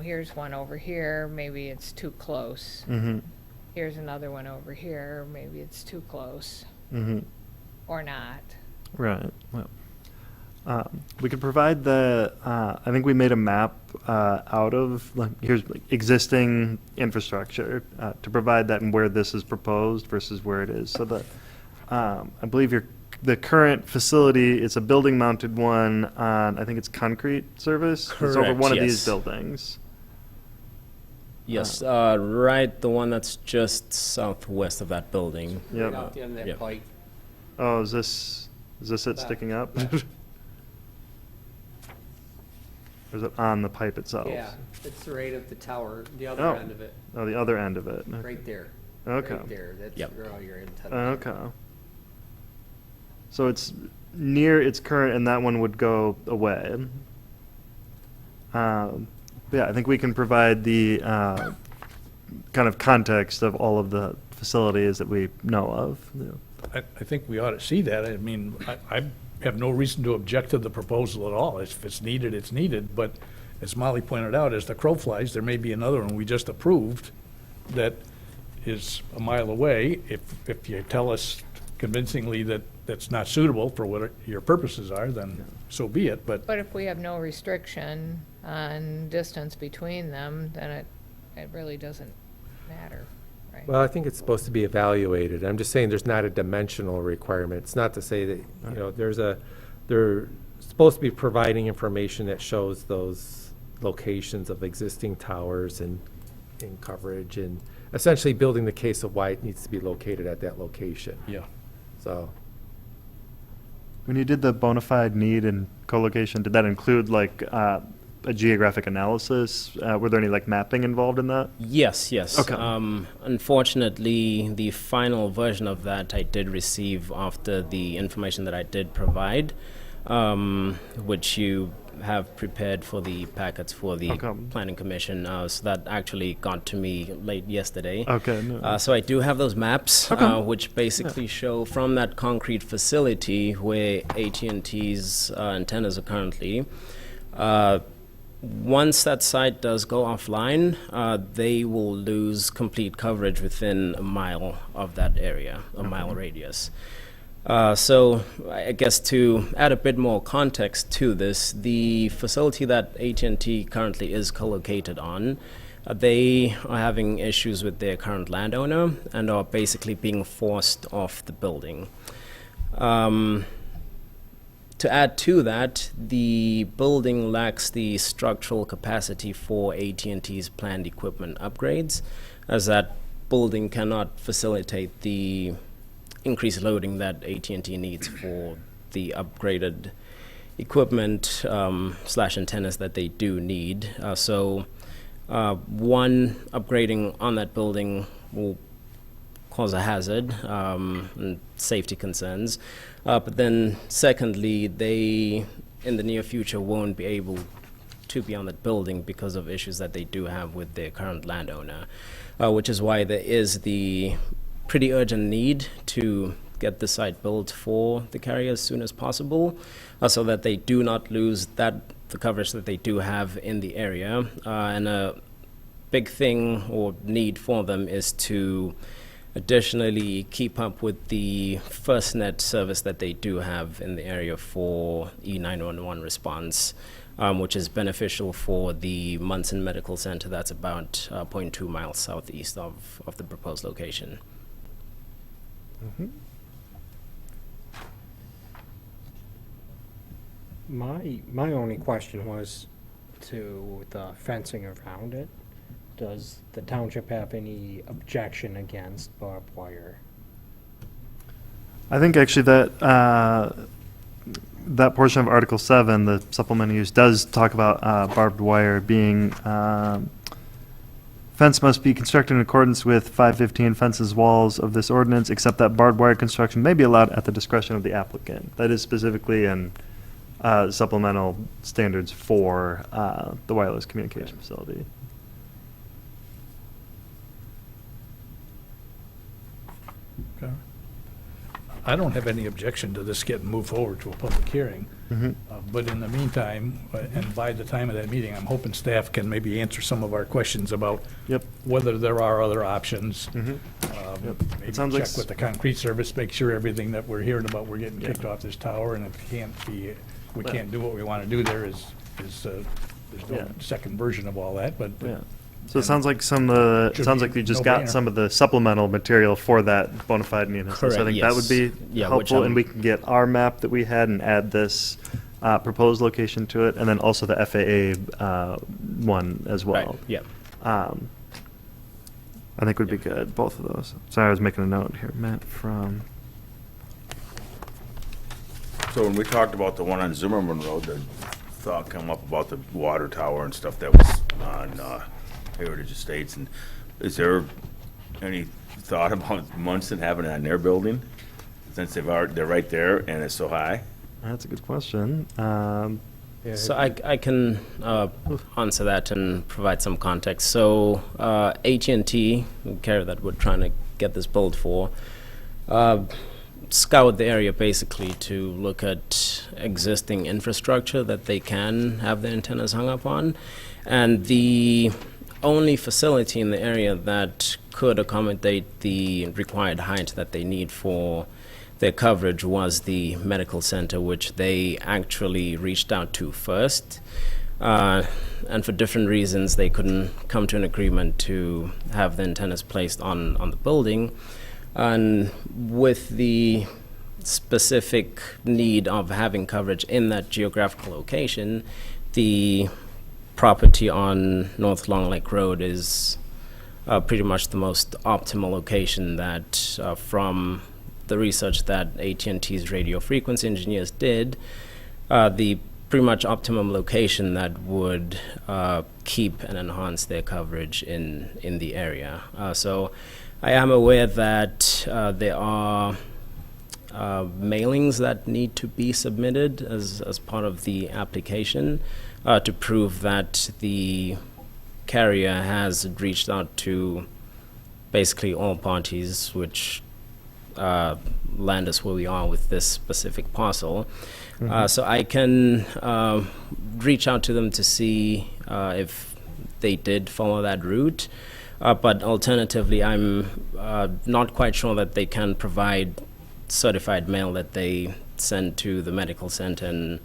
here's one over here, maybe it's too close. mhm, Here's another one over here, maybe it's too close, mhm. or not. Right. Well, we could provide I think we made a map out of, like, here's like, existing infrastructure to provide that and where this is proposed versus where it is. So that I believe the current facility, it's a building mounted one on, I think it's concrete service. It's over Correct, one of these yes. buildings. Yes, right, the one that's just southwest of that building. Yep. Right out the end of that Yeah. pipe. Oh, is this it sticking up? Or is it on the pipe itself? Yeah, it's right at the tower, the other Oh. end of it, Oh, the other end of it. right there. Okay. Right there, that's Yep. where all your antennas are. Okay. So it's near its current, and that one would go away. Yeah, I think we can provide the kind of context of all of the facilities that we know of. Yeah. I think we ought to see that. I mean, I have no reason to object to the proposal at all. If it's needed, it's needed. But as Molly pointed out, as the crow flies, there may be another one we just approved that is a mile away. If you tell us convincingly that that's not suitable for what your purposes are, then so be it. But But if we have no restriction on distance between them, then it really doesn't matter, right? Well, I think it's supposed to be evaluated. I'm just saying there's not a dimensional requirement. It's not to say that, they're supposed to be providing information that shows those locations of existing towers and coverage, and essentially building the case of why it needs to be located at that location. yeah. So, When you did the bona fide need and co-location, did that include like a geographic analysis? Were there any like mapping involved in that? Yes, yes. Okay. Unfortunately, the final version of that I did receive after the information that I did provide, which you have prepared for the packets for the Okay. Planning Commission. So that actually got to me late yesterday. Okay. No. So I do have those maps, Okay. which basically show from that concrete facility where AT&T's antennas are currently. Once that site does go offline, they will lose complete coverage within a mile of that area, a mile radius. So I guess to add a bit more context to this, the facility that AT&T currently is co-located on, they are having issues with their current landowner and are basically being forced off the building. To add to that, the building lacks the structural capacity for AT&T's planned equipment upgrades, as that building cannot facilitate the increased loading that AT&T needs for the upgraded equipment slash antennas that they do need. So one, upgrading on that building will cause a hazard and safety concerns. But then secondly, they in the near future won't be able to be on that building because of issues that they do have with their current landowner, which is why there is the pretty urgent need to get the site built for the carrier as soon as possible, so that they do not lose the coverage that they do have in the area. And a big thing or need for them is to additionally keep up with the FirstNet service that they do have in the area for E911 response, which is beneficial for the Munson Medical Center that's about 0.2 miles southeast of the proposed location. My only question was to the fencing around it. Does the township have any objection against barbed wire? I think actually that that portion of Article 7, the supplemental use, does talk about barbed wire being fence must be constructed in accordance with 515 fences walls of this ordinance, except that barbed wire construction may be allowed at the discretion of the applicant. That is specifically in supplemental standards for the wireless communication facility. Okay. I don't have any objection to this getting moved forward to a public hearing. But in the meantime, and by the time of that meeting, I'm hoping staff can maybe answer some of our questions about whether there are other options. Maybe It sounds like check with the concrete service, make sure everything that we're hearing about, we're getting kicked off this tower, and if we can't do what we want to do there there's no second version of all that, but. So it sounds like it sounds like you just got some of the supplemental material for that bona fide municipal. So I Correct, think that would be Yeah, helpful, and we can get our map that we had and add this proposed location to it, and then also the FAA one as well. Right, yeah. I think would be good, both of those. Sorry, I was making a note here. Matt from. So when we talked about the one on Zimmerman Road, the thought come up about the water tower and stuff that was on Heritage Estates, and is there any thought about Munson having it on their building, since they're right there and it's so high? That's a good question. So I can answer that and provide some context. So AT&T, the carrier that we're trying to get this built for, scoured the area basically to look at existing infrastructure that they can have their antennas hung up on, and the only facility in the area that could accommodate the required height that they need for their coverage was the medical center, which they actually reached out to first. And for different reasons, they couldn't come to an agreement to have the antennas placed on the building. And with the specific need of having coverage in that geographical location, the property on North Long Lake Road is pretty much the most optimal location that, from the research that AT&T's radio frequency engineers did, the pretty much optimum location that would keep and enhance their coverage in the area. So I am aware that there are mailings that need to be submitted as part of the application to prove that the carrier has reached out to basically all parties which land us where we are with this specific parcel. So I can reach out to them to see if they did follow that route. But alternatively, I'm not quite sure that they can provide certified mail that they send to the medical center and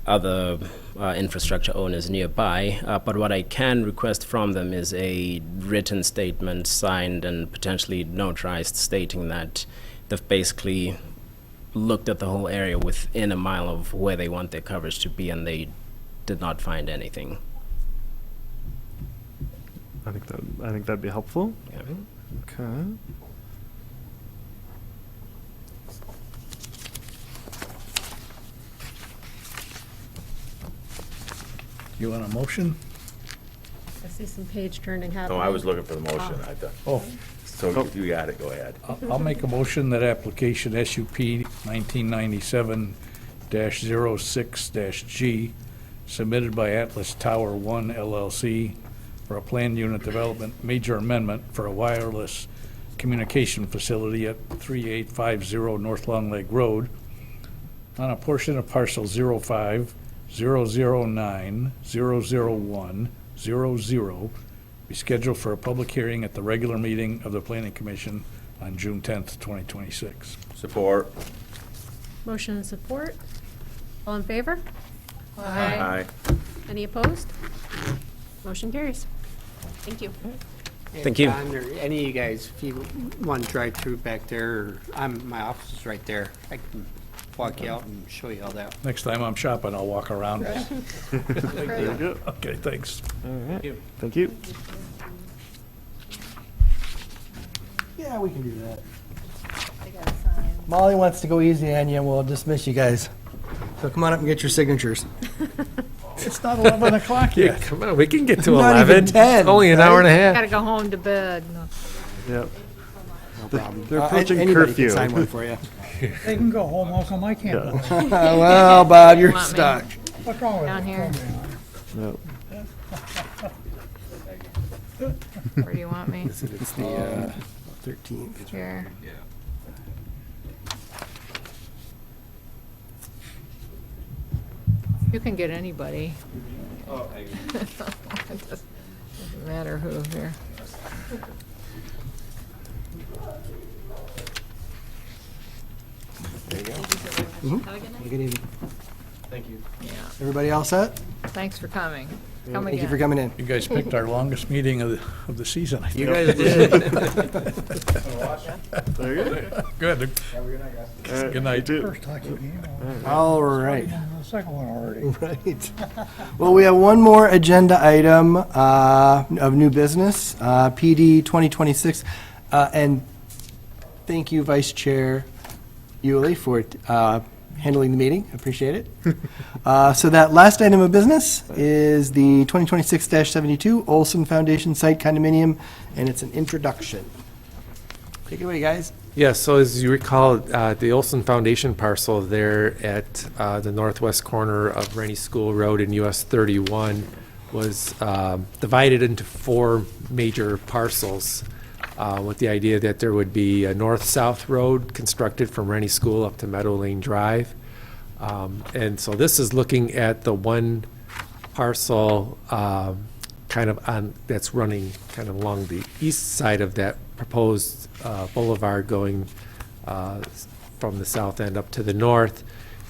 other infrastructure owners nearby. But what I can request from them is a written statement signed and potentially notarized stating that they've basically looked at the whole area within a mile of where they want their coverage to be, and they did not find anything. I think that'd be helpful. Yeah. Okay. You want a motion? I see some page turning happening. No, I was looking for the motion. I thought. Oh. So if you got it, go ahead. I'll make a motion that application SUP 1997-06-G submitted by Atlas Tower 1 LLC for a planned unit development major amendment for a wireless communication facility at 3850 North Long Lake Road on a portion of parcel 05-009-001-00 be scheduled for a public hearing at the regular meeting of the Planning Commission on June 10th, 2026. Support. Motion and support. All in favor? Aye. Any opposed? Motion carries. Thank you. Thank you. John, or any of you guys, if you want to drive through back there, my office is right there. I can walk you out and show you all that. Next time I'm shopping, I'll walk around. There you go. Okay, thanks. All right. Thank you. Yeah, we can do that. Molly wants to go easy on you, and we'll dismiss you guys. So come on up and get your signatures. It's not 11 o'clock Yeah, yet. come on, we can get to Not 11. even 10, It's only an hour and a half. Gotta go home to bed. No. Yep. No problem. They're approaching Anybody curfew. can sign one for you. They can go home, how come I can't go? Well, Bob, you're Want me? stuck. What's wrong with Down it? here. Yep. Where do you want me? It's the 13th. Here. You can get anybody. It doesn't matter who here. Good evening. Thank you. Yeah, Everybody all set? thanks for coming. Come Thank you for again. coming in. You guys picked our longest meeting of the season, I think. You guys did. Good. Good night. First hockey game. All right. The second one already. Right. Well, we have one more agenda item of new business, PD 2026. And thank you, Vice Chair Yulee, for handling the meeting. Appreciate it. So that last item of business is the 2026-72 Olson Foundation Site Condominium, and it's an introduction. Take it away, guys. Yeah, so as you recall, the Olson Foundation parcel there at the northwest corner of Rennie School Road and US 31 was divided into 4 major parcels with the idea that there would be a north-south road constructed from Rennie School up to Meadow Lane Drive. And so this is looking at the one parcel kind of on, that's running kind of along the east side of that proposed boulevard going from the south end up to the north.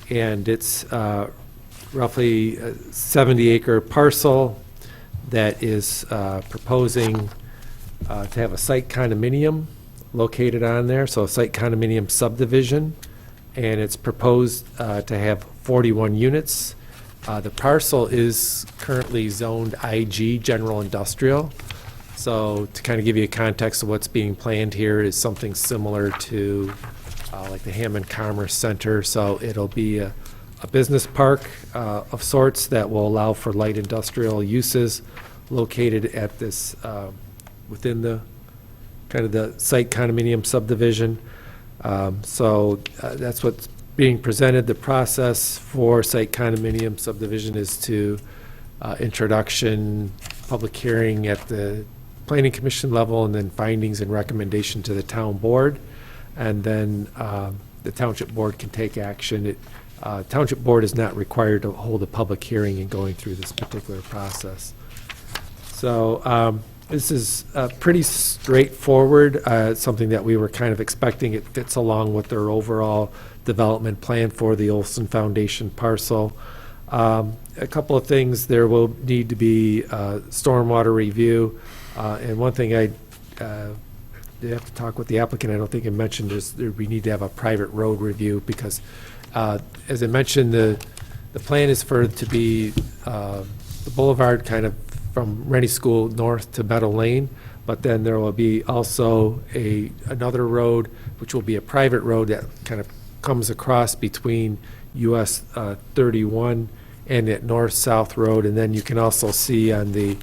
And it's roughly a 70-acre parcel that is proposing to have a site condominium located on there, so a site condominium subdivision, and it's proposed to have 41 units. The parcel is currently zoned IG, General Industrial. So to kind of give you a context of what's being planned here is something similar to like the Hammond Commerce Center. So it'll be a business park of sorts that will allow for light industrial uses located at this within the kind of the site condominium subdivision. So that's what's being presented. The process for site condominium subdivision is to introduction, public hearing at the Planning Commission level, and then findings and recommendation to the town board. And then the township board can take action. Township board is not required to hold a public hearing in going through this particular process. So this is pretty straightforward, something that we were kind of expecting. It fits along with their overall development plan for the Olson Foundation parcel. A couple of things, there will need to be stormwater review. And one thing I have to talk with the applicant, I don't think I mentioned, is we need to have a private road review because, as I mentioned, the plan is for it to be the boulevard kind of from Rennie School north to Meadow Lane, but then there will be also another road, which will be a private road that kind of comes across between US 31 and that north-south road. And then you can also see on the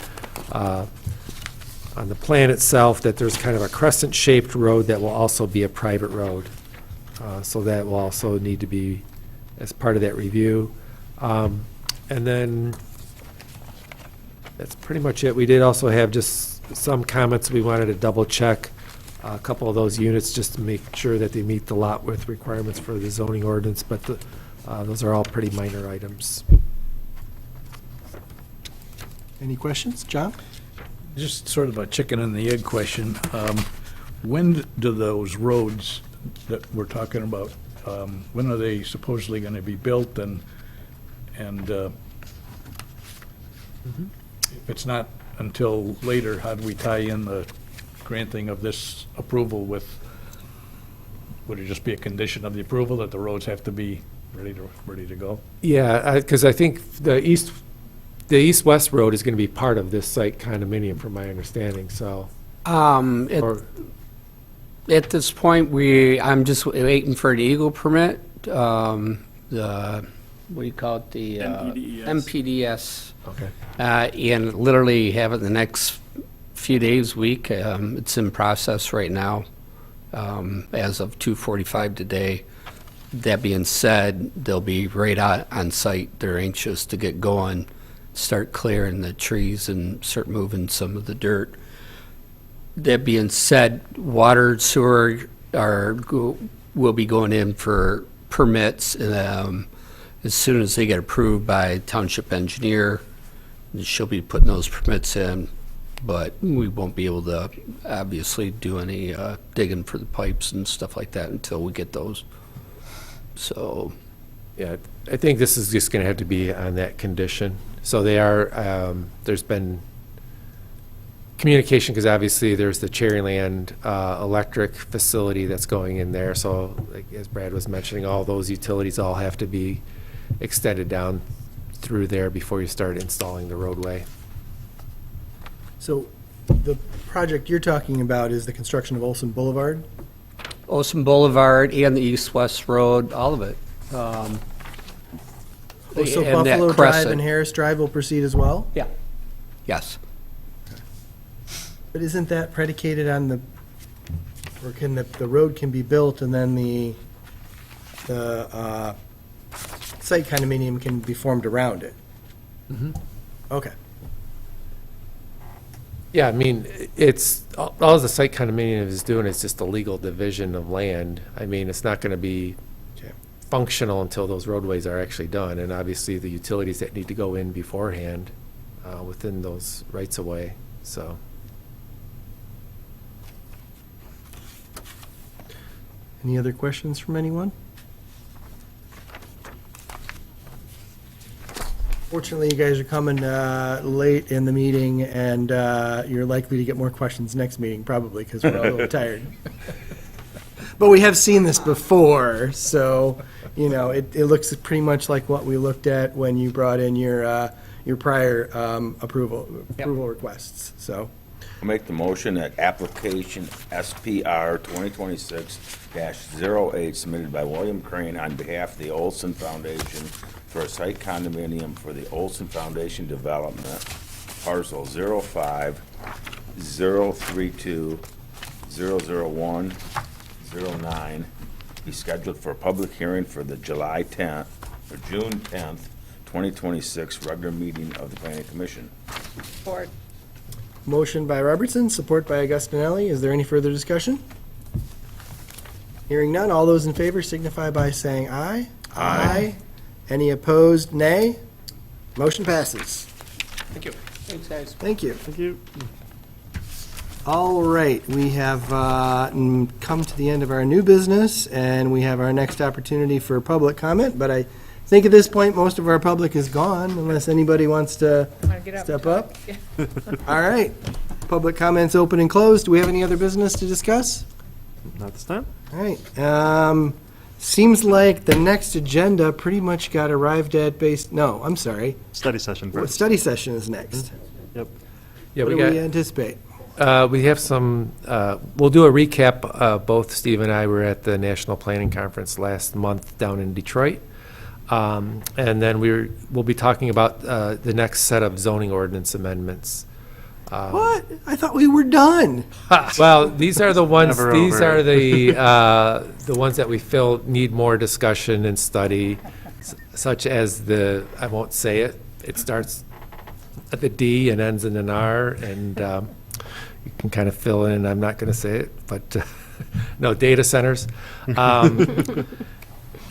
plan itself that there's kind of a crescent-shaped road that will also be a private road. So that will also need to be as part of that review. And then that's pretty much it. We did also have just some comments. We wanted to double-check a couple of those units just to make sure that they meet the lot width requirements for the zoning ordinance, but those are all pretty minor items. Any questions? John? Just sort of a chicken and the egg question. When do those roads that we're talking about, when are they supposedly going to be built? And if it's not until later, how do we tie in the granting of this approval with, would it just be a condition of the approval that the roads have to be ready to go? Yeah, because I think the east-west road is going to be part of this site condominium, from my understanding, so. At this point, I'm just waiting for the Eagle permit, the, what do you call it, the MPDS. Okay. And literally have it the next few days, week. It's in process right now, as of 2:45 today. That being said, they'll be right on site. They're anxious to get going, start clearing the trees and start moving some of the dirt. That being said, water, sewer will be going in for permits. as soon as they get approved by township engineer, she'll be putting those permits in, but we won't be able to obviously do any digging for the pipes and stuff like that until we get those. So, Yeah, I think this is just going to have to be on that condition. So they are, there's been communication, because obviously there's the Cherryland electric facility that's going in there. So like, as Brad was mentioning, all those utilities all have to be extended down through there before you start installing the roadway. So the project you're talking about is the construction of Olson Boulevard? Olson Boulevard and the east-west road, all of it. So and that Buffalo Drive crescent. and Harris Drive will proceed as well? Yeah. Yes. But isn't that predicated on the, or can the road can be built and then the site condominium can be formed around it? Mm-hmm. Okay. Yeah, I mean, it's, all the site condominium is doing is just a legal division of land. I mean, it's not going to be functional until those roadways are actually done, and obviously the utilities that need to go in beforehand within those rights of way, so. Any other questions from anyone? Fortunately, you guys are coming late in the meeting, and you're likely to get more questions next meeting, probably, because we're all a little tired. But we have seen this before, so, you know, it looks pretty much like what we looked at when you brought in your prior approval requests, so. I'll make the motion that application SPR 2026-08 submitted by William Crane on behalf of the Olson Foundation for a site condominium for the Olson Foundation Development, parcel 05-032-001-09, be scheduled for a public hearing for the July 10th, or June 10th, 2026 regular meeting of the Planning Commission. Support. Motion by Robertson, support by Augustinelli. Is there any further discussion? Hearing none, all those in favor signify by saying aye. Aye. Any opposed, nay? Motion passes. Thank you. Thanks, guys. Thank you. Thank you. All right, we have come to the end of our new business, and we have our next opportunity for public comment, but I think at this point, most of our public is gone, unless anybody wants to Wanna get up and step talk? up. All right, public comments open and closed. Do we have any other business to discuss? Not this time. All right, seems like the next agenda pretty much got arrived at no, I'm sorry. Study session first. Study session is next. Yep. Yeah, What we do got. we anticipate? We have some, we'll do a recap. Both Steve and I were at the National Planning Conference last month down in Detroit. And then we'll be talking about the next set of zoning ordinance amendments. What? I thought we were done. Well, these are the ones, Never these over. are the ones that we feel need more discussion and study, such as I won't say it, it starts at the D and ends in an R, and you can kind of fill in, I'm not going to say it, but no, data centers.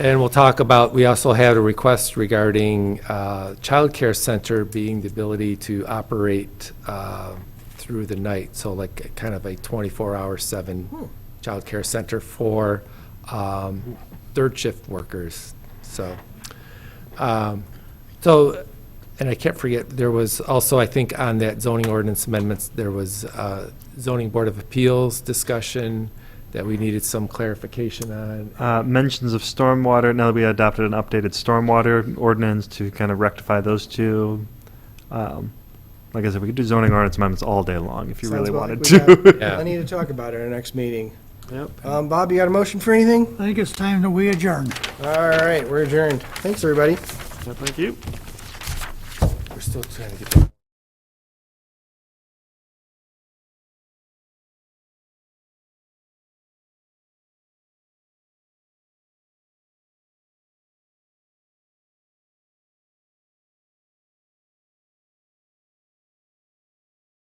And we'll talk about, we also had a request regarding childcare center being the ability to operate through the night. So like kind of a 24/7 childcare center for third shift workers. So, and I can't forget, there was also, I think, on that zoning ordinance amendments, there was zoning board of appeals discussion that we needed some clarification on. Mentions of stormwater, now that we adopted an updated stormwater ordinance to kind of rectify those two. Like I said, we could do zoning ordinance amendments all day long if you Sounds really like wanted we to. got Yeah. plenty to talk about at our next meeting. Yep. Bob, you got a motion for anything? I think it's time that we adjourn. All right, we're adjourned. Thanks, everybody. Thank you. We're still trying to get